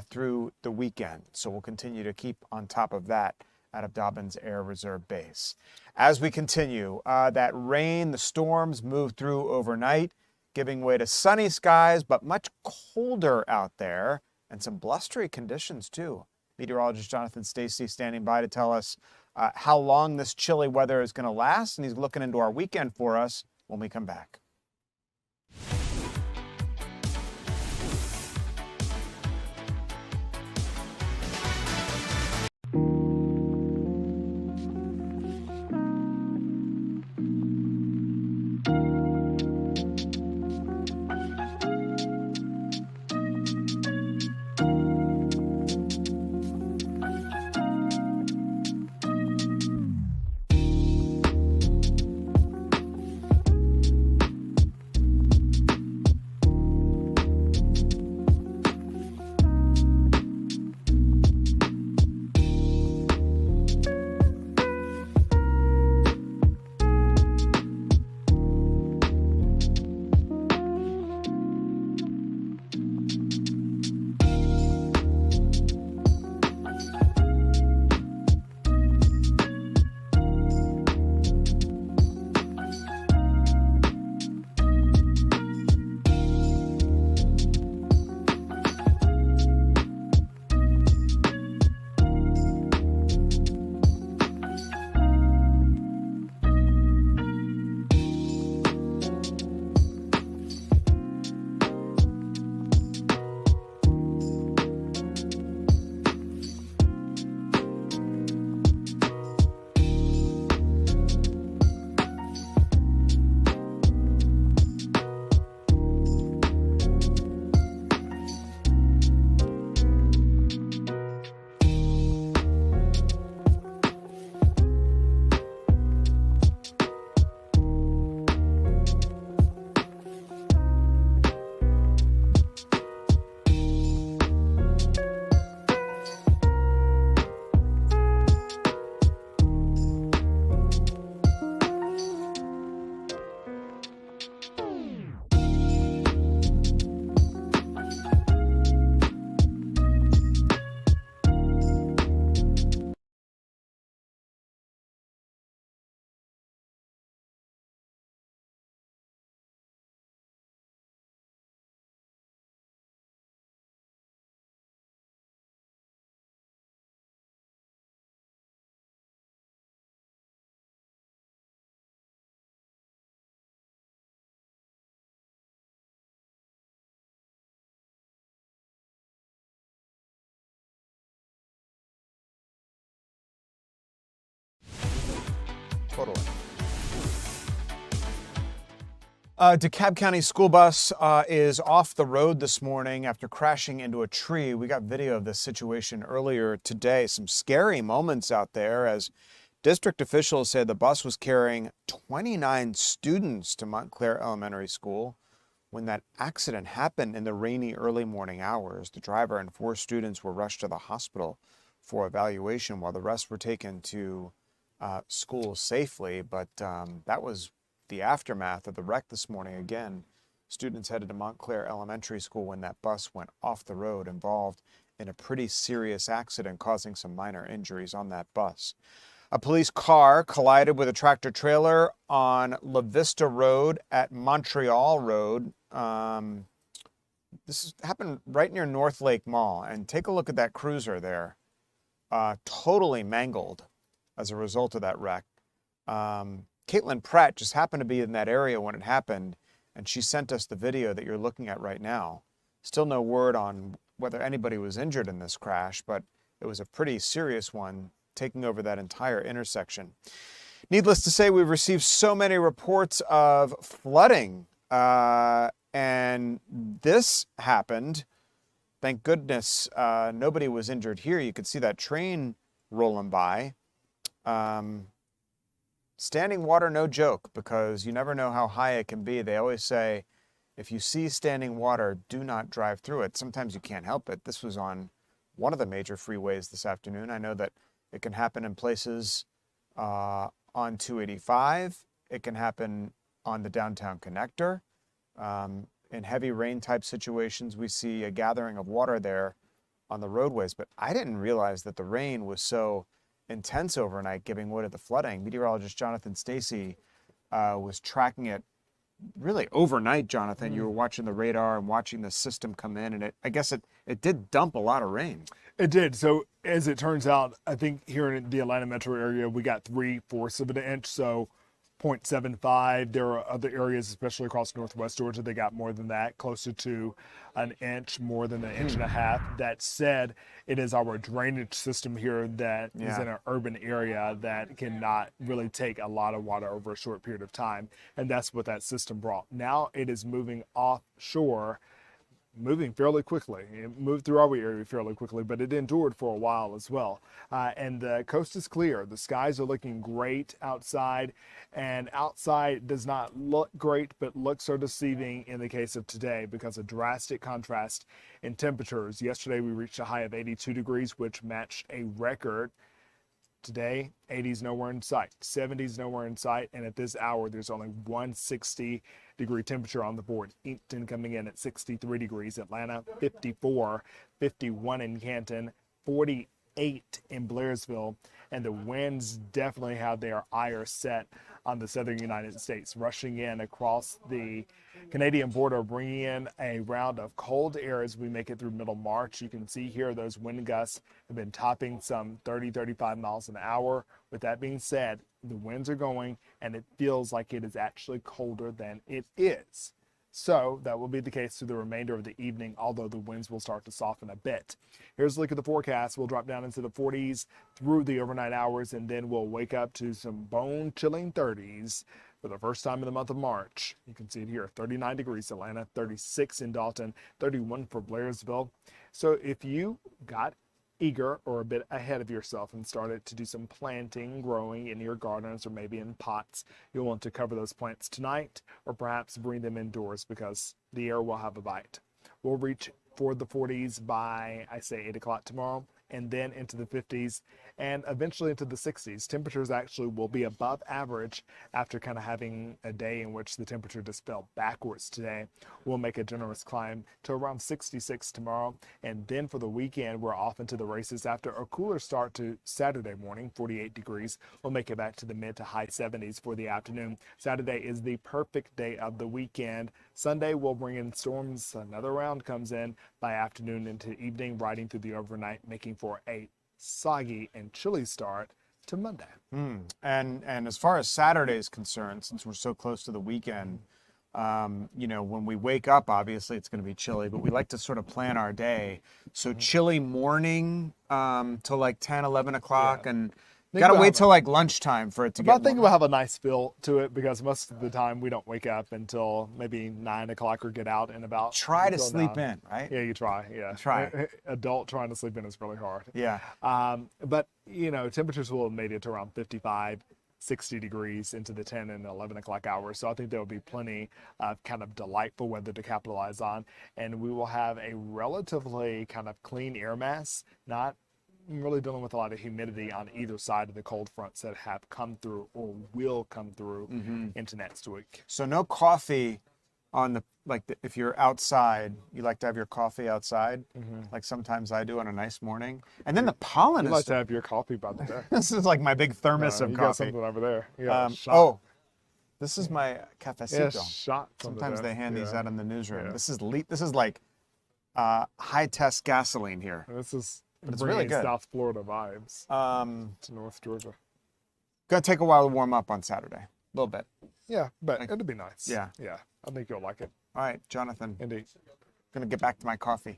through the weekend. So we'll continue to keep on top of that out of Dobbins Air Reserve Base. As we continue, that rain, the storms move through overnight, giving way to sunny skies, but much colder out there and some blustery conditions too. Meteorologist Jonathan Stacy standing by to tell us how long this chilly weather is going to last, and he's looking into our weekend for us when we come back. Totally. DeKalb County school bus is off the road this morning after crashing into a tree. We got video of this situation earlier today. Some scary moments out there as district officials said the bus was carrying 29 students to Montclair Elementary School. When that accident happened in the rainy early morning hours, the driver and 4 students were rushed to the hospital for evaluation while the rest were taken to school safely. But that was the aftermath of the wreck this morning. Again, students headed to Montclair Elementary School when that bus went off the road, involved in a pretty serious accident causing some minor injuries on that bus. A police car collided with a tractor trailer on La Vista Road at Montreal Road. This happened right near North Lake Mall. And take a look at that cruiser there. Totally mangled as a result of that wreck. Caitlin Pratt just happened to be in that area when it happened, and she sent us the video that you're looking at right now. Still no word on whether anybody was injured in this crash, but it was a pretty serious one taking over that entire intersection. Needless to say, we've received so many reports of flooding, and this happened. Thank goodness nobody was injured here. You could see that train rolling by. Standing water, no joke, because you never know how high it can be. They always say, if you see standing water, do not drive through it. Sometimes you can't help it. This was on one of the major freeways this afternoon. I know that it can happen in places on 285. It can happen on the downtown connector. In heavy rain type situations, we see a gathering of water there on the roadways. But I didn't realize that the rain was so intense overnight, giving way to the flooding. Meteorologist Jonathan Stacy was tracking it really overnight, Jonathan. You were watching the radar and watching the system come in, and I guess it did dump a lot of rain. It did. So as it turns out, I think here in the Atlanta metro area, we got 3/4 of an inch. So 0.75. There are other areas, especially across northwest Georgia, they got more than that, closer to an inch, more than an inch and a half. That said, it is our drainage system here that is in an urban area that cannot really take a lot of water over a short period of time. And that's what that system brought. Now it is moving offshore, moving fairly quickly. It moved through our area fairly quickly, but it endured for a while as well. And the coast is clear. The skies are looking great outside, and outside does not look great, but looks are deceiving in the case of today because of drastic contrast in temperatures. Yesterday, we reached a high of 82 degrees, which matched a record. Today, 80s nowhere in sight, 70s nowhere in sight, and at this hour, there's only 160-degree temperature on the board. Inkton coming in at 63 degrees, Atlanta 54, 51 in Canton, 48 in Blairsville, and the winds definitely have their ire set on the southern United States, rushing in across the Canadian border, bringing in a round of cold air as we make it through middle March. You can see here those wind gusts have been topping some 30, 35 miles an hour. With that being said, the winds are going, and it feels like it is actually colder than it is. So that will be the case through the remainder of the evening, although the winds will start to soften a bit. Here's a look at the forecast. We'll drop down into the 40s through the overnight hours, and then we'll wake up to some bone-chilling 30s for the first time in the month of March. You can see it here, 39 degrees Atlanta, 36 in Dalton, 31 for Blairsville. So if you got eager or a bit ahead of yourself and started to do some planting, growing in your gardens or maybe in pots, you'll want to cover those plants tonight or perhaps bring them indoors because the air will have a bite. We'll reach for the 40s by, I say, 8 o'clock tomorrow, and then into the 50s and eventually into the 60s. Temperatures actually will be above average after kind of having a day in which the temperature just fell backwards today. We'll make a generous climb to around 66 tomorrow, and then for the weekend, we're off into the races after a cooler start to Saturday morning, 48 degrees. We'll make it back to the mid to high 70s for the afternoon. Saturday is the perfect day of the weekend. Sunday, we'll bring in storms. Another round comes in by afternoon into evening, riding through the overnight, making for a soggy and chilly start to Monday. And as far as Saturday is concerned, since we're so close to the weekend, you know, when we wake up, obviously it's going to be chilly, but we like to sort of plan our day. So chilly morning till like 10, 11 o'clock, and got to wait till like lunchtime for it to get warm. I think we'll have a nice feel to it because most of the time we don't wake up until maybe 9 o'clock or get out and about. Try to sleep in, right? Yeah, you try. Yeah. Try. Adult trying to sleep in is really hard. Yeah. But, you know, temperatures will have made it to around 55, 60 degrees into the 10 and 11 o'clock hours. So I think there will be plenty of kind of delightful weather to capitalize on. And we will have a relatively kind of clean air mass, not really dealing with a lot of humidity on either side of the cold fronts that have come through or will come through into next week. So no coffee on the, if you're outside, you like to have your coffee outside, like sometimes I do on a nice morning. And then the pollen you like to have your coffee by the day. This is like my big thermos of you coffee. Got something over there. Yeah, this is my cafecito. Yeah, shot sometimes they hand these out in the newsroom. Yeah. This is like high test gasoline here. But it's really good. South Florida vibes to North Georgia. Gonna take a while to warm up on Saturday, a little bit. Yeah, but it'll be nice. Yeah. I think you'll like it. All right, Jonathan. Indeed. Gonna get back to my coffee.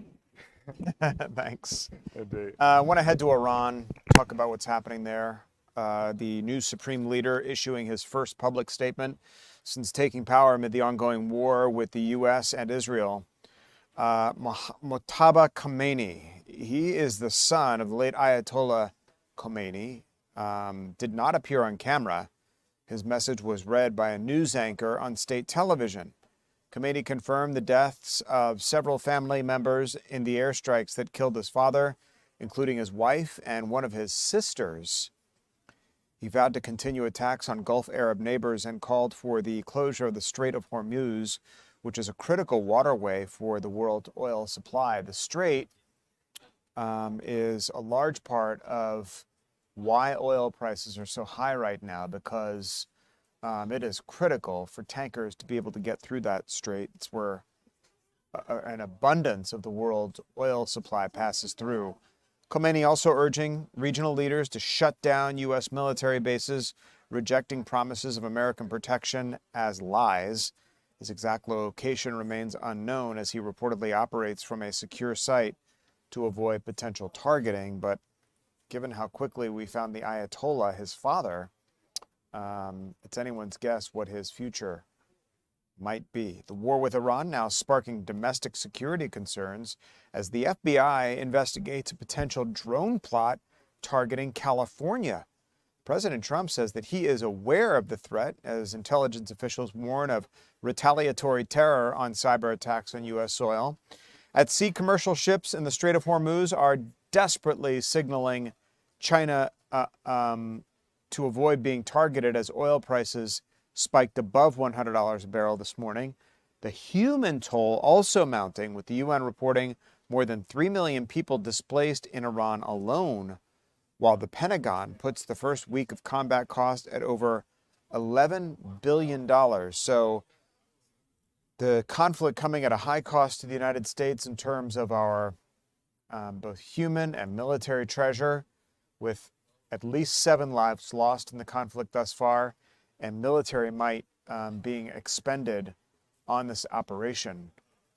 Thanks. Indeed. I want to head to Iran, talk about what's happening there. The new supreme leader issuing his first public statement since taking power amid the ongoing war with the U.S. and Israel. Mojtaba Khomeini, he is the son of the late Ayatollah Khomeini, did not appear on camera. His message was read by a news anchor on state television. Khomeini confirmed the deaths of several family members in the airstrikes that killed his father, including his wife and one of his sisters. He vowed to continue attacks on Gulf Arab neighbors and called for the closure of the Strait of Hormuz, which is a critical waterway for the world oil supply. The strait is a large part of why oil prices are so high right now, because it is critical for tankers to be able to get through that strait. It's where an abundance of the world's oil supply passes through. Khomeini also urging regional leaders to shut down U.S. military bases, rejecting promises of American protection as lies. His exact location remains unknown as he reportedly operates from a secure site to avoid potential targeting. But given how quickly we found the Ayatollah, his father, it's anyone's guess what his future might be. The war with Iran now sparking domestic security concerns as the FBI investigates a potential drone plot targeting California. President Trump says that he is aware of the threat as intelligence officials warn of retaliatory terror on cyber attacks on U.S. soil. At sea, commercial ships in the Strait of Hormuz are desperately signaling China to avoid being targeted as oil prices spiked above $100 a barrel this morning. The human toll also mounting, with the UN reporting more than 3 million people displaced in Iran alone, while the Pentagon puts the first week of combat cost at over $11 billion. So the conflict coming at a high cost to the United States in terms of our both human and military treasure, with at least 7 lives lost in the conflict thus far, and military might being expended on this operation.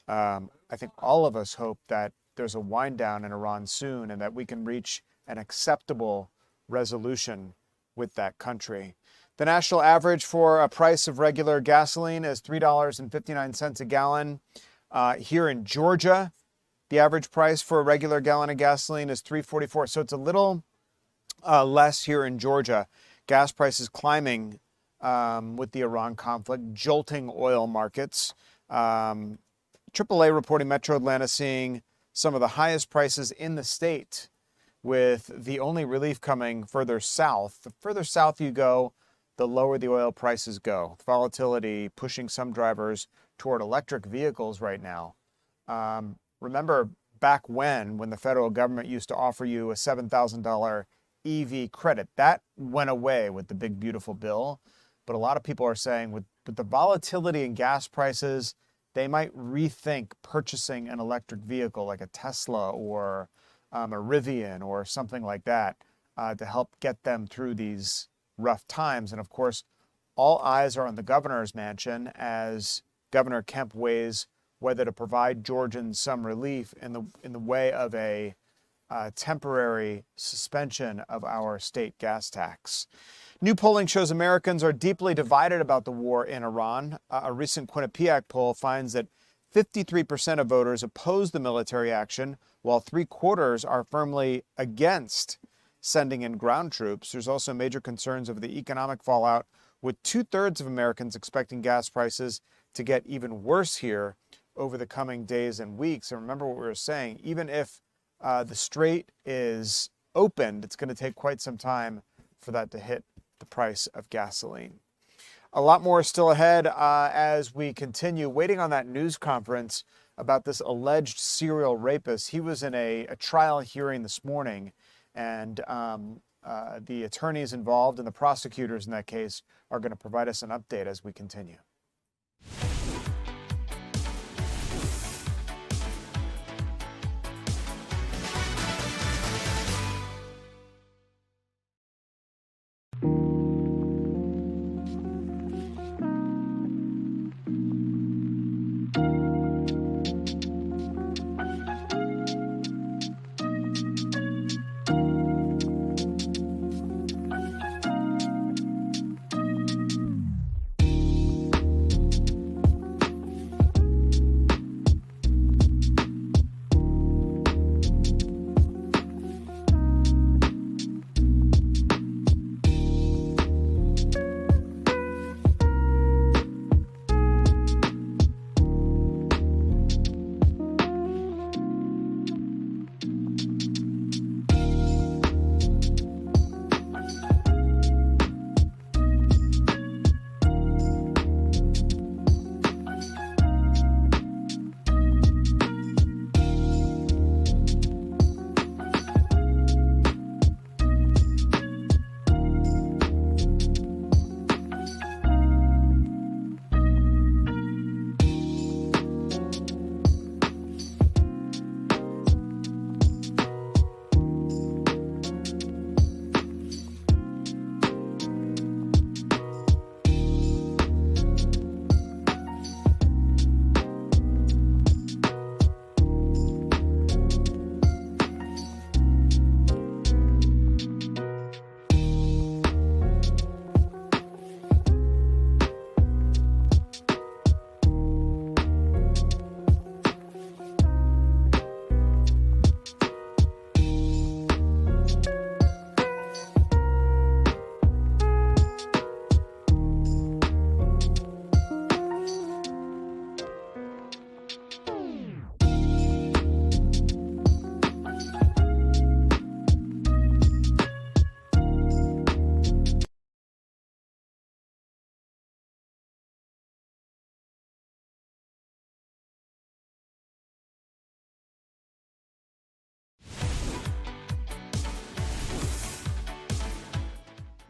I think all of us hope that there's a wind down in Iran soon and that we can reach an acceptable resolution with that country. The national average for a price of regular gasoline is $3.59 a gallon. Here in Georgia, the average price for a regular gallon of gasoline is $3.44. So it's a little less here in Georgia. Gas prices climbing with the Iran conflict, jolting oil markets. AAA reporting Metro Atlanta seeing some of the highest prices in the state, with the only relief coming further south. The further south you go, the lower the oil prices go. Volatility pushing some drivers toward electric vehicles right now. Remember back when the federal government used to offer you a $7,000 EV credit. That went away with the big, beautiful bill. But a lot of people are saying with the volatility in gas prices, they might rethink purchasing an electric vehicle like a Tesla or a Rivian or something like that to help get them through these rough times. And of course, all eyes are on the governor's mansion as Governor Kemp weighs whether to provide Georgians some relief in the way of a temporary suspension of our state gas tax. New polling shows Americans are deeply divided about the war in Iran. A recent Quinnipiac poll finds that 53% of voters oppose the military action, while 3/4 are firmly against sending in ground troops. There's also major concerns over the economic fallout, with 2/3 of Americans expecting gas prices to get even worse here over the coming days and weeks. And remember what we were saying, even if the strait is opened, it's going to take quite some time for that to hit the price of gasoline. A lot more is still ahead as we continue waiting on that news conference about this alleged serial rapist. He was in a trial hearing this morning, and the attorneys involved and the prosecutors in that case are going to provide us an update as we continue.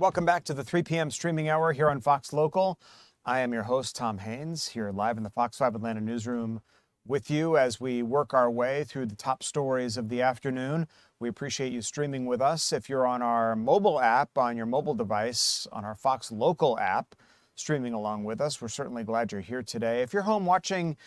Welcome back to the 3 p.m. streaming hour here on Fox Local. I am your host, Tom Haines, here live in the Fox 5 Atlanta newsroom with you as we work our way through the top stories of the afternoon. We appreciate you streaming with us. If you're on our mobile app, on your mobile device, on our Fox Local app, streaming along with us, we're certainly glad you're here today. If you're home watching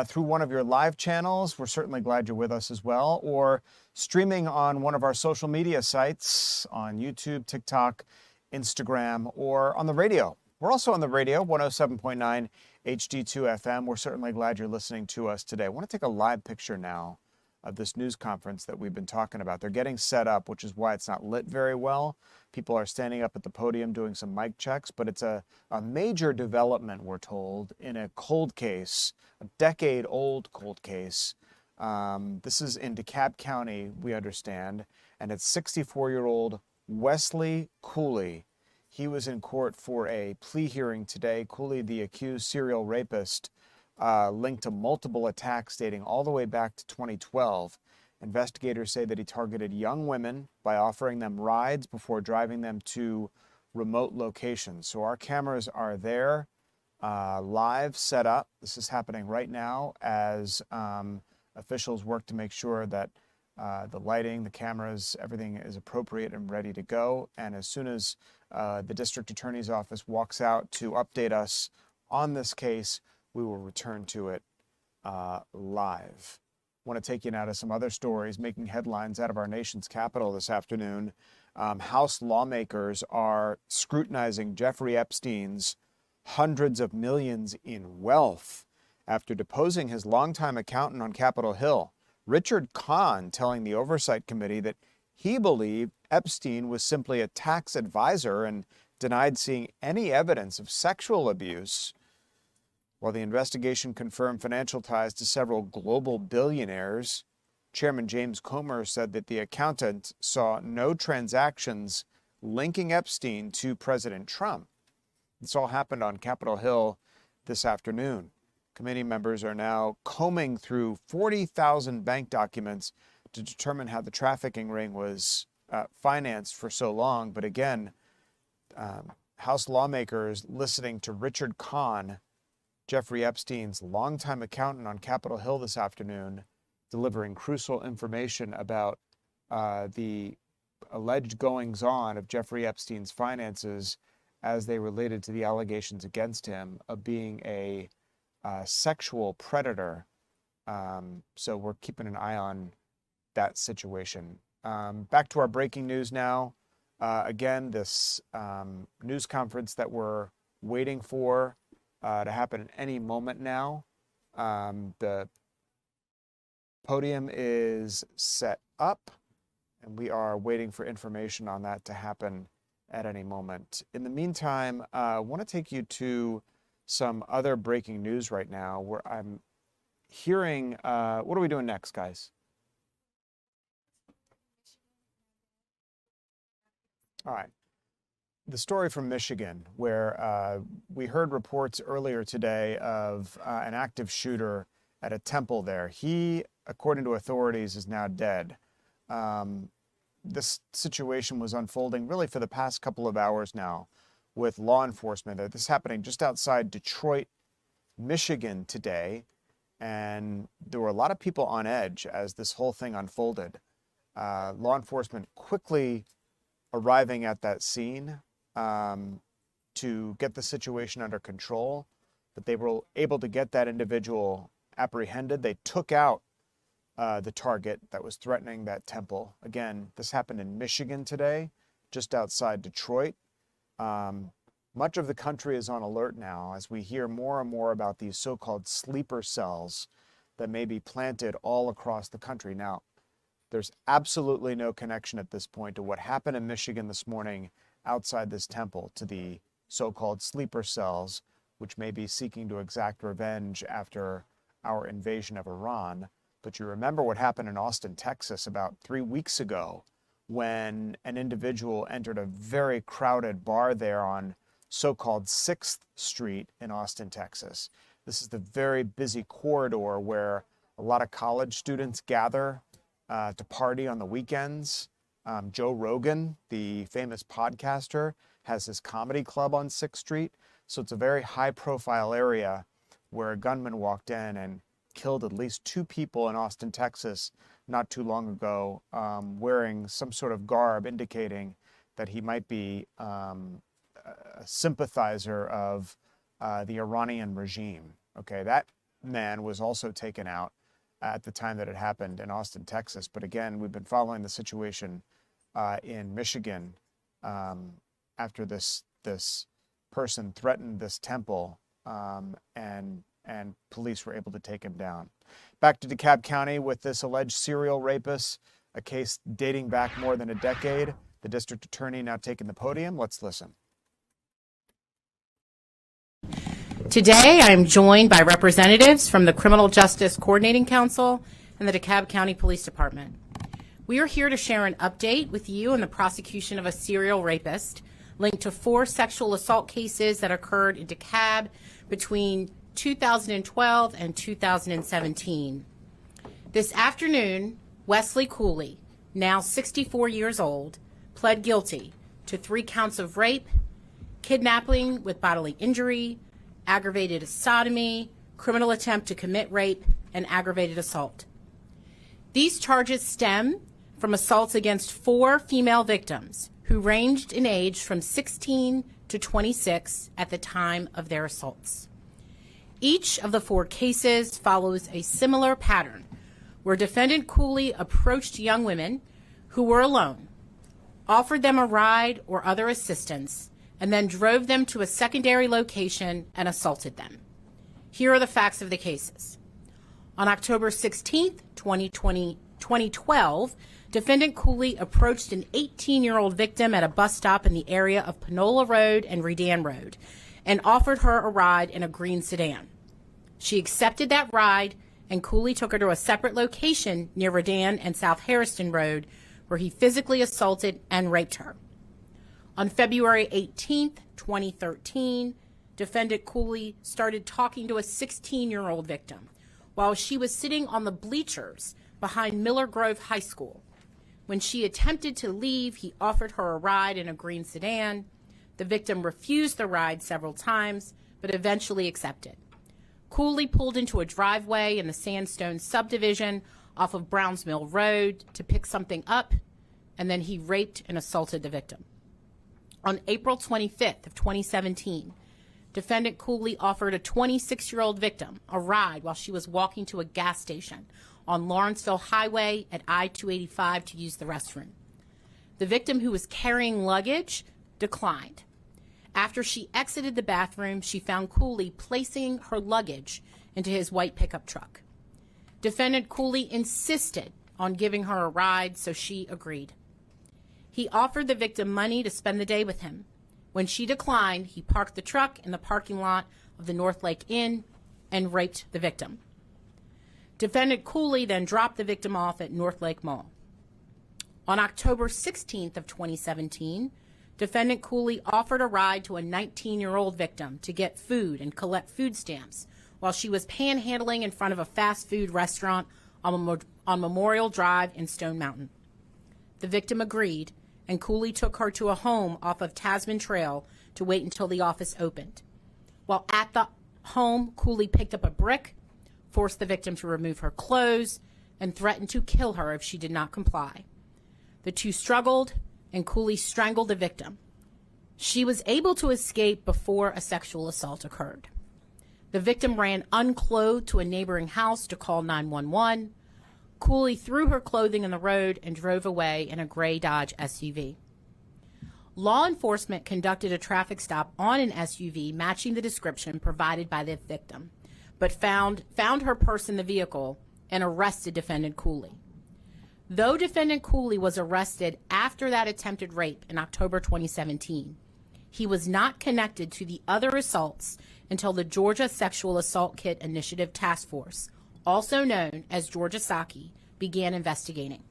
through one of your live channels, we're certainly glad you're with us as well, or streaming on one of our social media sites on YouTube, TikTok, Instagram, or on the radio. We're also on the radio, 107.9 HD2 FM. We're certainly glad you're listening to us today. I want to take a live picture now of this news conference that we've been talking about. They're getting set up, which is why it's not lit very well. People are standing up at the podium doing some mic checks, but it's a major development, we're told, in a cold case, a decade-old cold case. This is in DeKalb County, we understand, and it's 64-year-old Wesley Cooley. He was in court for a plea hearing today. Cooley, the accused serial rapist, linked to multiple attacks dating all the way back to 2012. Investigators say that he targeted young women by offering them rides before driving them to remote locations. So our cameras are there, live, set up. This is happening right now as officials work to make sure that the lighting, the cameras, everything is appropriate and ready to go. And as soon as the district attorney's office walks out to update us on this case, we will return to it live. I want to take you now to some other stories making headlines out of our nation's capital this afternoon. House lawmakers are scrutinizing Jeffrey Epstein's hundreds of millions in wealth after deposing his longtime accountant on Capitol Hill, Richard Kahn, telling the Oversight Committee that he believed Epstein was simply a tax advisor and denied seeing any evidence of sexual abuse. While the investigation confirmed financial ties to several global billionaires, Chairman James Comer said that the accountant saw no transactions linking Epstein to President Trump. This all happened on Capitol Hill this afternoon. Committee members are now combing through 40,000 bank documents to determine how the trafficking ring was financed for so long. But again, House lawmakers listening to Richard Kahn, Jeffrey Epstein's longtime accountant on Capitol Hill this afternoon, delivering crucial information about the alleged goings-on of Jeffrey Epstein's finances as they related to the allegations against him of being a sexual predator. So we're keeping an eye on that situation. Back to our breaking news now. Again, this news conference that we're waiting for to happen at any moment now. The podium is set up, and we are waiting for information on that to happen at any moment. In the meantime, I want to take you to some other breaking news right now where I'm hearing, what are we doing next, guys? All right. The story from Michigan, where we heard reports earlier today of an active shooter at a temple there. He, according to authorities, is now dead. This situation was unfolding really for the past couple of hours now with law enforcement. This is happening just outside Detroit, Michigan today. And there were a lot of people on edge as this whole thing unfolded. Law enforcement quickly arriving at that scene to get the situation under control, but they were able to get that individual apprehended. They took out the target that was threatening that temple. Again, this happened in Michigan today, just outside Detroit. Much of the country is on alert now as we hear more and more about these so-called sleeper cells that may be planted all across the country. Now, there's absolutely no connection at this point to what happened in Michigan this morning outside this temple to the so-called sleeper cells, which may be seeking to exact revenge after our invasion of Iran. But you remember what happened in Austin, Texas about 3 weeks ago when an individual entered a very crowded bar there on so-called 6th Street in Austin, Texas. This is the very busy corridor where a lot of college students gather to party on the weekends. Joe Rogan, the famous podcaster, has his comedy club on 6th Street. So it's a very high profile area where a gunman walked in and killed at least 2 people in Austin, Texas, not too long ago, wearing some sort of garb indicating that he might be a sympathizer of the Iranian regime. Okay, that man was also taken out at the time that it happened in Austin, Texas. But again, we've been following the situation in Michigan after this person threatened this temple, and police were able to take him down. Back to DeKalb County with this alleged serial rapist, a case dating back more than a decade. The district attorney now taking the podium. Let's listen. Today, I am joined by representatives from the Criminal Justice Coordinating Council and the DeKalb County Police Department. We are here to share an update with you on the prosecution of a serial rapist linked to 4 sexual assault cases that occurred in DeKalb between 2012 and 2017. This afternoon, Wesley Cooley, now 64 years old, pled guilty to 3 counts of rape, kidnapping with bodily injury, aggravated sodomy, criminal attempt to commit rape, and aggravated assault. These charges stem from assaults against 4 female victims who ranged in age from 16 to 26 at the time of their assaults. Each of the 4 cases follows a similar pattern where defendant Cooley approached young women who were alone, offered them a ride or other assistance, and then drove them to a secondary location and assaulted them. Here are the facts of the cases. On October 16, 2012, defendant Cooley approached an 18-year-old victim at a bus stop in the area of Panola Road and Redan Road and offered her a ride in a green sedan. She accepted that ride, and Cooley took her to a separate location near Redan and South Harrison Road, where he physically assaulted and raped her. On February 18, 2013, defendant Cooley started talking to a 16-year-old victim while she was sitting on the bleachers behind Miller Grove High School. When she attempted to leave, he offered her a ride in a green sedan. The victim refused the ride several times, but eventually accepted. Cooley pulled into a driveway in the Sandstone subdivision off of Browns Mill Road to pick something up, and then he raped and assaulted the victim. On April 25th of 2017, defendant Cooley offered a 26-year-old victim a ride while she was walking to a gas station on Lawrenceville Highway at I-285 to use the restroom. The victim, who was carrying luggage, declined. After she exited the bathroom, she found Cooley placing her luggage into his white pickup truck. Defendant Cooley insisted on giving her a ride, so she agreed. He offered the victim money to spend the day with him. When she declined, he parked the truck in the parking lot of the North Lake Inn and raped the victim. Defendant Cooley then dropped the victim off at North Lake Mall. On October 16th of 2017, defendant Cooley offered a ride to a 19-year-old victim to get food and collect food stamps while she was panhandling in front of a fast food restaurant on Memorial Drive in Stone Mountain. The victim agreed, and Cooley took her to a home off of Tasman Trail to wait until the office opened. While at the home, Cooley picked up a brick, forced the victim to remove her clothes, and threatened to kill her if she did not comply. The two struggled, and Cooley strangled the victim. She was able to escape before a sexual assault occurred. The victim ran unclothed to a neighboring house to call 911. Cooley threw her clothing in the road and drove away in a gray Dodge SUV. Law enforcement conducted a traffic stop on an SUV matching the description provided by the victim, but found her purse in the vehicle and arrested defendant Cooley. Though defendant Cooley was arrested after that attempted rape in October 2017, he was not connected to the other assaults until the Georgia Sexual Assault Kit Initiative Task Force, also known as Georgia SAKI, began investigating.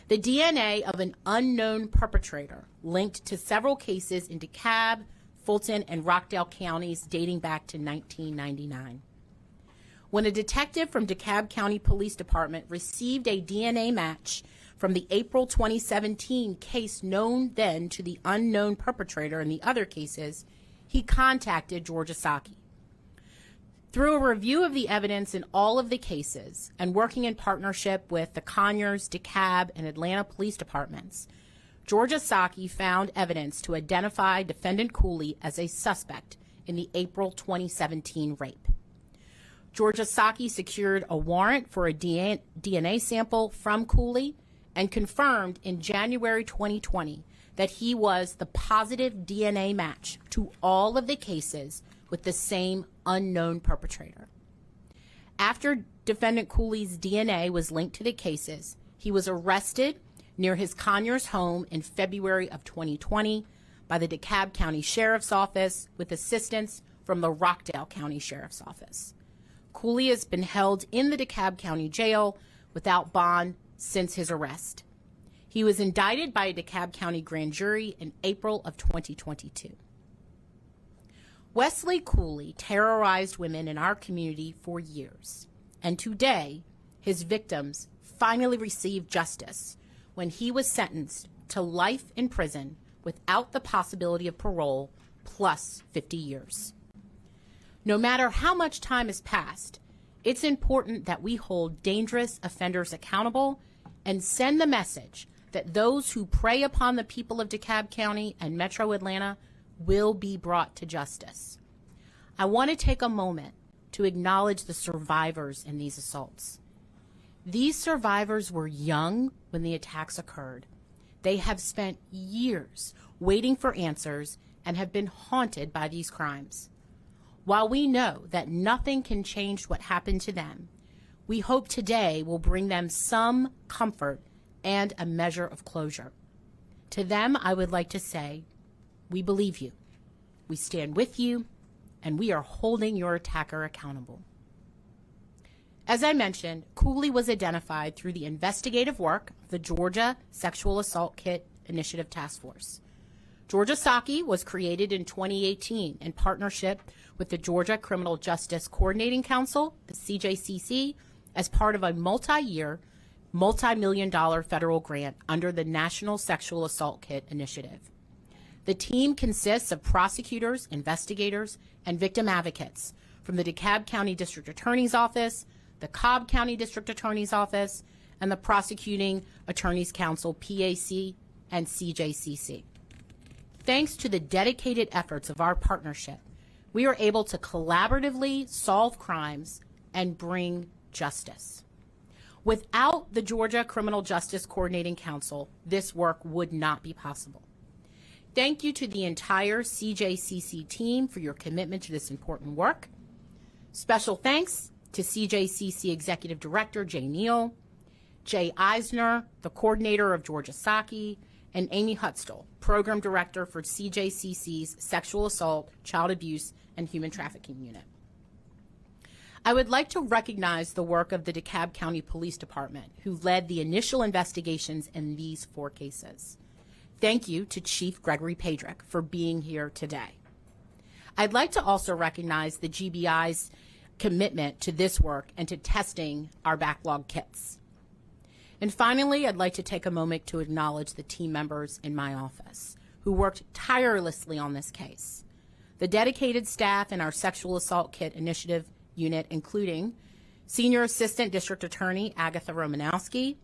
The DNA of an unknown perpetrator linked to several cases in DeKalb, Fulton, and Rockdale counties dating back to 1999. When a detective from DeKalb County Police Department received a DNA match from the April 2017 case known then to the unknown perpetrator in the other cases, he contacted Georgia Saki. Through a review of the evidence in all of the cases and working in partnership with the Conyers, DeKalb, and Atlanta police departments, Georgia Saki found evidence to identify defendant Cooley as a suspect in the April 2017 rape. Georgia Saki secured a warrant for a DNA sample from Cooley and confirmed in January 2020 that he was the positive DNA match to all of the cases with the same unknown perpetrator. After defendant Cooley's DNA was linked to the cases, he was arrested near his Conyers home in February of 2020 by the DeKalb County Sheriff's Office with assistance from the Rockdale County Sheriff's Office. Cooley has been held in the DeKalb County Jail without bond since his arrest. He was indicted by a DeKalb County grand jury in April of 2022. Wesley Cooley terrorized women in our community for years, and today his victims finally received justice when he was sentenced to life in prison without the possibility of parole plus 50 years. No matter how much time has passed, it's important that we hold dangerous offenders accountable and send the message that those who prey upon the people of DeKalb County and Metro Atlanta will be brought to justice. I want to take a moment to acknowledge the survivors in these assaults. These survivors were young when the attacks occurred. They have spent years waiting for answers and have been haunted by these crimes. While we know that nothing can change what happened to them, we hope today will bring them some comfort and a measure of closure. To them, I would like to say, we believe you, we stand with you, and we are holding your attacker accountable. As I mentioned, Cooley was identified through the investigative work of the Georgia Sexual Assault Kit Initiative Task Force. Georgia Saki was created in 2018 in partnership with the Georgia Criminal Justice Coordinating Council, the CJCC, as part of a multi-year, multi-million-dollar federal grant under the National Sexual Assault Kit Initiative. The team consists of prosecutors, investigators, and victim advocates from the DeKalb County District Attorney's Office, the Cobb County District Attorney's Office, and the Prosecuting Attorneys Council, PAC, and CJCC. Thanks to the dedicated efforts of our partnership, we are able to collaboratively solve crimes and bring justice. Without the Georgia Criminal Justice Coordinating Council, this work would not be possible. Thank you to the entire CJCC team for your commitment to this important work. Special thanks to CJCC Executive Director Jay Neal, Jay Eisner, the coordinator of Georgia Saki, and Amy Hutstel, Program Director for CJCC's Sexual Assault, Child Abuse, and Human Trafficking Unit. I would like to recognize the work of the DeKalb County Police Department, who led the initial investigations in these 4 cases. Thank you to Chief Gregory Padrick for being here today. I'd like to also recognize the GBI's commitment to this work and to testing our backlog kits. And finally, I'd like to take a moment to acknowledge the team members in my office who worked tirelessly on this case. The dedicated staff in our Sexual Assault Kit Initiative Unit, including Senior Assistant District Attorney Agatha Romanowski,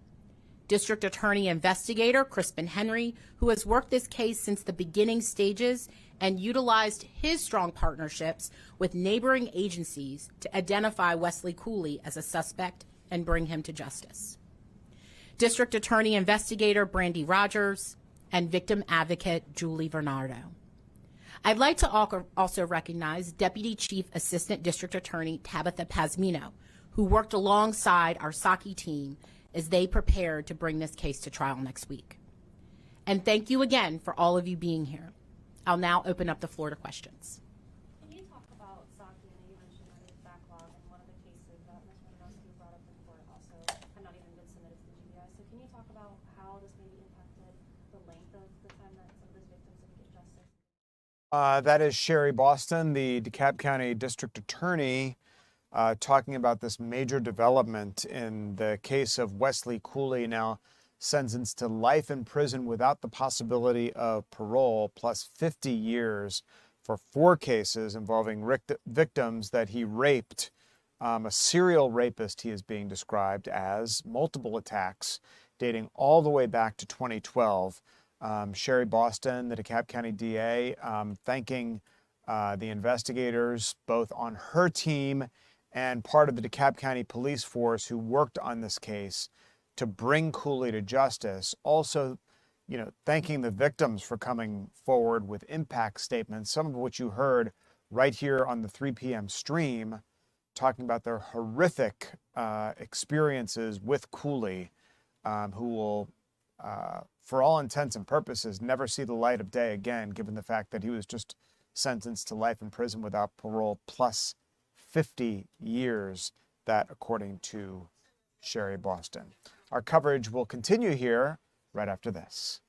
District Attorney Investigator Crispin Henry, who has worked this case since the beginning stages and utilized his strong partnerships with neighboring agencies to identify Wesley Cooley as a suspect and bring him to justice. District Attorney Investigator Brandy Rogers, and Victim Advocate Julie Bernardo. I'd like to also recognize Deputy Chief Assistant District Attorney Tabitha Pasmino, who worked alongside our Saki team as they prepared to bring this case to trial next week. And thank you again for all of you being here. I'll now open up the floor to questions. Can you talk about Saki? I know you mentioned that it's backlog, and one of the cases that Ms. Romanowski brought up in court also had not even been submitted to the GBI. So can you talk about how this maybe impacted the length of the time that some of those victims didn't get justice? That is Sherry Boston, the DeKalb County District Attorney, talking about this major development in the case of Wesley Cooley. Now, sentenced to life in prison without the possibility of parole, plus 50 years for 4 cases involving victims that he raped. A serial rapist, he is being described as, multiple attacks dating all the way back to 2012. Sherry Boston, the DeKalb County DA, thanking the investigators both on her team and part of the DeKalb County Police Force who worked on this case to bring Cooley to justice. Also, thanking the victims for coming forward with impact statements, some of which you heard right here on the 3 p.m. stream, talking about their horrific experiences with Cooley, who will, for all intents and purposes, never see the light of day again, given the fact that he was just sentenced to life in prison without parole, plus 50 years, that according to Sherry Boston. Our coverage will continue here right after this.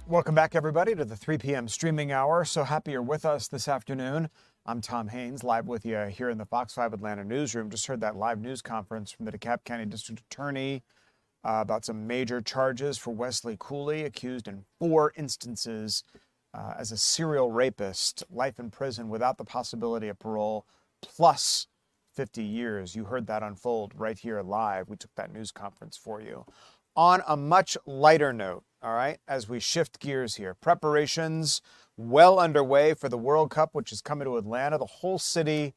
Welcome back, everybody, to the 3 p.m. streaming hour. So happy you're with us this afternoon. I'm Tom Haynes, live with you here in the Fox 5 Atlanta newsroom. Just heard that live news conference from the DeKalb County District Attorney about some major charges for Wesley Cooley, accused in 4 instances as a serial rapist, life in prison without the possibility of parole, plus 50 years. You heard that unfold right here live. We took that news conference for you. On a much lighter note, all right, as we shift gears here, preparations well underway for the World Cup, which is coming to Atlanta. The whole city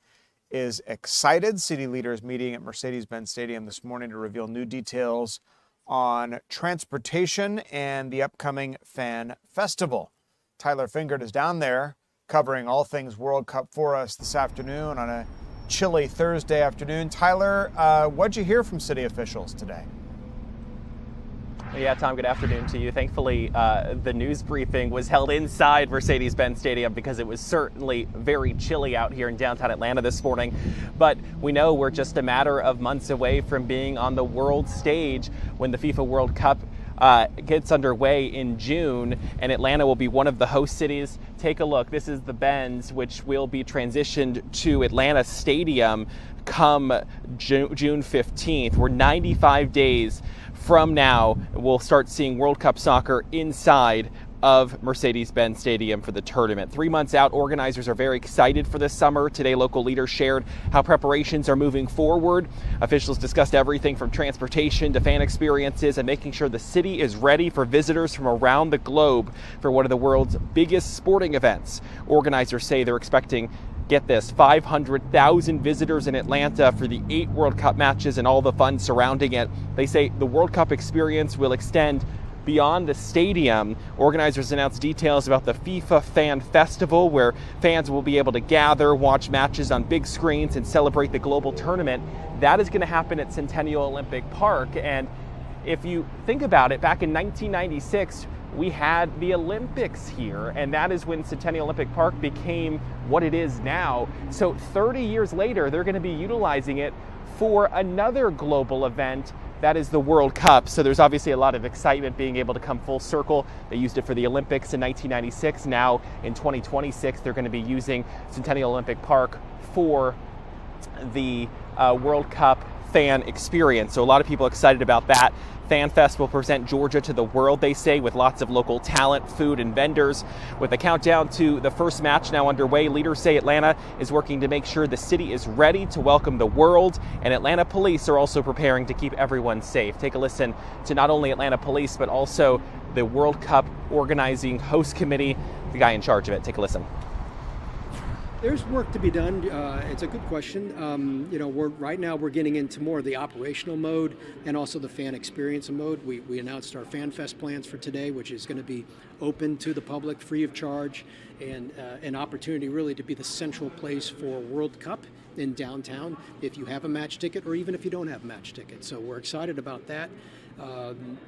is excited. City leaders meeting at Mercedes-Benz Stadium this morning to reveal new details on transportation and the upcoming fan festival. Tyler Fingert is down there covering all things World Cup for us this afternoon on a chilly Thursday afternoon. Tyler, what'd you hear from city officials today? Yeah, Tom, good afternoon to you. Thankfully, the news briefing was held inside Mercedes-Benz Stadium because it was certainly very chilly out here in downtown Atlanta this morning. But we know we're just a matter of months away from being on the world stage when the FIFA World Cup gets underway in June, and Atlanta will be one of the host cities. Take a look. This is the Benz, which will be transitioned to Atlanta Stadium come June 15th. We're 95 days from now. We'll start seeing World Cup soccer inside of Mercedes-Benz Stadium for the tournament. 3 months out, organizers are very excited for this summer. Today, local leaders shared how preparations are moving forward. Officials discussed everything from transportation to fan experiences and making sure the city is ready for visitors from around the globe for one of the world's biggest sporting events. Organizers say they're expecting, get this, 500,000 visitors in Atlanta for the 8 World Cup matches and all the fun surrounding it. They say the World Cup experience will extend beyond the stadium. Organizers announced details about the FIFA Fan Festival, where fans will be able to gather, watch matches on big screens, and celebrate the global tournament. That is going to happen at Centennial Olympic Park. And if you think about it, back in 1996, we had the Olympics here, and that is when Centennial Olympic Park became what it is now. So 30 years later, they're going to be utilizing it for another global event. That is the World Cup. So there's obviously a lot of excitement being able to come full circle. They used it for the Olympics in 1996. Now in 2026, they're going to be using Centennial Olympic Park for the World Cup fan experience. So a lot of people excited about that. FanFest will present Georgia to the world, they say, with lots of local talent, food, and vendors. With the countdown to the first match now underway, leaders say Atlanta is working to make sure the city is ready to welcome the world, and Atlanta police are also preparing to keep everyone safe. Take a listen to not only Atlanta police, but also the World Cup organizing host committee, the guy in charge of it. Take a listen. There's work to be done. It's a good question. Right now we're getting into more of the operational mode and also the fan experience mode. We announced our FanFest plans for today, which is going to be open to the public, free of charge, and an opportunity really to be the central place for World Cup in downtown if you have a match ticket or even if you don't have a match ticket. So we're excited about that.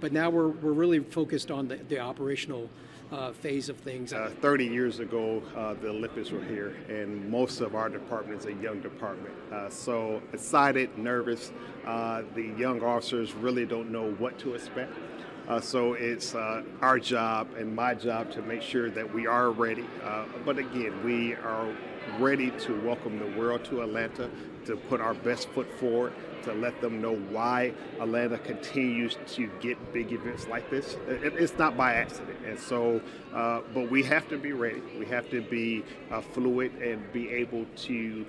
But now we're really focused on the operational phase of things. 30 years ago, the Olympics were here, and most of our department is a young department. So excited, nervous. The young officers really don't know what to expect. So it's our job and my job to make sure that we are ready. But again, we are ready to welcome the world to Atlanta, to put our best foot forward, to let them know why Atlanta continues to get big events like this. It's not by accident. And so, but we have to be ready. We have to be fluid and be able to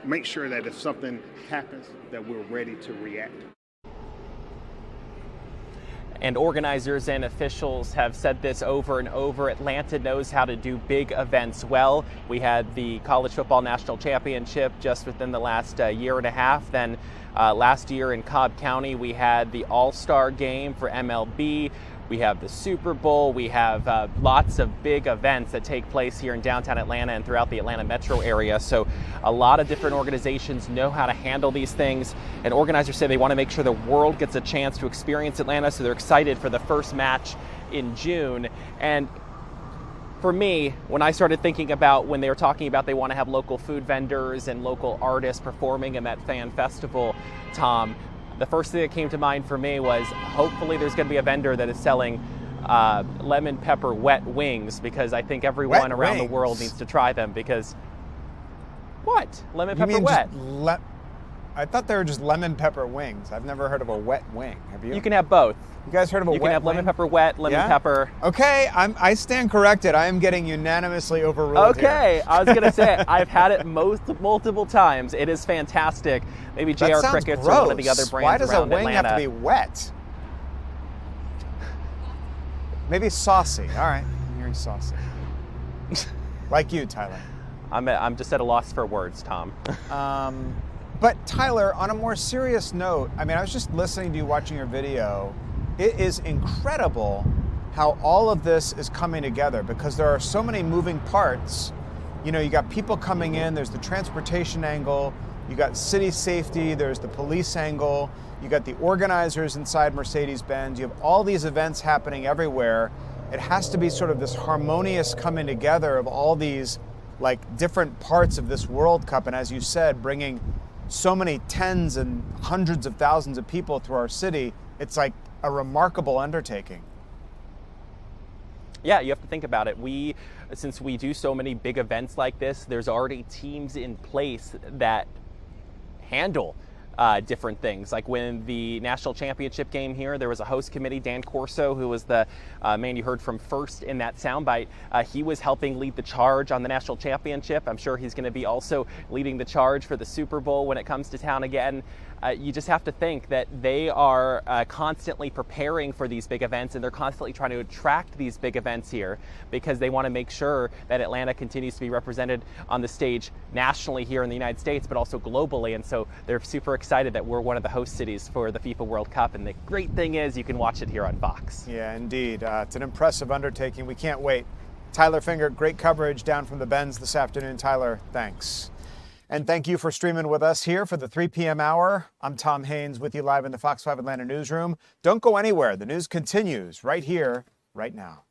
make sure that if something happens, that we're ready to react. And organizers and officials have said this over and over. Atlanta knows how to do big events well. We had the College Football National Championship just within the last year and a half. Then last year in Cobb County, we had the All-Star Game for MLB. We have the Super Bowl. We have lots of big events that take place here in downtown Atlanta and throughout the Atlanta metro area. So a lot of different organizations know how to handle these things. And organizers say they want to make sure the world gets a chance to experience Atlanta. So they're excited for the first match in June. And for me, when I started thinking about when they were talking about they want to have local food vendors and local artists performing in that fan festival, Tom, the first thing that came to mind for me was hopefully there's going to be a vendor that is selling lemon pepper wet wings, because I think everyone around the world needs to try them. Because what? Lemon pepper wet? I thought they were just lemon pepper wings. I've never heard of a wet wing. Have you? You can have both. You guys heard of a wet wing? You can have lemon pepper wet, lemon pepper. Okay, I stand corrected. I am getting unanimously overruled Okay, here. I was going to say, I've had it multiple times. It is fantastic. Maybe JR Crickets or one of the other brands around Atlanta. Why does a wing have to be wet? Maybe saucy. All right, I'm hearing saucy. Like you, Tyler. I'm just at a loss for words, Tom. But Tyler, on a more serious note, I mean, I was just listening to you, watching your video. It is incredible how all of this is coming together, because there are so many moving parts. You know, you got people coming in, there's the transportation angle, you got city safety, there's the police angle, you got the organizers inside Mercedes-Benz, you have all these events happening everywhere. It has to be sort of this harmonious coming together of all these like different parts of this World Cup, and as you said, bringing so many tens and hundreds of thousands of people through our city. It's like a remarkable undertaking. Yeah, you have to think about it. Since we do so many big events like this, there's already teams in place that handle different things. Like when the national championship game here, there was a host committee, Dan Corso, who was the man you heard from first in that soundbite. He was helping lead the charge on the national championship. I'm sure he's going to be also leading the charge for the Super Bowl when it comes to town again. You just have to think that they are constantly preparing for these big events, and they're constantly trying to attract these big events here because they want to make sure that Atlanta continues to be represented on the stage nationally here in the United States, but also globally. And so they're super excited that we're one of the host cities for the FIFA World Cup. And the great thing is you can watch it here on Fox. Yeah, indeed. It's an impressive undertaking. We can't wait. Tyler Finger, great coverage down from the Benz this afternoon. Tyler, thanks. And thank you for streaming with us here for the 3 p.m. hour. I'm Tom Haynes with you live in the Fox 5 Atlanta newsroom. Don't go anywhere. The news continues right here, right now.